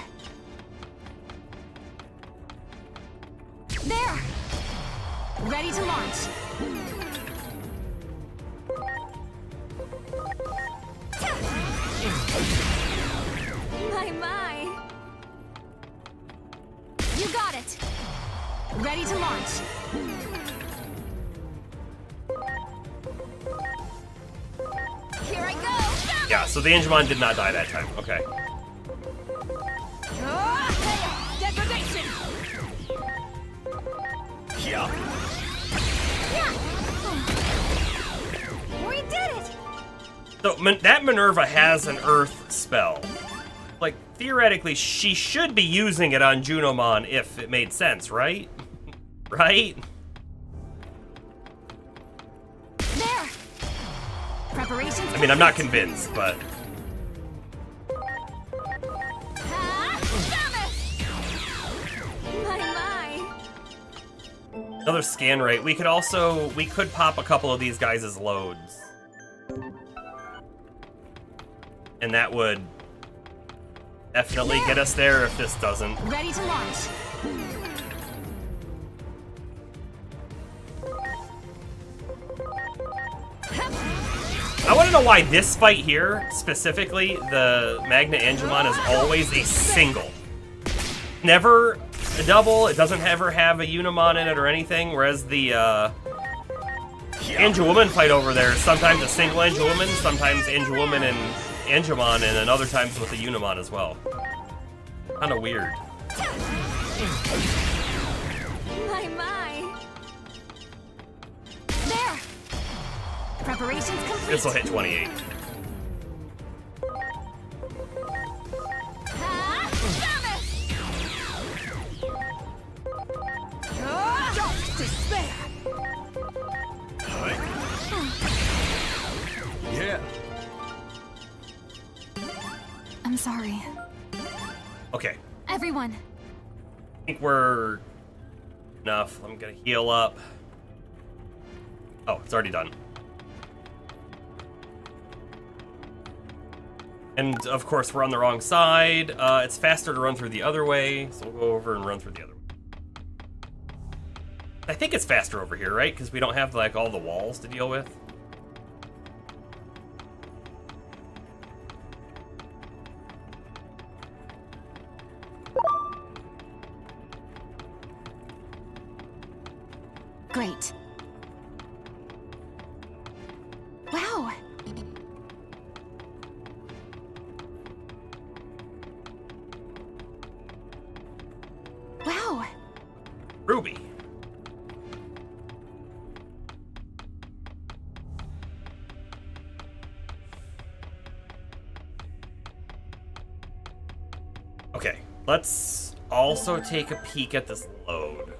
There. Ready to launch. My. You got it. Ready to launch. Here I go. Yeah, so the Angemon did not die that time. Okay. Degradation. Yeah. We did it. So that Minerva has an Earth spell. Like, theoretically, she should be using it on Junomon if it made sense, right? Right? There. Preparations. I mean, I'm not convinced, but... My. Another scan rate. We could pop a couple of these guys as loads. And that would definitely get us there if this doesn't. Ready to launch. I want to know why this fight here, specifically, the Magna Angemon is always a single. Never a double, it doesn't ever have a Junomon in it or anything, whereas the Angewoman fight over there is sometimes a single Angewoman, sometimes Angewoman and Angemon, and then other times with a Junomon as well. Kinda weird. My. There. Preparations complete. This will hit 28. Despair. Yeah. I'm sorry. Okay. Everyone. I think we're enough. I'm gonna heal up. Oh, it's already done. And of course, we're on the wrong side. It's faster to run through the other way, so we'll go over and run through the other way. I think it's faster over here, right? Because we don't have like all the walls to deal with. Great. Wow. Wow. Ruby. Okay, let's also take a peek at this load.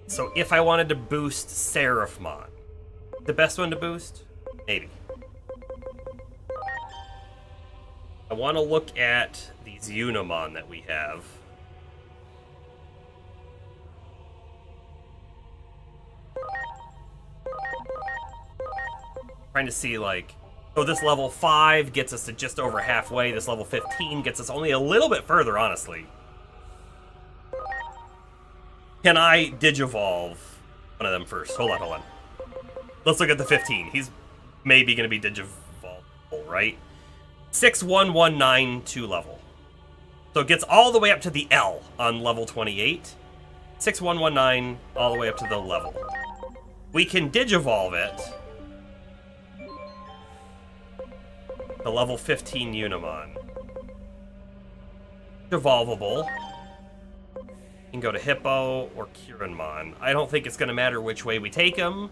So if I wanted to boost Seraphmon, the best one to boost? Maybe. I want to look at these Junomon that we have. Trying to see, like, so this level 5 gets us to just over halfway. This level 15 gets us only a little bit further, honestly. Can I Digivolve one of them first? Hold on. Let's look at the 15. He's maybe going to be Digivolvable, right? 6119 level. So it gets all the way up to the L on level 28. 6119 all the way up to the level. We can Digivolve it. The level 15 Junomon. Evolvable. You can go to Hippo or Kiranmon. I don't think it's going to matter which way we take him.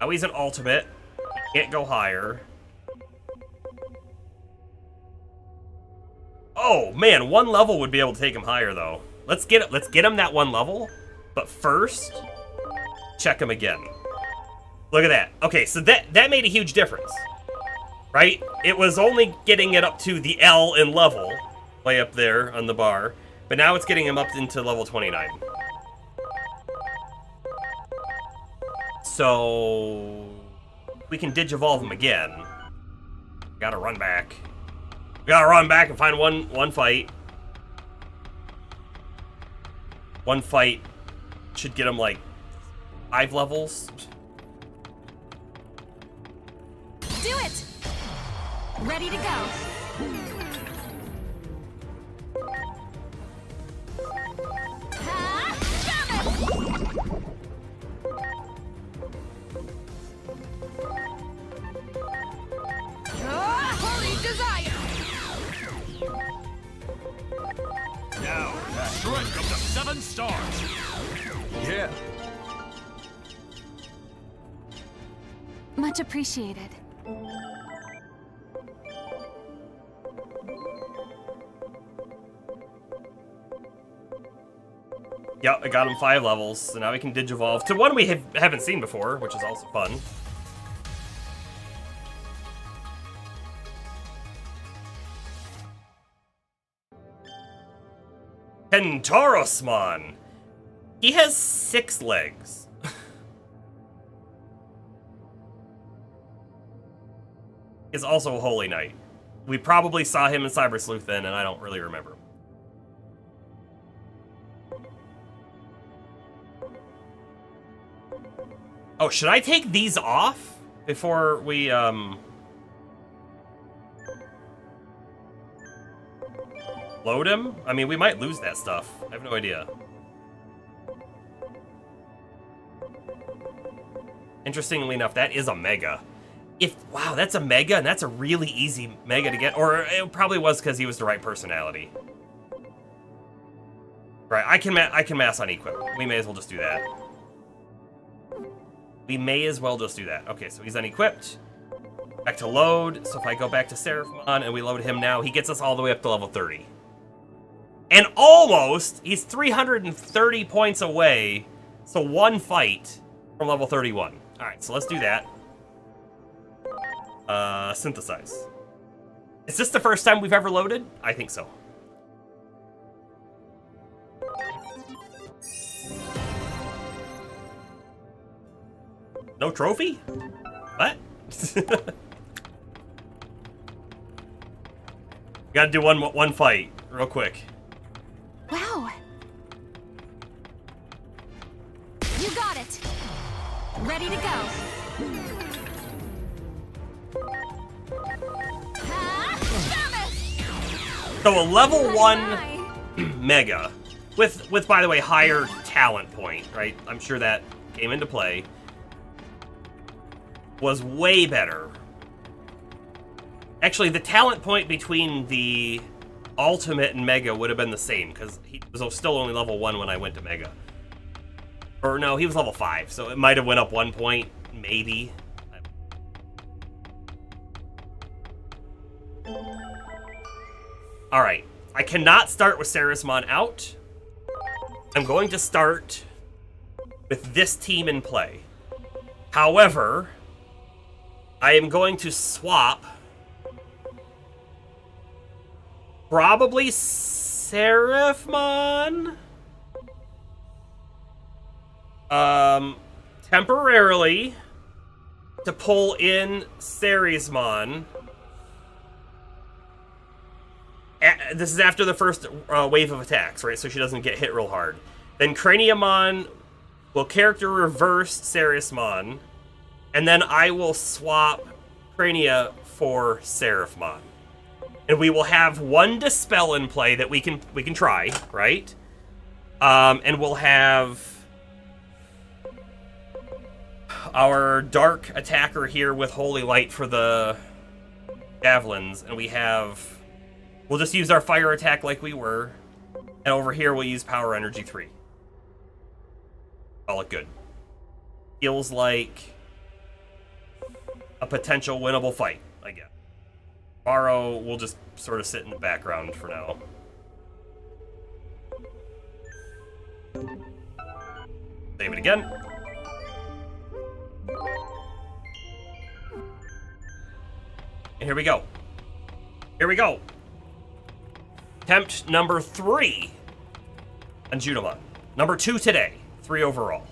Now he's an ultimate. He can't go higher. Oh man, one level would be able to take him higher though. Let's get him that one level, but first, check him again. Look at that. Okay, so that made a huge difference, right? It was only getting it up to the L in level, way up there on the bar, but now it's getting him up into level 29. So we can Digivolve him again. Gotta run back. We gotta run back and find one fight. One fight should get him like 5 levels. Do it! Ready to go. Ha! Jump! Holy desire! Now, strike of the 7 stars. Yeah. Much appreciated. Yep, I got him 5 levels, so now we can Digivolve to one we haven't seen before, which is also fun. Kentarosmon! He has 6 legs. He's also a Holy Knight. We probably saw him in Cyber Sleuth then, and I don't really remember. Oh, should I take these off before we, load him? I mean, we might lose that stuff. I have no idea. Interestingly enough, that is a Mega. Wow, that's a Mega, and that's a really easy Mega to get. Or it probably was because he was the right personality. Right, I can mass on equip. We may as well just do that. We may as well just do that. Okay, so he's unequipped. Back to load. So if I go back to Seraphmon and we load him now, he gets us all the way up to level 30. And almost, he's 330 points away. So one fight from level 31. All right, so let's do that. Synthesize. Is this the first time we've ever loaded? I think so. No trophy? What? Gotta do one fight real quick. Wow. You got it. Ready to go. Ha! So a level Oh 1 my. Mega, with by the way, higher talent point, right? I'm sure that came into play. Was way better. Actually, the talent point between the Ultimate and Mega would have been the same, because he was still only level 1 when I went to Mega. Or no, he was level 5, so it might have went up 1 point, maybe. Alright, I cannot start with Sarismon out. I'm going to start with this team in play. However, I am going to swap probably Seraphmon temporarily to pull in Sarismon. This is after the first wave of attacks, right? So she doesn't get hit real hard. Then Craniamon will character reverse Sarismon, and then I will swap Crania for Seraphmon. And we will have one Dispel in play that we can try, right? And we'll have our Dark attacker here with Holy Light for the Javelins, and we'll just use our Fire attack like we were, and over here we'll use Power Energy 3. Call it good. Feels like a potential winnable fight, I guess. Tomorrow we'll just sort of sit in the background for now. Save it again. And here we go. Here we go. Attempt number 3 on Junomon. Number 2 today. 3 overall.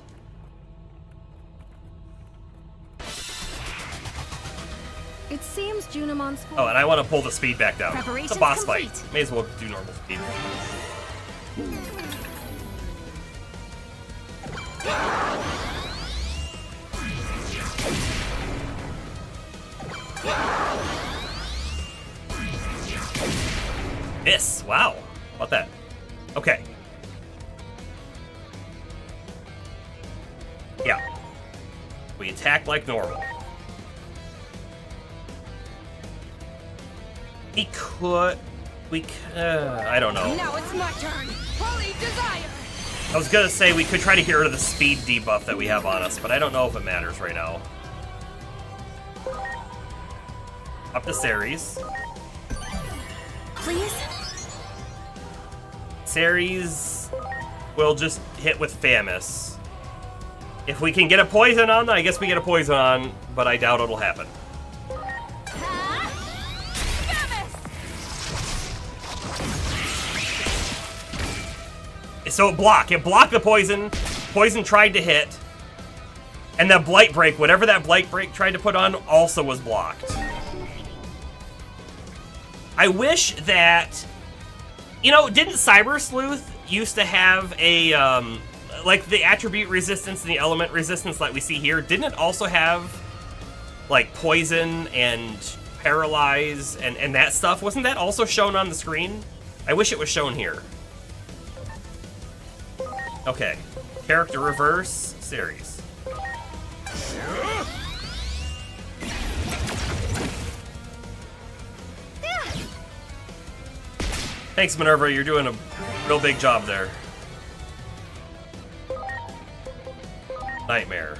It seems Junomon's full. Oh, and I want to pull the speed back down. It's a Preparations boss complete. fight. May as well do normal speed. Miss. Wow. How about that? Okay. Yeah. We attack like normal. I don't know. Now it's my turn. Holy desire. I was gonna say we could try to get rid of the speed debuff that we have on us, but I don't know if it matters right now. Up to Ceres. Please? Ceres will just hit with Famis. If we can get a poison on, I guess we get a poison on, but I doubt it'll happen. So it blocked the poison. Poison tried to hit. And that Blight Break, whatever that Blight Break tried to put on, also was blocked. I wish that... You know, didn't Cyber Sleuth used to have a... like the attribute resistance and the element resistance that we see here, didn't it also have like poison and paralyze and that stuff? Wasn't that also shown on the screen? I wish it was shown here. Okay, character reverse series. Thanks, Minerva, you're doing a real big job there. Nightmare.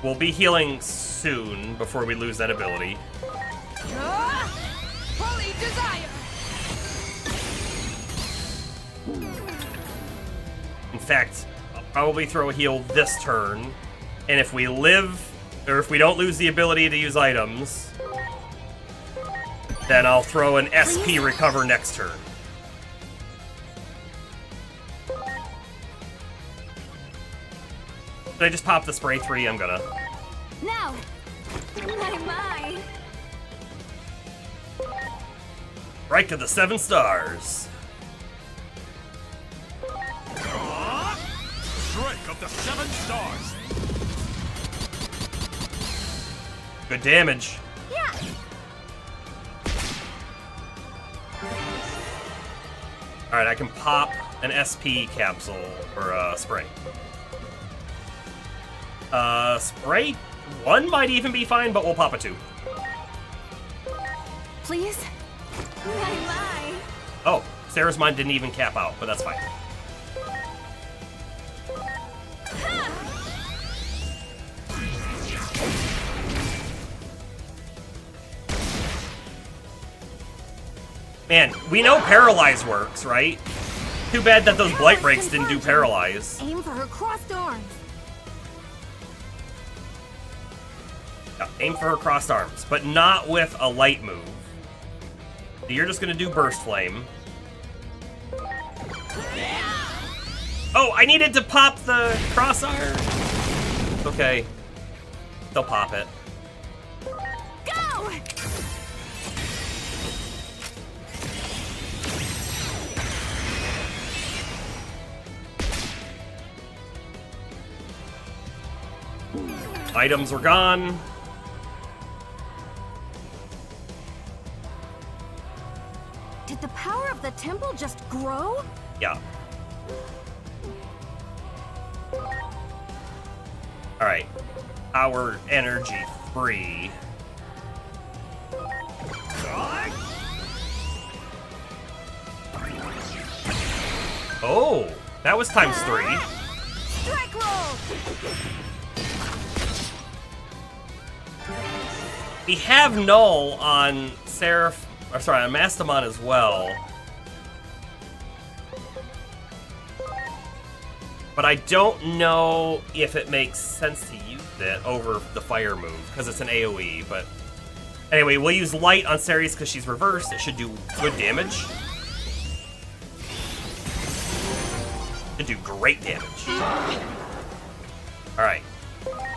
We'll be healing soon before we lose that ability. Holy desire. In fact, I'll probably throw a heal this turn, and if we live, or if we don't lose the ability to use items, then I'll throw an SP recover next turn. Did I just pop the spray 3? I'm gonna. Now! My! Right to the 7 stars. Strike of the 7 stars. Good damage. Yeah! Alright, I can pop an SP capsule, or spray. Spray 1 might even be fine, but we'll pop a 2. Please? My! Oh, Sarah's mine didn't even cap out, but that's fine. Man, we know Paralyze works, right? Too bad that those Blight Breaks didn't do Paralyze. Aim for her crossed arms. Yeah, aim for her crossed arms, but not with a light move. So you're just gonna do Burst Flame. Oh, I needed to pop the cross arm. Okay, they'll pop it. Go! Items were gone. Did the power of the temple just grow? Yeah. Alright. Power energy 3. Oh, that was times 3. Strike roll! We have Null on Seraph, or sorry, on Mastamon as well. But I don't know if it makes sense to use it over the fire move, because it's an AoE, but... Anyway, we'll use Light on Ceres because she's reversed. It should do good damage. Should do great damage. Alright.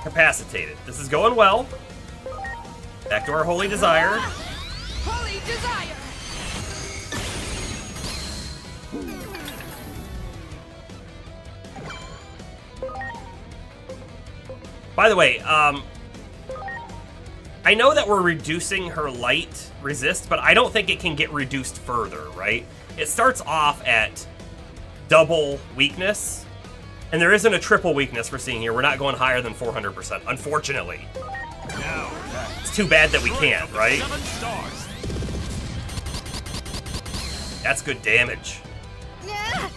Capacitated. This is going well. Back to our Holy Desire. Holy Desire! By the way, I know that we're reducing her light resist, but I don't think it can get reduced further, right? It starts off at double weakness, and there isn't a triple weakness we're seeing here. We're not going higher than 400%, unfortunately. Now, It's too bad that we can't, right? 7 stars. That's good damage. Yeah.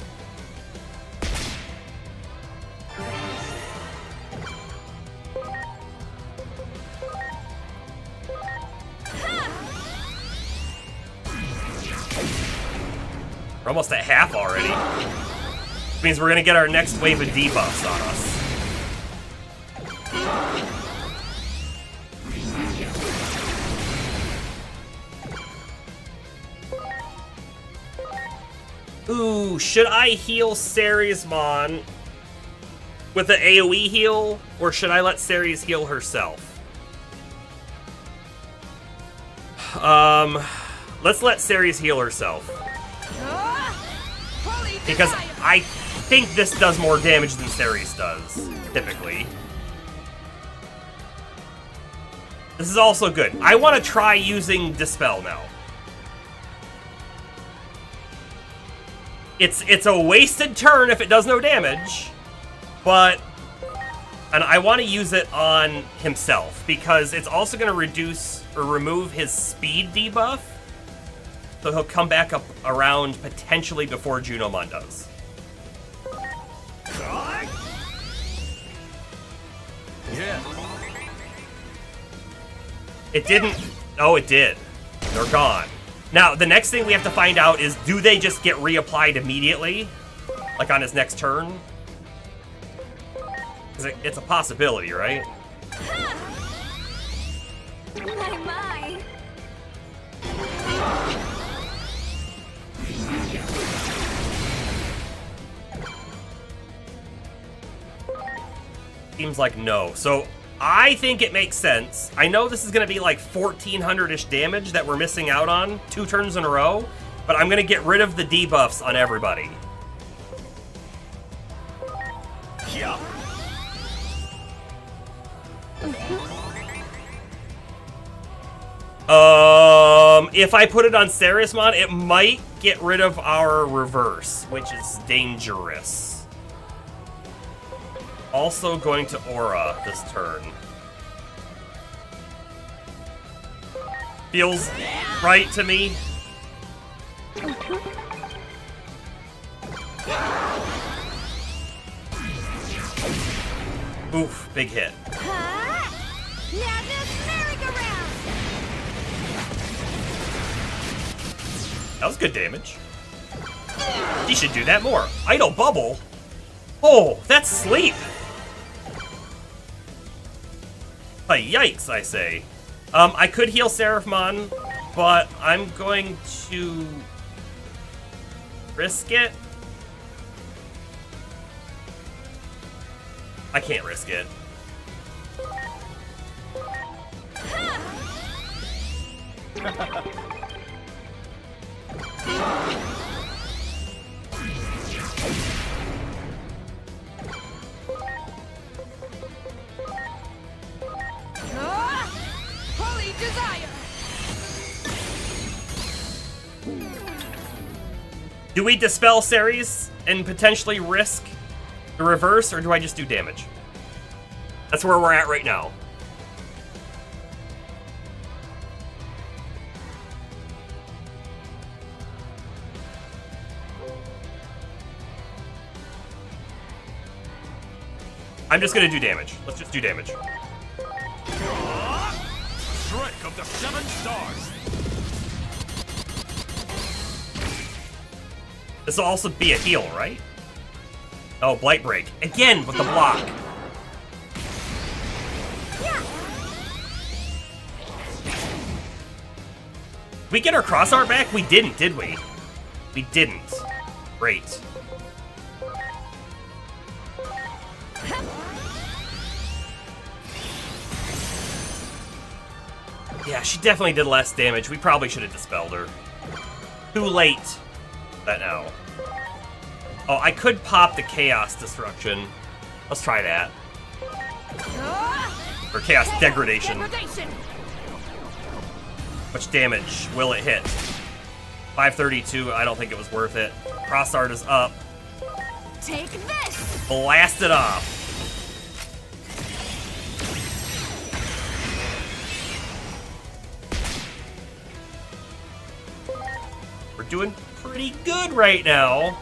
We're almost at half already. Which means we're gonna get our next wave of debuffs on us. Ooh, should I heal Ceresmon with the AoE heal, or should I let Ceres heal herself? Let's let Ceres heal herself. Holy Because Desire! I think this does more damage than Ceres does, typically. This is also good. I want to try using Dispel now. It's a wasted turn if it does no damage, but... And I want to use it on himself, because it's also going to reduce or remove his speed debuff. So he'll come back up around potentially before Junomon does. Yeah. It didn't... Oh, it did. They're gone. Now, the next thing we have to find out is, do they just get reapplied immediately? Like on his next turn? Because it's a possibility, right? My! Seems like no. So I think it makes sense. I know this is going to be like 1,400-ish damage that we're missing out on 2 turns in a row, but I'm going to get rid of the debuffs on everybody. Yeah. If I put it on Ceresmon, it might get rid of our reverse, which is dangerous. Also going to Aura this turn. Feels right to me. Oof, big hit. Huh? Madness merry-go-round. That was good damage. He should do that more. Idle Bubble? Oh, that's sleep! Yikes, I say. I could heal Seraphmon, but I'm going to risk it. I can't risk it. Holy desire. Do we dispel Ceres and potentially risk the reverse, or do I just do damage? That's where we're at right now. I'm just gonna do damage. Let's just do damage. Strike of the 7 stars. This will also be a heal, right? Oh, Blight Break. Again with the block. Did we get our cross art back? We didn't, did we? We didn't. Great. Yeah, she definitely did less damage. We probably should have dispelled her. Too late. That now. Oh, I could pop the Chaos Destruction. Let's try that. Or Chaos Degradation. Much damage will it hit? 532, I don't think it was worth it. Cross art is up. Take this. Blast it off. We're doing pretty good right now.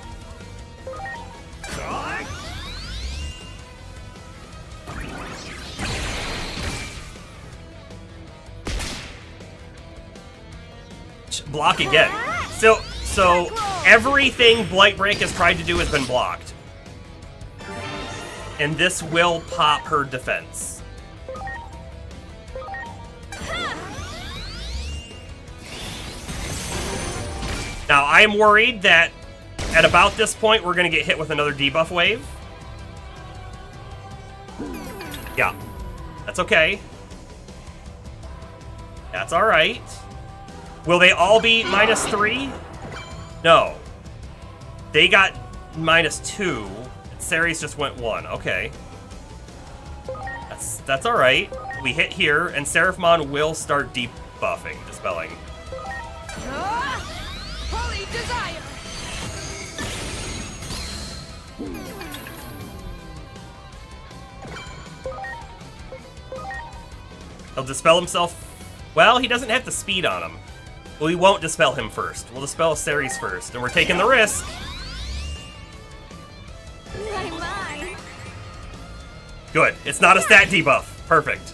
Block again. So everything Blight Break has tried to do has been blocked. And this will pop her defense. Now, I'm worried that at about this point, we're going to get hit with another debuff wave. Yeah. That's okay. That's alright. Will they all be -3? No. They got -2. And Ceres just went 1. Okay. That's alright. We hit here, and Seraphmon will start debuffing, dispelling. Holy desire. He'll dispel himself. Well, he doesn't have the speed on him. We won't dispel him first. We'll dispel Ceres first, and we're taking the risk. My. Good. It's not a stat debuff. Perfect.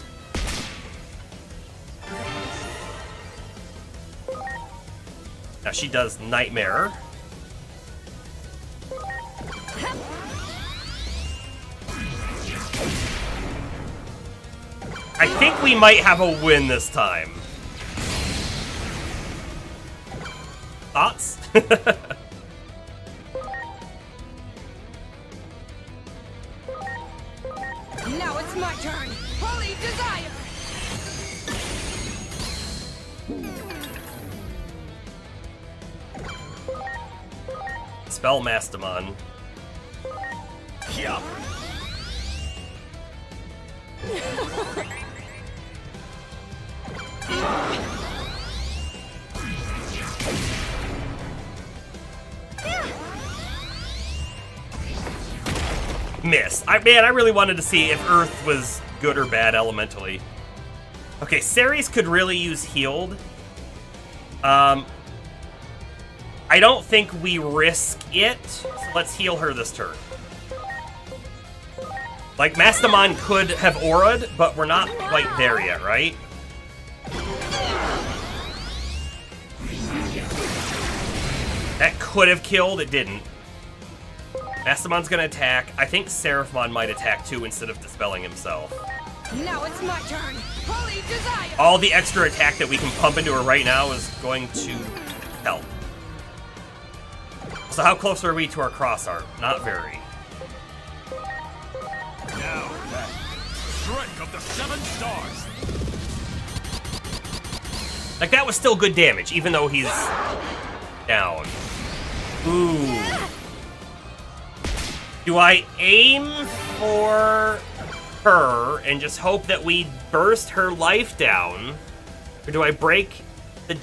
Now she does Nightmare. I think we might have a win this time. Thoughts? Now Spell Mastamon. Yeah. Miss. Man, I really wanted to see if Earth was good or bad elementally. Okay, Ceres could really use healed. I don't think we risk it, so let's heal her this turn. Like, Mastamon could have aura'd, but we're not quite there yet, right? That could have killed, it didn't. Mastamon's gonna attack. I think Seraphimon might attack too instead of dispelling himself. Now it's my turn. Holy desire. All the extra attack that we can pump into her right now is going to help. So how close are we to our cross art? Not very. Now that strike of the 7 stars. Like, that was still good damage, even though he's down. Ooh. Do I aim for her and just hope that we burst her life down? Or do I break the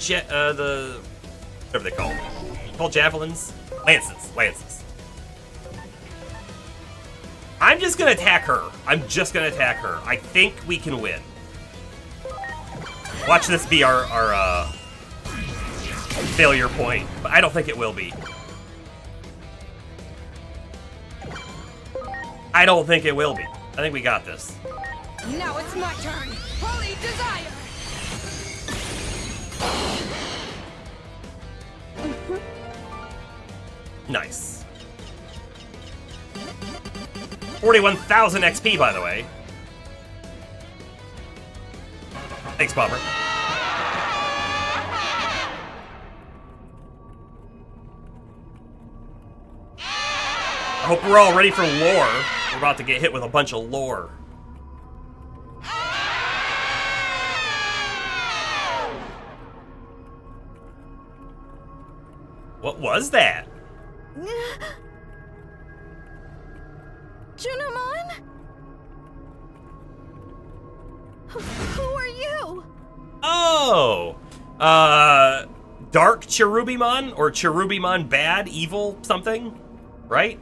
whatever they call them? Called javelins? Lances. I'm just gonna attack her. I think we can win. Watch this be our failure point, but I don't think it will be. I don't think it will be. I think we got this. Now it's my turn. Holy desire. Nice. 41,000 XP, by the way. Thanks, Bomber. I hope we're all ready for lore. We're about to get hit with a bunch of lore. What was that? Junomon? Who are you? Oh! Dark Cherubimon? Or Cherubimon bad, evil, something? Right?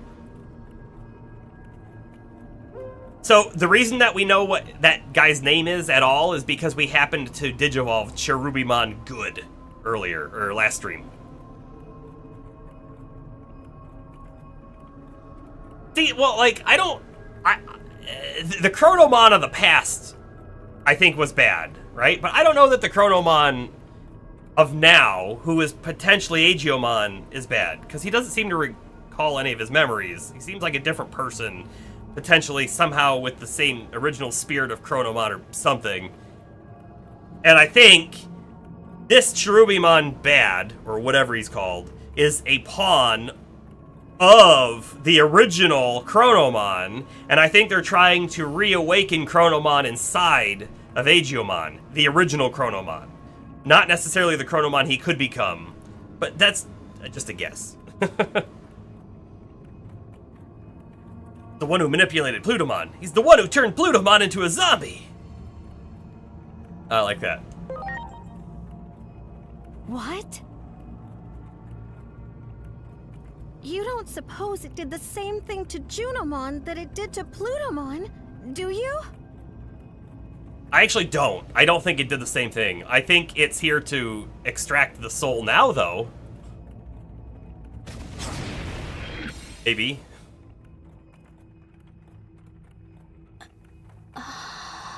So, the reason that we know what that guy's name is at all is because we happened to digivolve Cherubimon good earlier, or last stream. See, well, like, the Chronomon of the past, I think, was bad, right? But I don't know that the Chronomon of now, who is potentially Agiomon, is bad, because he doesn't seem to recall any of his memories. He seems like a different person, potentially somehow with the same original spirit of Chronomon or something. And I think this Cherubimon bad, or whatever he's called, is a pawn of the original Chronomon, and I think they're trying to reawaken Chronomon inside of Agiomon, the original Chronomon. Not necessarily the Chronomon he could become, but that's just a guess. The one who manipulated Plutomon. He's the one who turned Plutomon into a zombie. I like that. What? You don't suppose it did the same thing to Junomon that it did to Plutomon, do you? I actually don't. I don't think it did the same thing. I think it's here to extract the soul now, though. Maybe.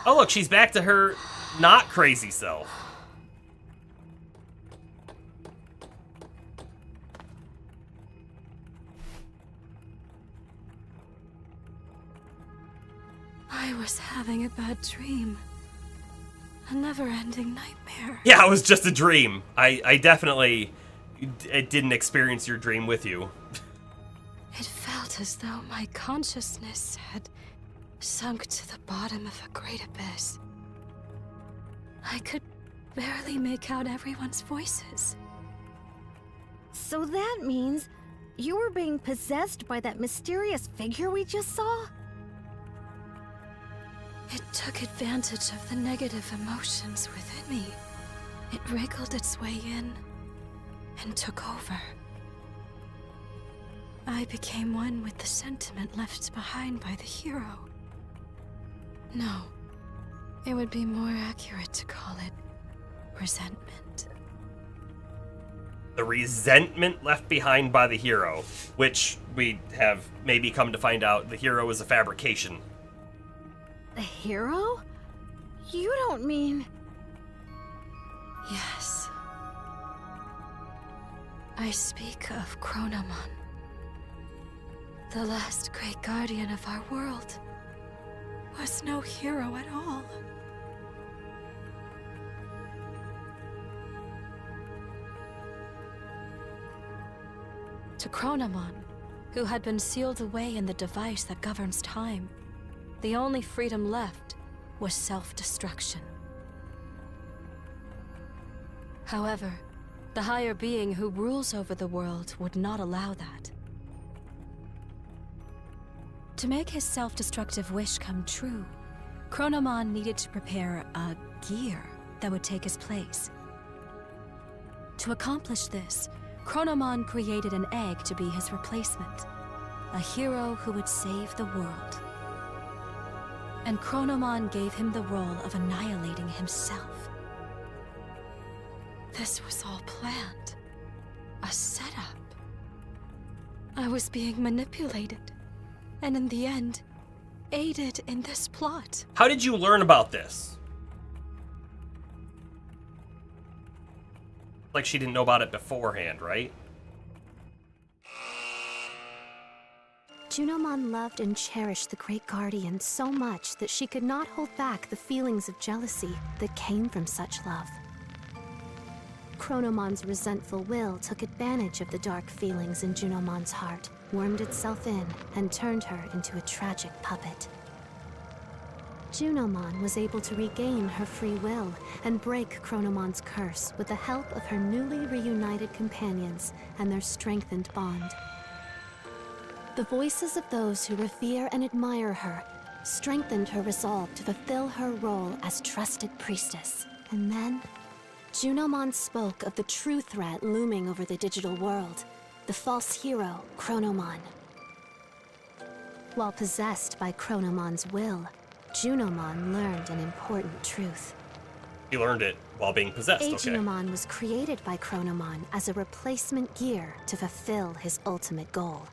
Oh, look, she's back to her not crazy self. I was having a bad dream. A never-ending nightmare. Yeah, it was just a dream. I definitely didn't experience your dream with you. It felt as though my consciousness had sunk to the bottom of a great abyss. I could barely make out everyone's voices. So that means you were being possessed by that mysterious figure we just saw? It took advantage of the negative emotions within me. It wriggled its way in and took over. I became one with the sentiment left behind by the hero. No, it would be more accurate to call it resentment. The resentment left behind by the hero, which we have maybe come to find out the hero is a fabrication. The hero? You don't mean... Yes. I speak of Junomon, the last great guardian of our world. Was no hero at all. To Junomon, who had been sealed away in the device that governs time, the only freedom left was self-destruction. However, the higher being who rules over the world would not allow that. To make his self-destructive wish come true, Junomon needed to prepare a gear that would take his place. To accomplish this, Junomon created an egg to be his replacement, a hero who would save the world. And Junomon gave him the role of annihilating himself. This was all planned. A setup. I was being manipulated, and in the end, aided in this plot. How did you learn about this? Like she didn't know about it beforehand, right? Junomon loved and cherished the Great Guardian so much that she could not hold back the feelings of jealousy that came from such love. Chronomon's resentful will took advantage of the dark feelings in Junomon's heart, wormed itself in, and turned her into a tragic puppet. Junomon was able to regain her free will and break Chronomon's curse with the help of her newly reunited companions and their strengthened bond. The voices of those who revere and admire her strengthened her resolve to fulfill her role as trusted priestess. And then, Junomon spoke of the true threat looming over the digital world, the false hero, Chronomon. While possessed by Chronomon's will, Junomon learned an important truth. He learned it while being possessed, okay. Junomon was created by Chronomon as a replacement gear to fulfill his ultimate goal.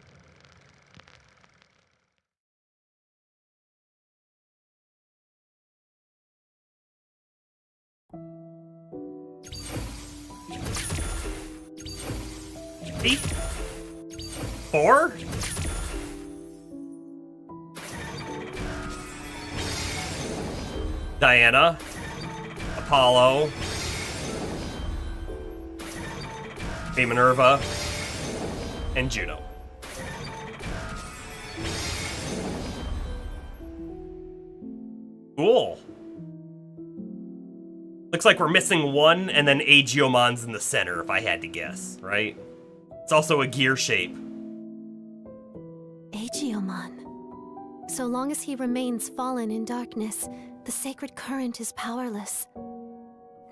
Eight? 4? Diana, Apollo, Minerva, and Juno. Cool. Looks like we're missing one, and then Agiomon's in the center, if I had to guess, right? It's also a gear shape. Agiomon. So long as he remains fallen in darkness, the sacred current is powerless.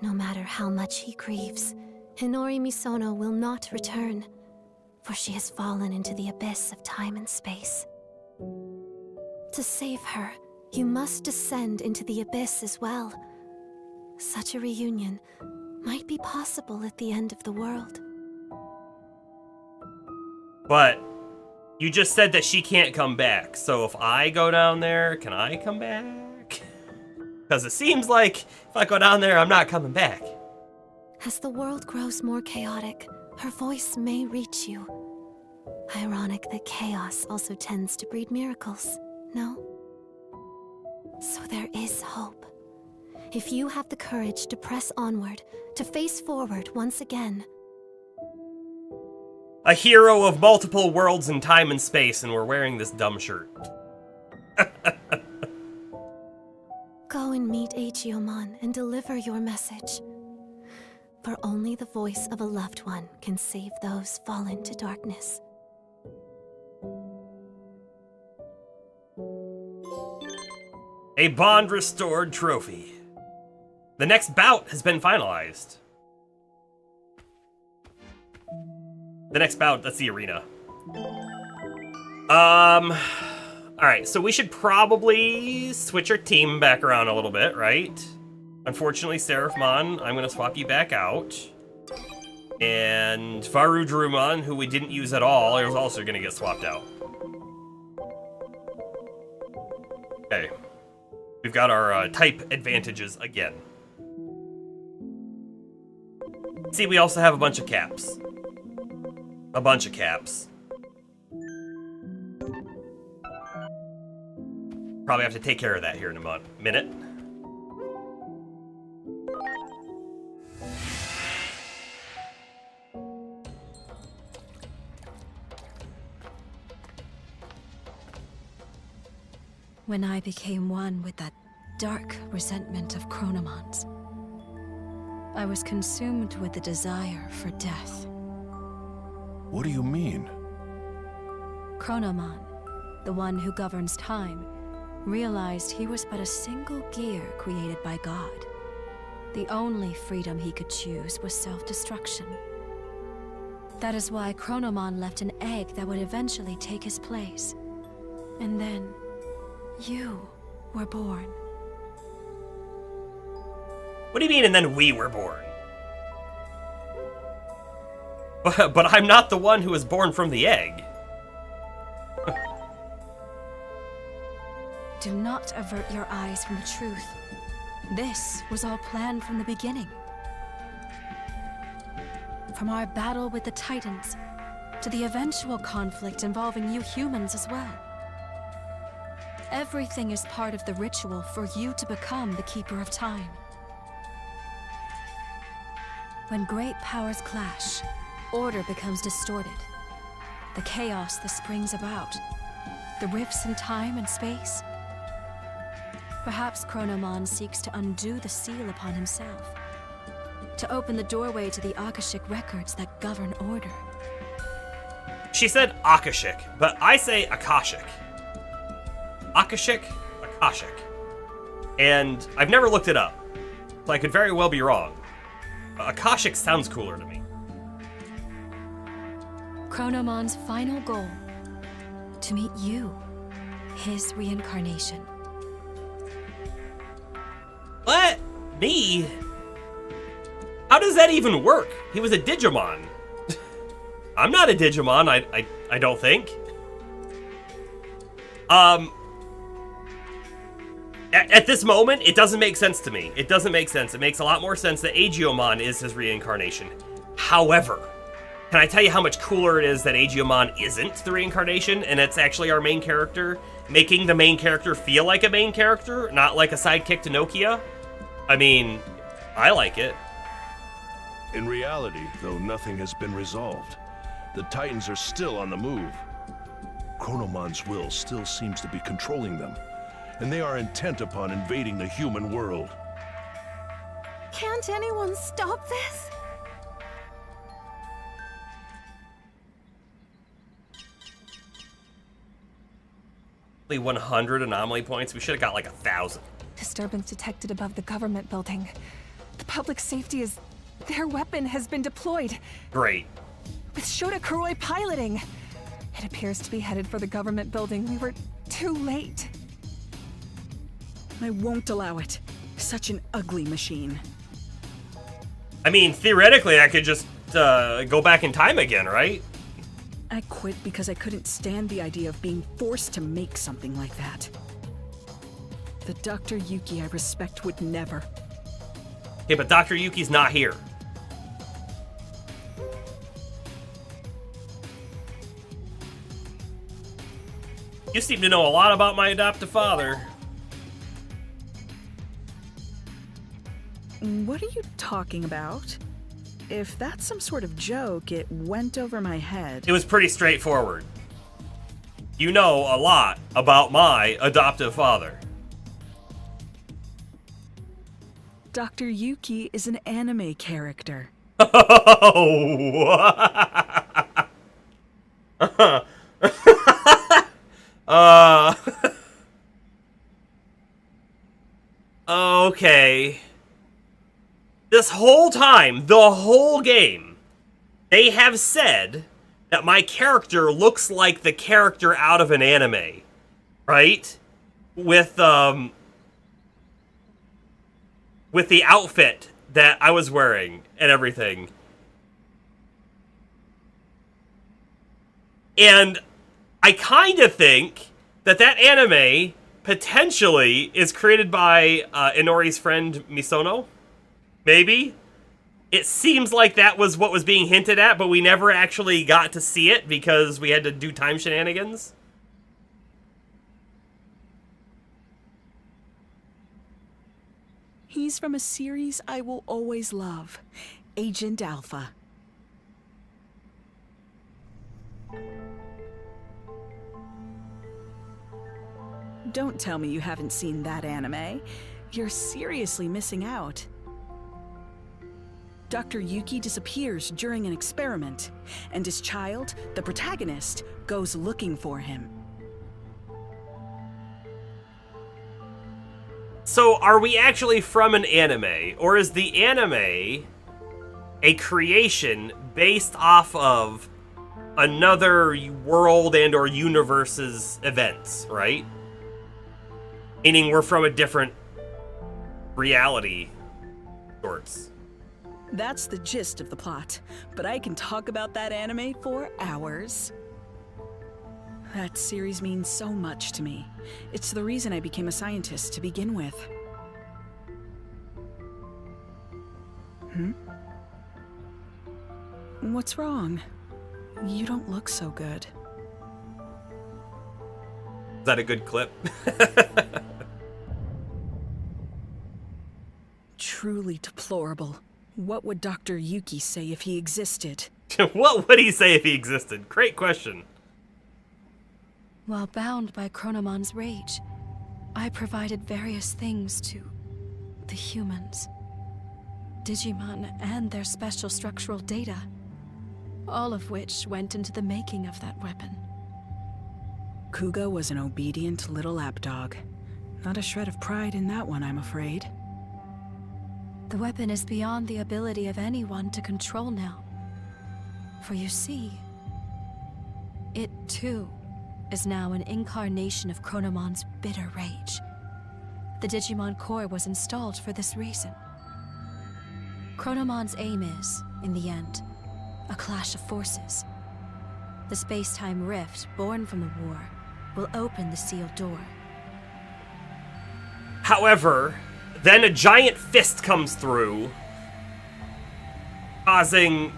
No matter how much he grieves, Hinori Misono will not return, for she has fallen into the abyss of time and space. To save her, you must descend into the abyss as well. Such a reunion might be possible at the end of the world. But you just said that she can't come back, so if I go down there, can I come back? Because it seems like if I go down there, I'm not coming back. As the world grows more chaotic, her voice may reach you. Ironic that chaos also tends to breed miracles, no? So there is hope. If you have the courage to press onward, to face forward once again. A hero of multiple worlds and time and space, and we're wearing this dumb shirt. Go and meet Agiomon and deliver your message. For only the voice of a loved one can save those fallen to darkness. A bond restored trophy. The next bout has been finalized. The next bout, that's the arena. Alright, so we should probably switch our team back around a little bit, right? Unfortunately, Seraphmon, I'm gonna swap you back out. And Faru Drumon, who we didn't use at all, is also gonna get swapped out. Okay. We've got our type advantages again. See, we also have a bunch of caps. A bunch of caps. Probably have to take care of that here in a minute. When I became one with that dark resentment of Chronomon's, I was consumed with the desire for death. What do you mean? Chronomon, the one who governs time, realized he was but a single gear created by God. The only freedom he could choose was self-destruction. That is why Chronomon left an egg that would eventually take his place. And then, you were born. What do you mean, and then we were born? But I'm not the one who was born from the egg. Do not avert your eyes from the truth. This was all planned from the beginning. From our battle with the Titans, to the eventual conflict involving you humans as well. Everything is part of the ritual for you to become the Keeper of Time. When great powers clash, order becomes distorted. The chaos that springs about, the rifts in time and space. Perhaps Chronomon seeks to undo the seal upon himself, to open the doorway to the Akashic records that govern order. She said Akashic, but I say Akashic. Akashic, Akashic. And I've never looked it up, so I could very well be wrong. Akashic sounds cooler to me. Chronomon's final goal, to meet you, his reincarnation. What? Me? How does that even work? He was a Digimon. I'm not a Digimon, I don't think. At this moment, it doesn't make sense to me. It doesn't make sense. It makes a lot more sense that Agiomon is his reincarnation. However, can I tell you how much cooler it is that Agiomon isn't the reincarnation and it's actually our main character, making the main character feel like a main character, not like a sidekick to Nokia? I mean, I like it. In reality, though nothing has been resolved, the Titans are still on the move. Chronomon's will still seems to be controlling them, and they are intent upon invading the human world. Can't anyone stop this? Only 100 anomaly points. We should have got like 1,000. Disturbance detected above the government building. The public safety is... Their weapon has been deployed. Great. With Shota Kuroi piloting. It appears to be headed for the government building. We were too late. I won't allow it. Such an ugly machine. I mean, theoretically, I could just go back in time again, right? I quit because I couldn't stand the idea of being forced to make something like that. The Dr. Yuki I respect would never. Okay, but Dr. Yuki's not here. You seem to know a lot about my adoptive father. What are you talking about? If that's some sort of joke, it went over my head. It was pretty straightforward. You know a lot about my adoptive father. Dr. Yuki is an anime character. whole time, the whole game, they have said that my character looks like the character out of an anime, right? With the outfit that I was wearing and everything. And I kind of think that anime potentially is created by Inori's friend Misono. Maybe. It seems like that was what was being hinted at, but we never actually got to see it because we had to do time shenanigans. He's from a series I will always love, Agent Alpha. Don't tell me you haven't seen that anime. You're seriously missing out. Dr. Yuki disappears during an experiment, and his child, the protagonist, goes looking for him. So, are we actually from an anime, or is the anime a creation based off of another world and or universe's events, right? Meaning we're from a different reality sorts. That's the gist of the plot, but I can talk about that anime for hours. That series means so much to me. It's the reason I became a scientist to begin with. What's wrong? You don't look so good. Is that a good clip? Truly deplorable. What would Dr. Yuki say if he existed? What would he say if he existed? Great question. While bound by Chronomon's rage, I provided various things to the humans. Digimon and their special structural data, all of which went into the making of that weapon. Kuga was an obedient little lapdog. Not a shred of pride in that one, I'm afraid. The weapon is beyond the ability of anyone to control now. For you see, it too is now an incarnation of Chronomon's bitter rage. The Digimon core was installed for this reason. Chronomon's aim is, in the end, a clash of forces. The space-time rift born from the war will open the sealed door. However, then a giant fist comes through, causing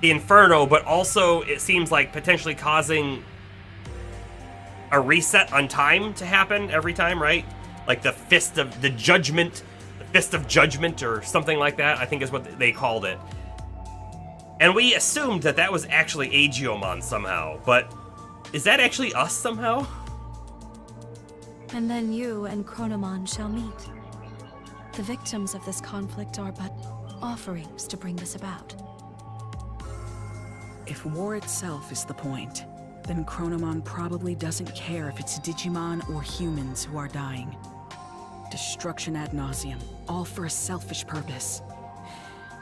the inferno, but also it seems like potentially causing a reset on time to happen every time, right? Like the fist of the judgment, the fist of judgment or something like that, I think is what they called it. And we assumed that that was actually Junomon somehow, but is that actually us somehow? And then you and Chronomon shall meet. The victims of this conflict are but offerings to bring this about. If war itself is the point, then Chronomon probably doesn't care if it's Digimon or humans who are dying. Destruction ad nauseum, all for a selfish purpose.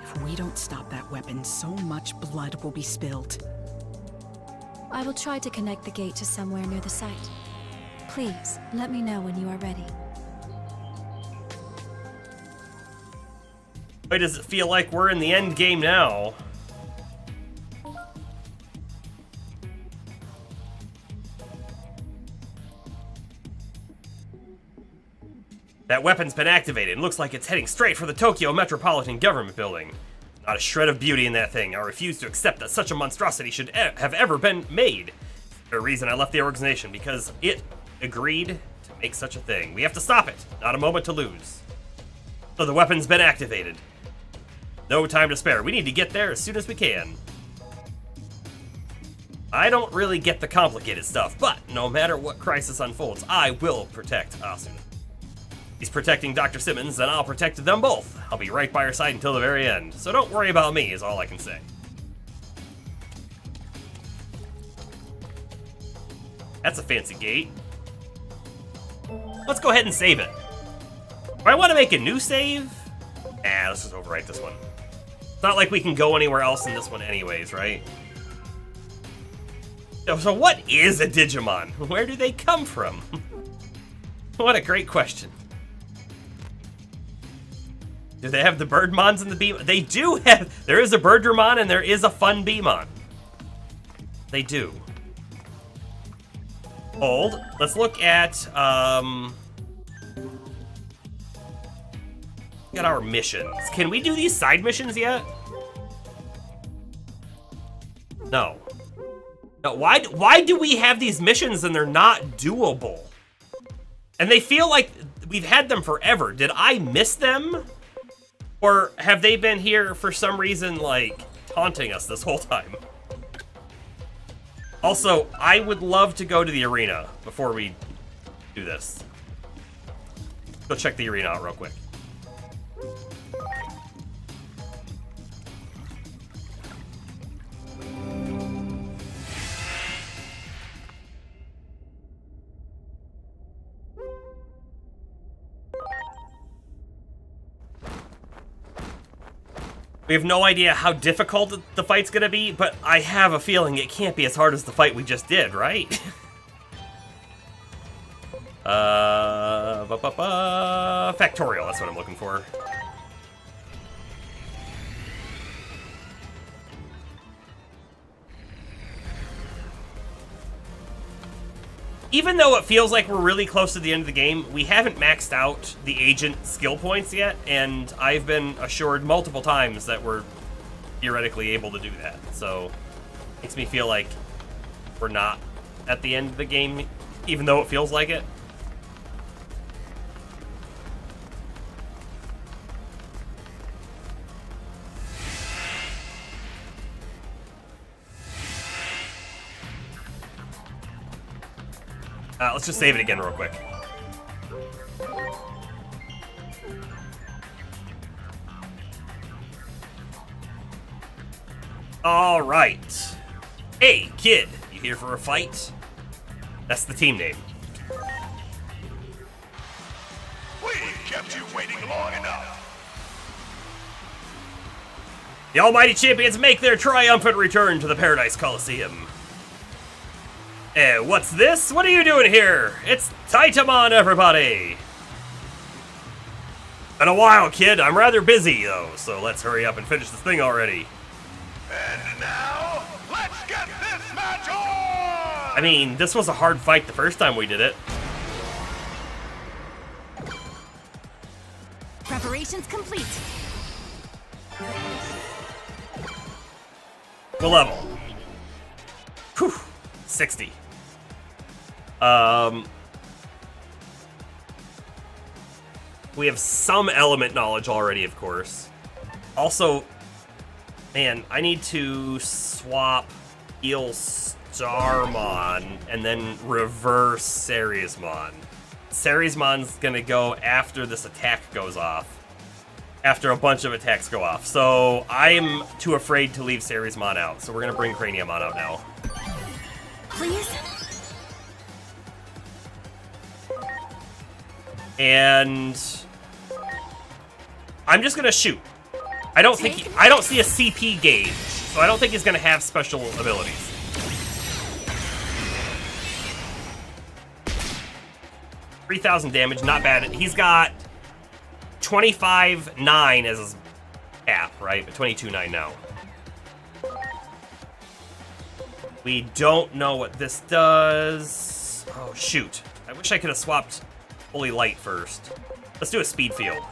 If we don't stop that weapon, so much blood will be spilled. I will try to connect the gate to somewhere near the site. Please, let me know when you are ready. Why does it feel like we're in the end game now? That weapon's been activated and looks like it's heading straight for the Tokyo Metropolitan Government Building. Not a shred of beauty in that thing. I refuse to accept that such a monstrosity should have ever been made. The reason I left the organization, because it agreed to make such a thing. We have to stop it. Not a moment to lose. So the weapon's been activated. No time to spare. We need to get there as soon as we can. I don't really get the complicated stuff, but no matter what crisis unfolds, I will protect Asuna. He's protecting Dr. Simmons, and I'll protect them both. I'll be right by her side until the very end, so don't worry about me, is all I can say. That's a fancy gate. Let's go ahead and save it. Do I want to make a new save? Nah, let's just overwrite this one. It's not like we can go anywhere else in this one anyways, right? So what is a Digimon? Where do they come from? What a great question. Do they have the Birdmons and the Beemon? They do have... There is a Birdramon and there is a fun Beemon. They do. Hold. Let's look at... Get our missions. Can we do these side missions yet? No. No, why do we have these missions and they're not doable? And they feel like we've had them forever. Did I miss them? Or have they been here for some reason, like, taunting us this whole time? Also, I would love to go to the arena before we do this. Go check the arena out real quick. We have no idea how difficult the fight's gonna be, but I have a feeling it can't be as hard as the fight we just did, right? Factorial, that's what I'm looking for. Even though it feels like we're really close to the end of the game, we haven't maxed out the agent skill points yet, and I've been assured multiple times that we're theoretically able to do that. So, makes me feel like we're not at the end of the game, even though it feels like it. Let's just save it again real quick. All right. Hey, kid, you here for a fight? That's the team name. We kept you waiting long enough. The Almighty Champions make their triumphant return to the Paradise Coliseum. What's this? What are you doing here? It's Titamon, everybody! Been a while, kid. I'm rather busy, though, so let's hurry up and finish this thing already. And now, let's get this match on! I mean, this was a hard fight the first time we did it. Preparations complete. What level? Whew, 60. We have some element knowledge already, of course. Also, man, I need to swap Eel Starmon and then reverse Ceresmon. Ceresmon's gonna go after this attack goes off. After a bunch of attacks go off. So I'm too afraid to leave Ceresmon out. So we're gonna bring Craniumon out now. Please? And I'm just gonna shoot. I don't see a CP gauge, so I don't think he's gonna have special abilities. $3,000 damage, not bad. He's got 25.9 as his cap, right? But 22.9 now. We don't know what this does. Oh, shoot. I wish I could have swapped Holy Light first. Let's do a speed field.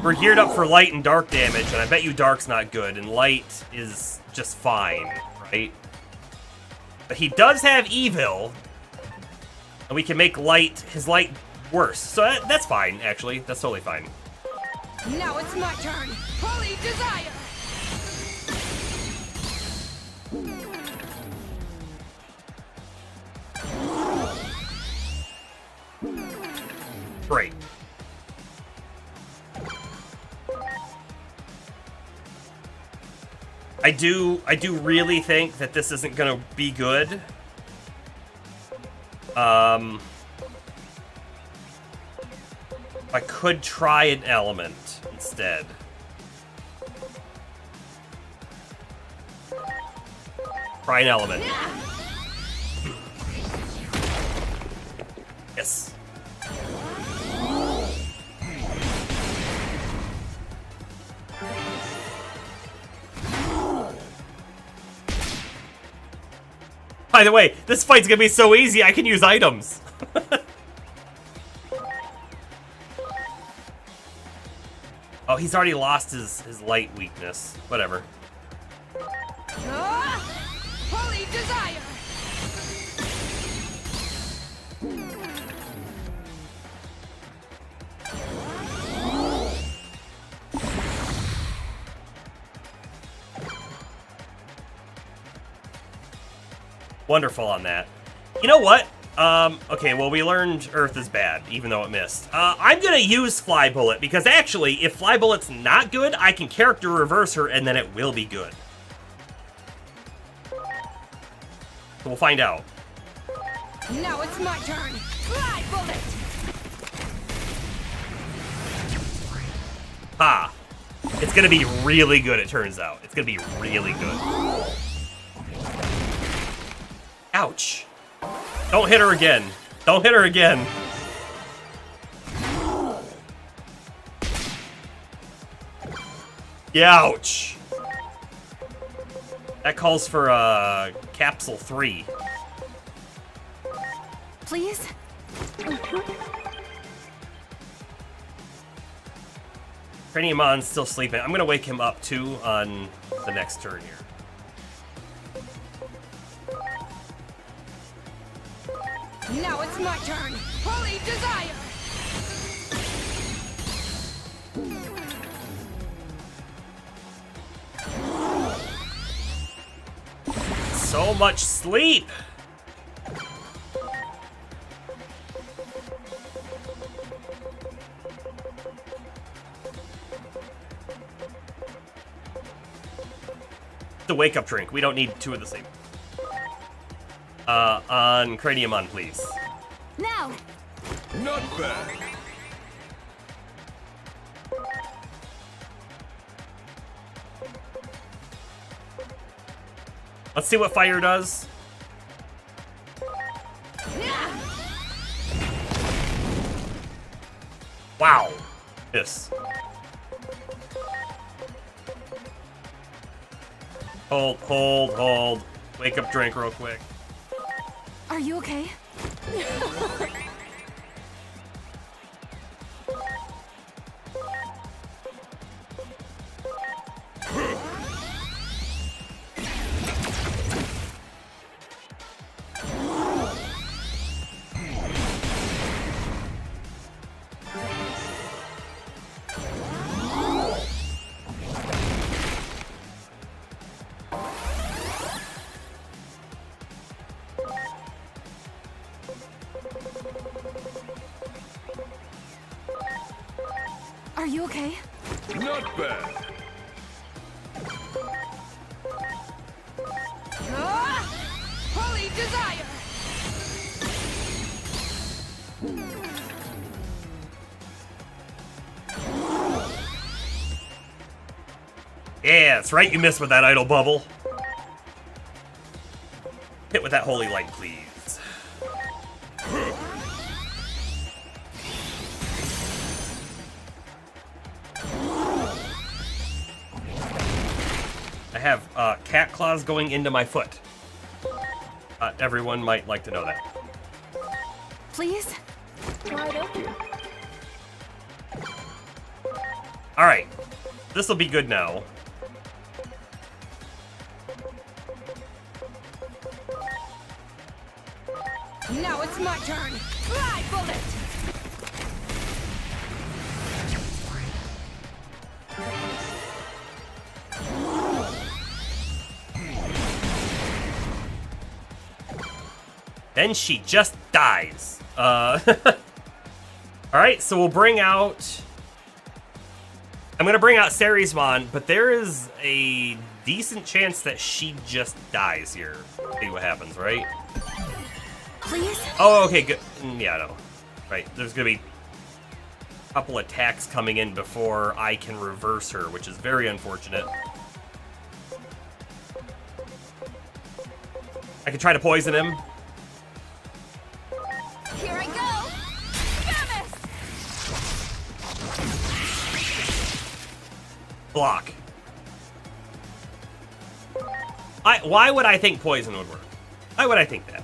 We're geared up for light and dark damage, and I bet you dark's not good, and light is just fine, right? But he does have evil, and we can make his light worse. So that's fine, actually. That's totally fine. Now it's my turn. Holy Desire! Great. I do really think that this isn't gonna be good. I could try an element instead. Try an element. Yes. By the way, this fight's gonna be so easy, I can use items. Oh, he's already lost his light weakness. Whatever. Holy desire! Wonderful on that. You know what? Okay, well, we learned Earth is bad, even though it missed. I'm gonna use Fly Bullet, because actually, if Fly Bullet's not good, I can character reverse her, and then it will be good. So we'll find out. Now it's my turn. Fly bullet! Ha! It's gonna be really good, it turns out. It's gonna be really good. Ouch. Don't hit her again. Don't hit her again. Yeah, ouch. That calls for capsule 3. Please? Junomon's still sleeping. I'm gonna wake him up too on the next turn here. Now it's my turn. Holy desire! So much sleep! The wake up drink. We don't need two of the same. On Craniumon, please. Now! Not bad. Let's see what fire does. Wow. This. Hold. Wake up drink real quick. Are you okay? Are you okay? Not bad. Holy desire! Yeah, that's right, you missed with that idle bubble. Hit with that holy light, please. I have cat claws going into my foot. Everyone might like to know that. Please? Alright, this will be good now. Now it's my turn. Fly bullet! Then she just dies. Alright, so we'll bring out... I'm gonna bring out Ceresmon, but there is a decent chance that she just dies here. See what happens, right? Please? Oh, okay, good. Yeah, no. Right, there's gonna be a couple attacks coming in before I can reverse her, which is very unfortunate. I could try to poison him. Here I go! Block. Why would I think poison would work? Why would I think that?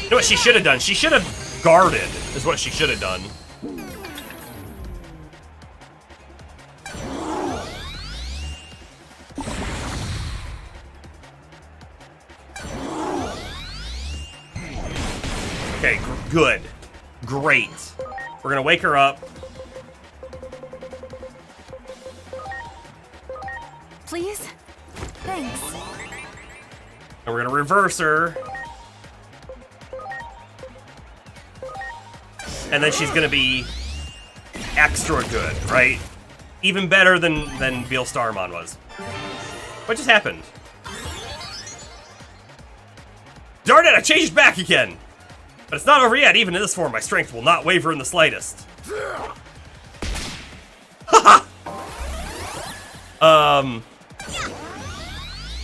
You know what she should have done? She should have guarded, is what she should have done. Okay, good. Great. We're gonna wake her up. Please? Thanks. And we're gonna reverse her. And then she's gonna be extra good, right? Even better than Veal Starmon was. What just happened? Darn it, I changed back again! But it's not over yet. Even in this form, my strength will not waver in the slightest. Haha!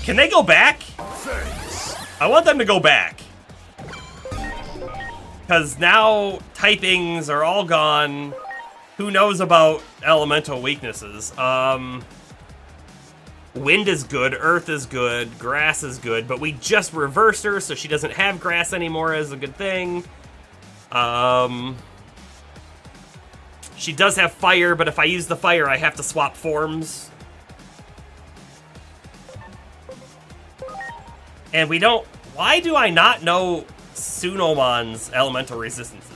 Can they go back? I want them to go back. Because now typings are all gone. Who knows about elemental weaknesses? Wind is good, earth is good, grass is good, but we just reversed her, so she doesn't have grass anymore as a good thing. She does have fire, but if I use the fire, I have to swap forms. And we don't... Why do I not know Junomon's elemental resistances?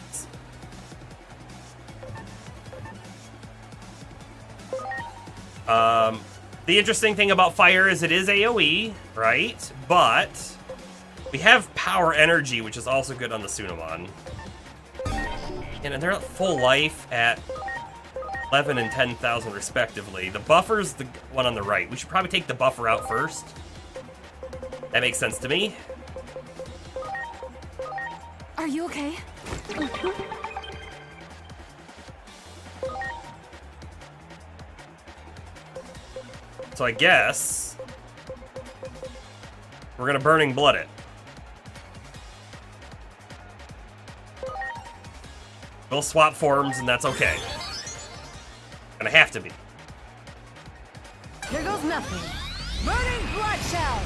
The interesting thing about fire is it is AoE, right? But we have power energy, which is also good on the Junomon. And they're at full life at 11 and 10,000 respectively. The buffer's the one on the right. We should probably take the buffer out first. That makes sense to me. Are you okay? So I guess we're gonna Burning Blood it. We'll swap forms, and that's okay. Gonna have to be. Here goes nothing. Burning blood shell.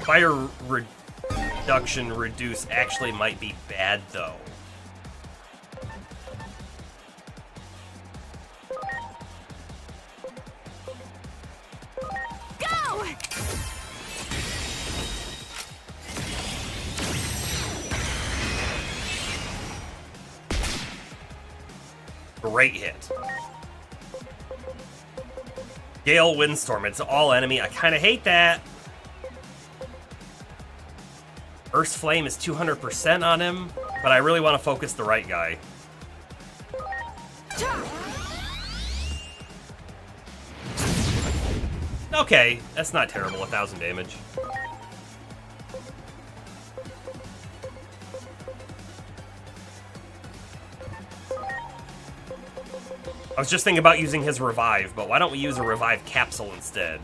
Fire reduction reduce actually might be bad though. Go! Great hit. Gale Windstorm, it's all enemy. I kind of hate that. Earth's Flame is 200% on him, but I really want to focus the right guy. Okay, that's not terrible, 1,000 damage. I was just thinking about using his revive, but why don't we use a revive capsule instead?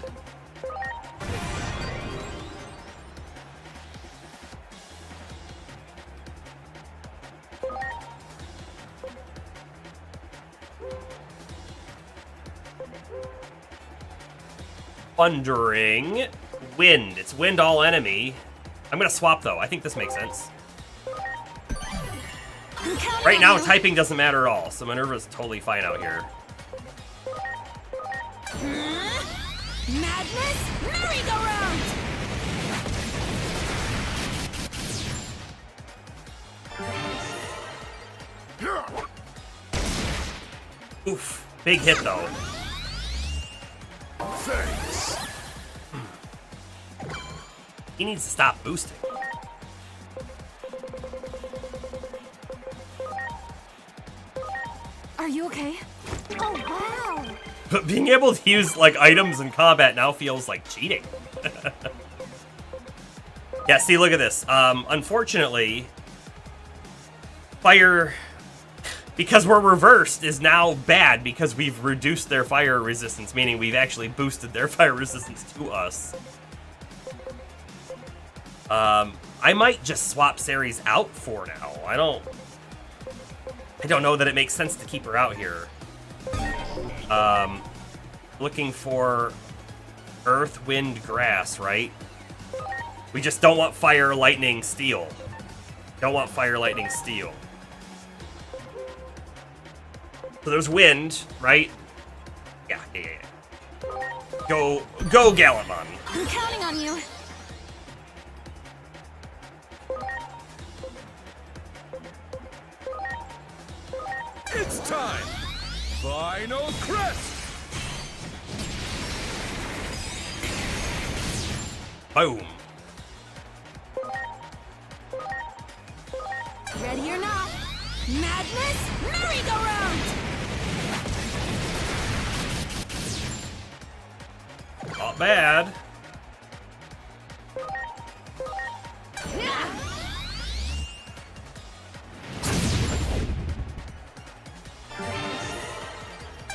Thundering. Wind. It's wind all enemy. I'm gonna swap though. I think this makes sense. Right now, typing doesn't matter at all, so Minerva's totally fine out here. Madness? Merry-go-round! Oof. Big hit though. Thanks. He needs to stop boosting. Are you okay? Oh, wow! But being able to use, like, items in combat now feels like cheating. Yeah, see, look at this. Unfortunately, fire, because we're reversed, is now bad because we've reduced their fire resistance, meaning we've actually boosted their fire resistance to us. I might just swap Ceres out for now. I don't know that it makes sense to keep her out here. Looking for earth, wind, grass, right? We just don't want fire, lightning, steel. Don't want fire, lightning, steel. So there's wind, right? Yeah. Go, Gallimon. I'm counting on you. It's time! Final crest! Boom. Ready or not? Madness, merry-go-round! Not bad.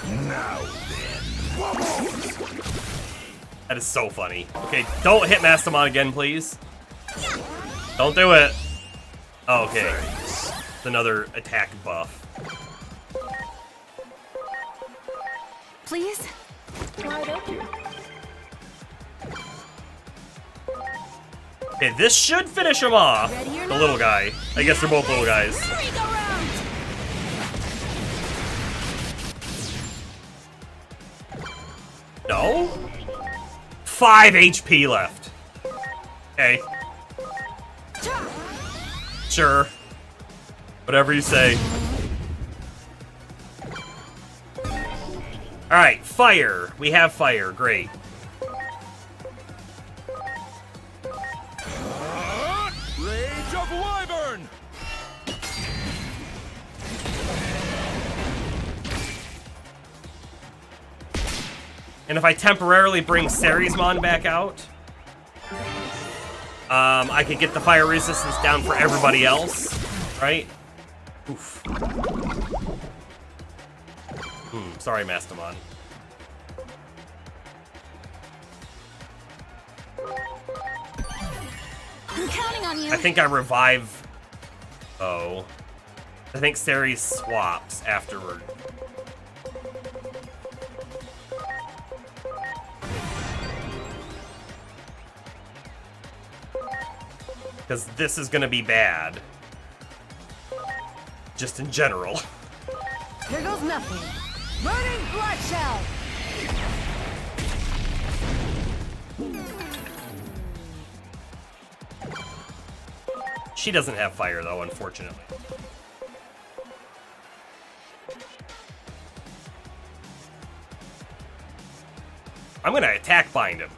Now then. That is so funny. Okay, don't hit Mastamon again, please. Don't do it. Oh, okay. It's another attack buff. Please? Okay, this should finish him off. Ready or The little guy. I guess they're both little guys. Merry-go-round! No? 5 HP left. Okay. Sure. Whatever you say. Alright, fire. We have fire. Great. Rage of Wyvern! And if I temporarily bring Ceresmon back out, I could get the fire resistance down for everybody else, right? Oof. Sorry, Mastamon. I'm counting on you. I think I revive. Oh. I think Ceres swaps afterward. Because this is gonna be bad. Just in general. Here goes nothing. Burning blood shell. She doesn't have fire though, unfortunately. I'm gonna attack bind him.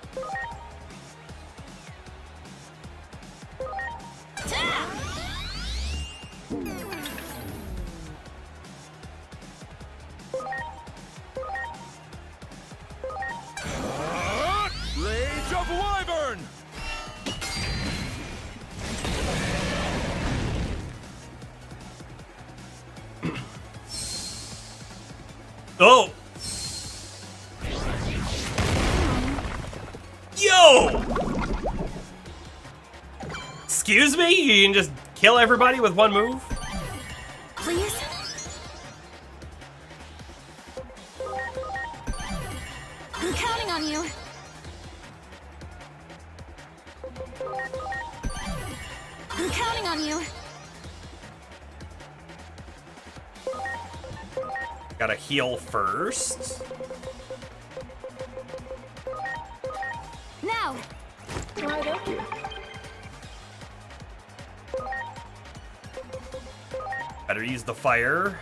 Rage of Wyvern! Oh! Yo! Excuse me? You can just kill everybody with one move? Please? I'm counting on you. I'm counting on you. Gotta heal first. Now! Better use the fire.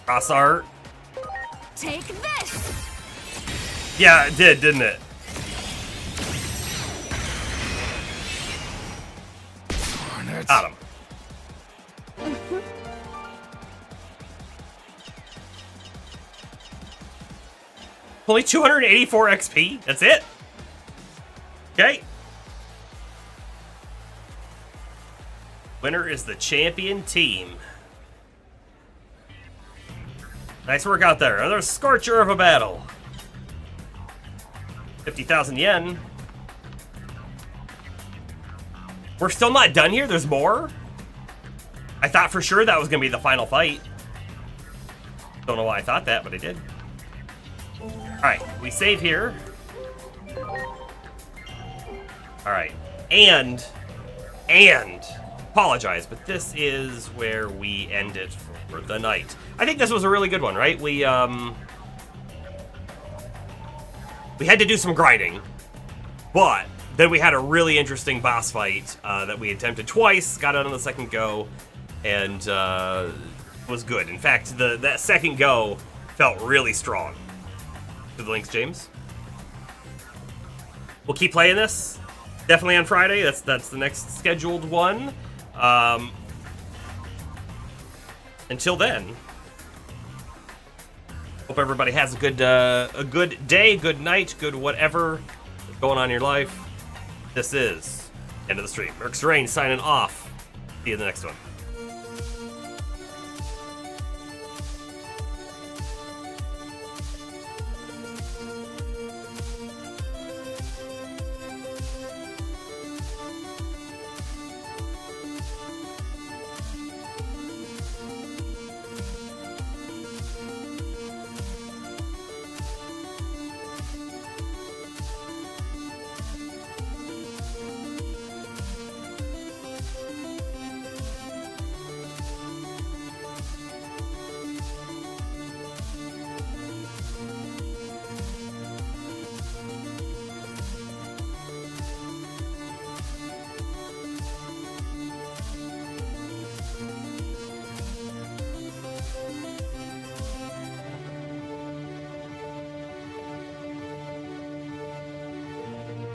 Cross art. Take this! Yeah, it did, didn't it? Darn it. Got him. Only 284 XP? That's it? Okay. Winner is the champion team. Nice work out there. Another scorcher of a battle. 50,000 yen. We're still not done here? There's more? I thought for sure that was going to be the final fight. Don't know why I thought that, but I did. Alright, we save here. Alright, and apologize, but this is where we end it for the night. I think this was a really good one, right? We had to do some grinding, but then we had a really interesting boss fight that we attempted twice, got out on the second go, and was good. In fact, that second go felt really strong. To the links, James. We'll keep playing this. Definitely on Friday. That's the next scheduled one. Until then, hope everybody has a good day, good night, good whatever going on in your life. This is end of the stream. Mercs Rain signing off. See you in the next one.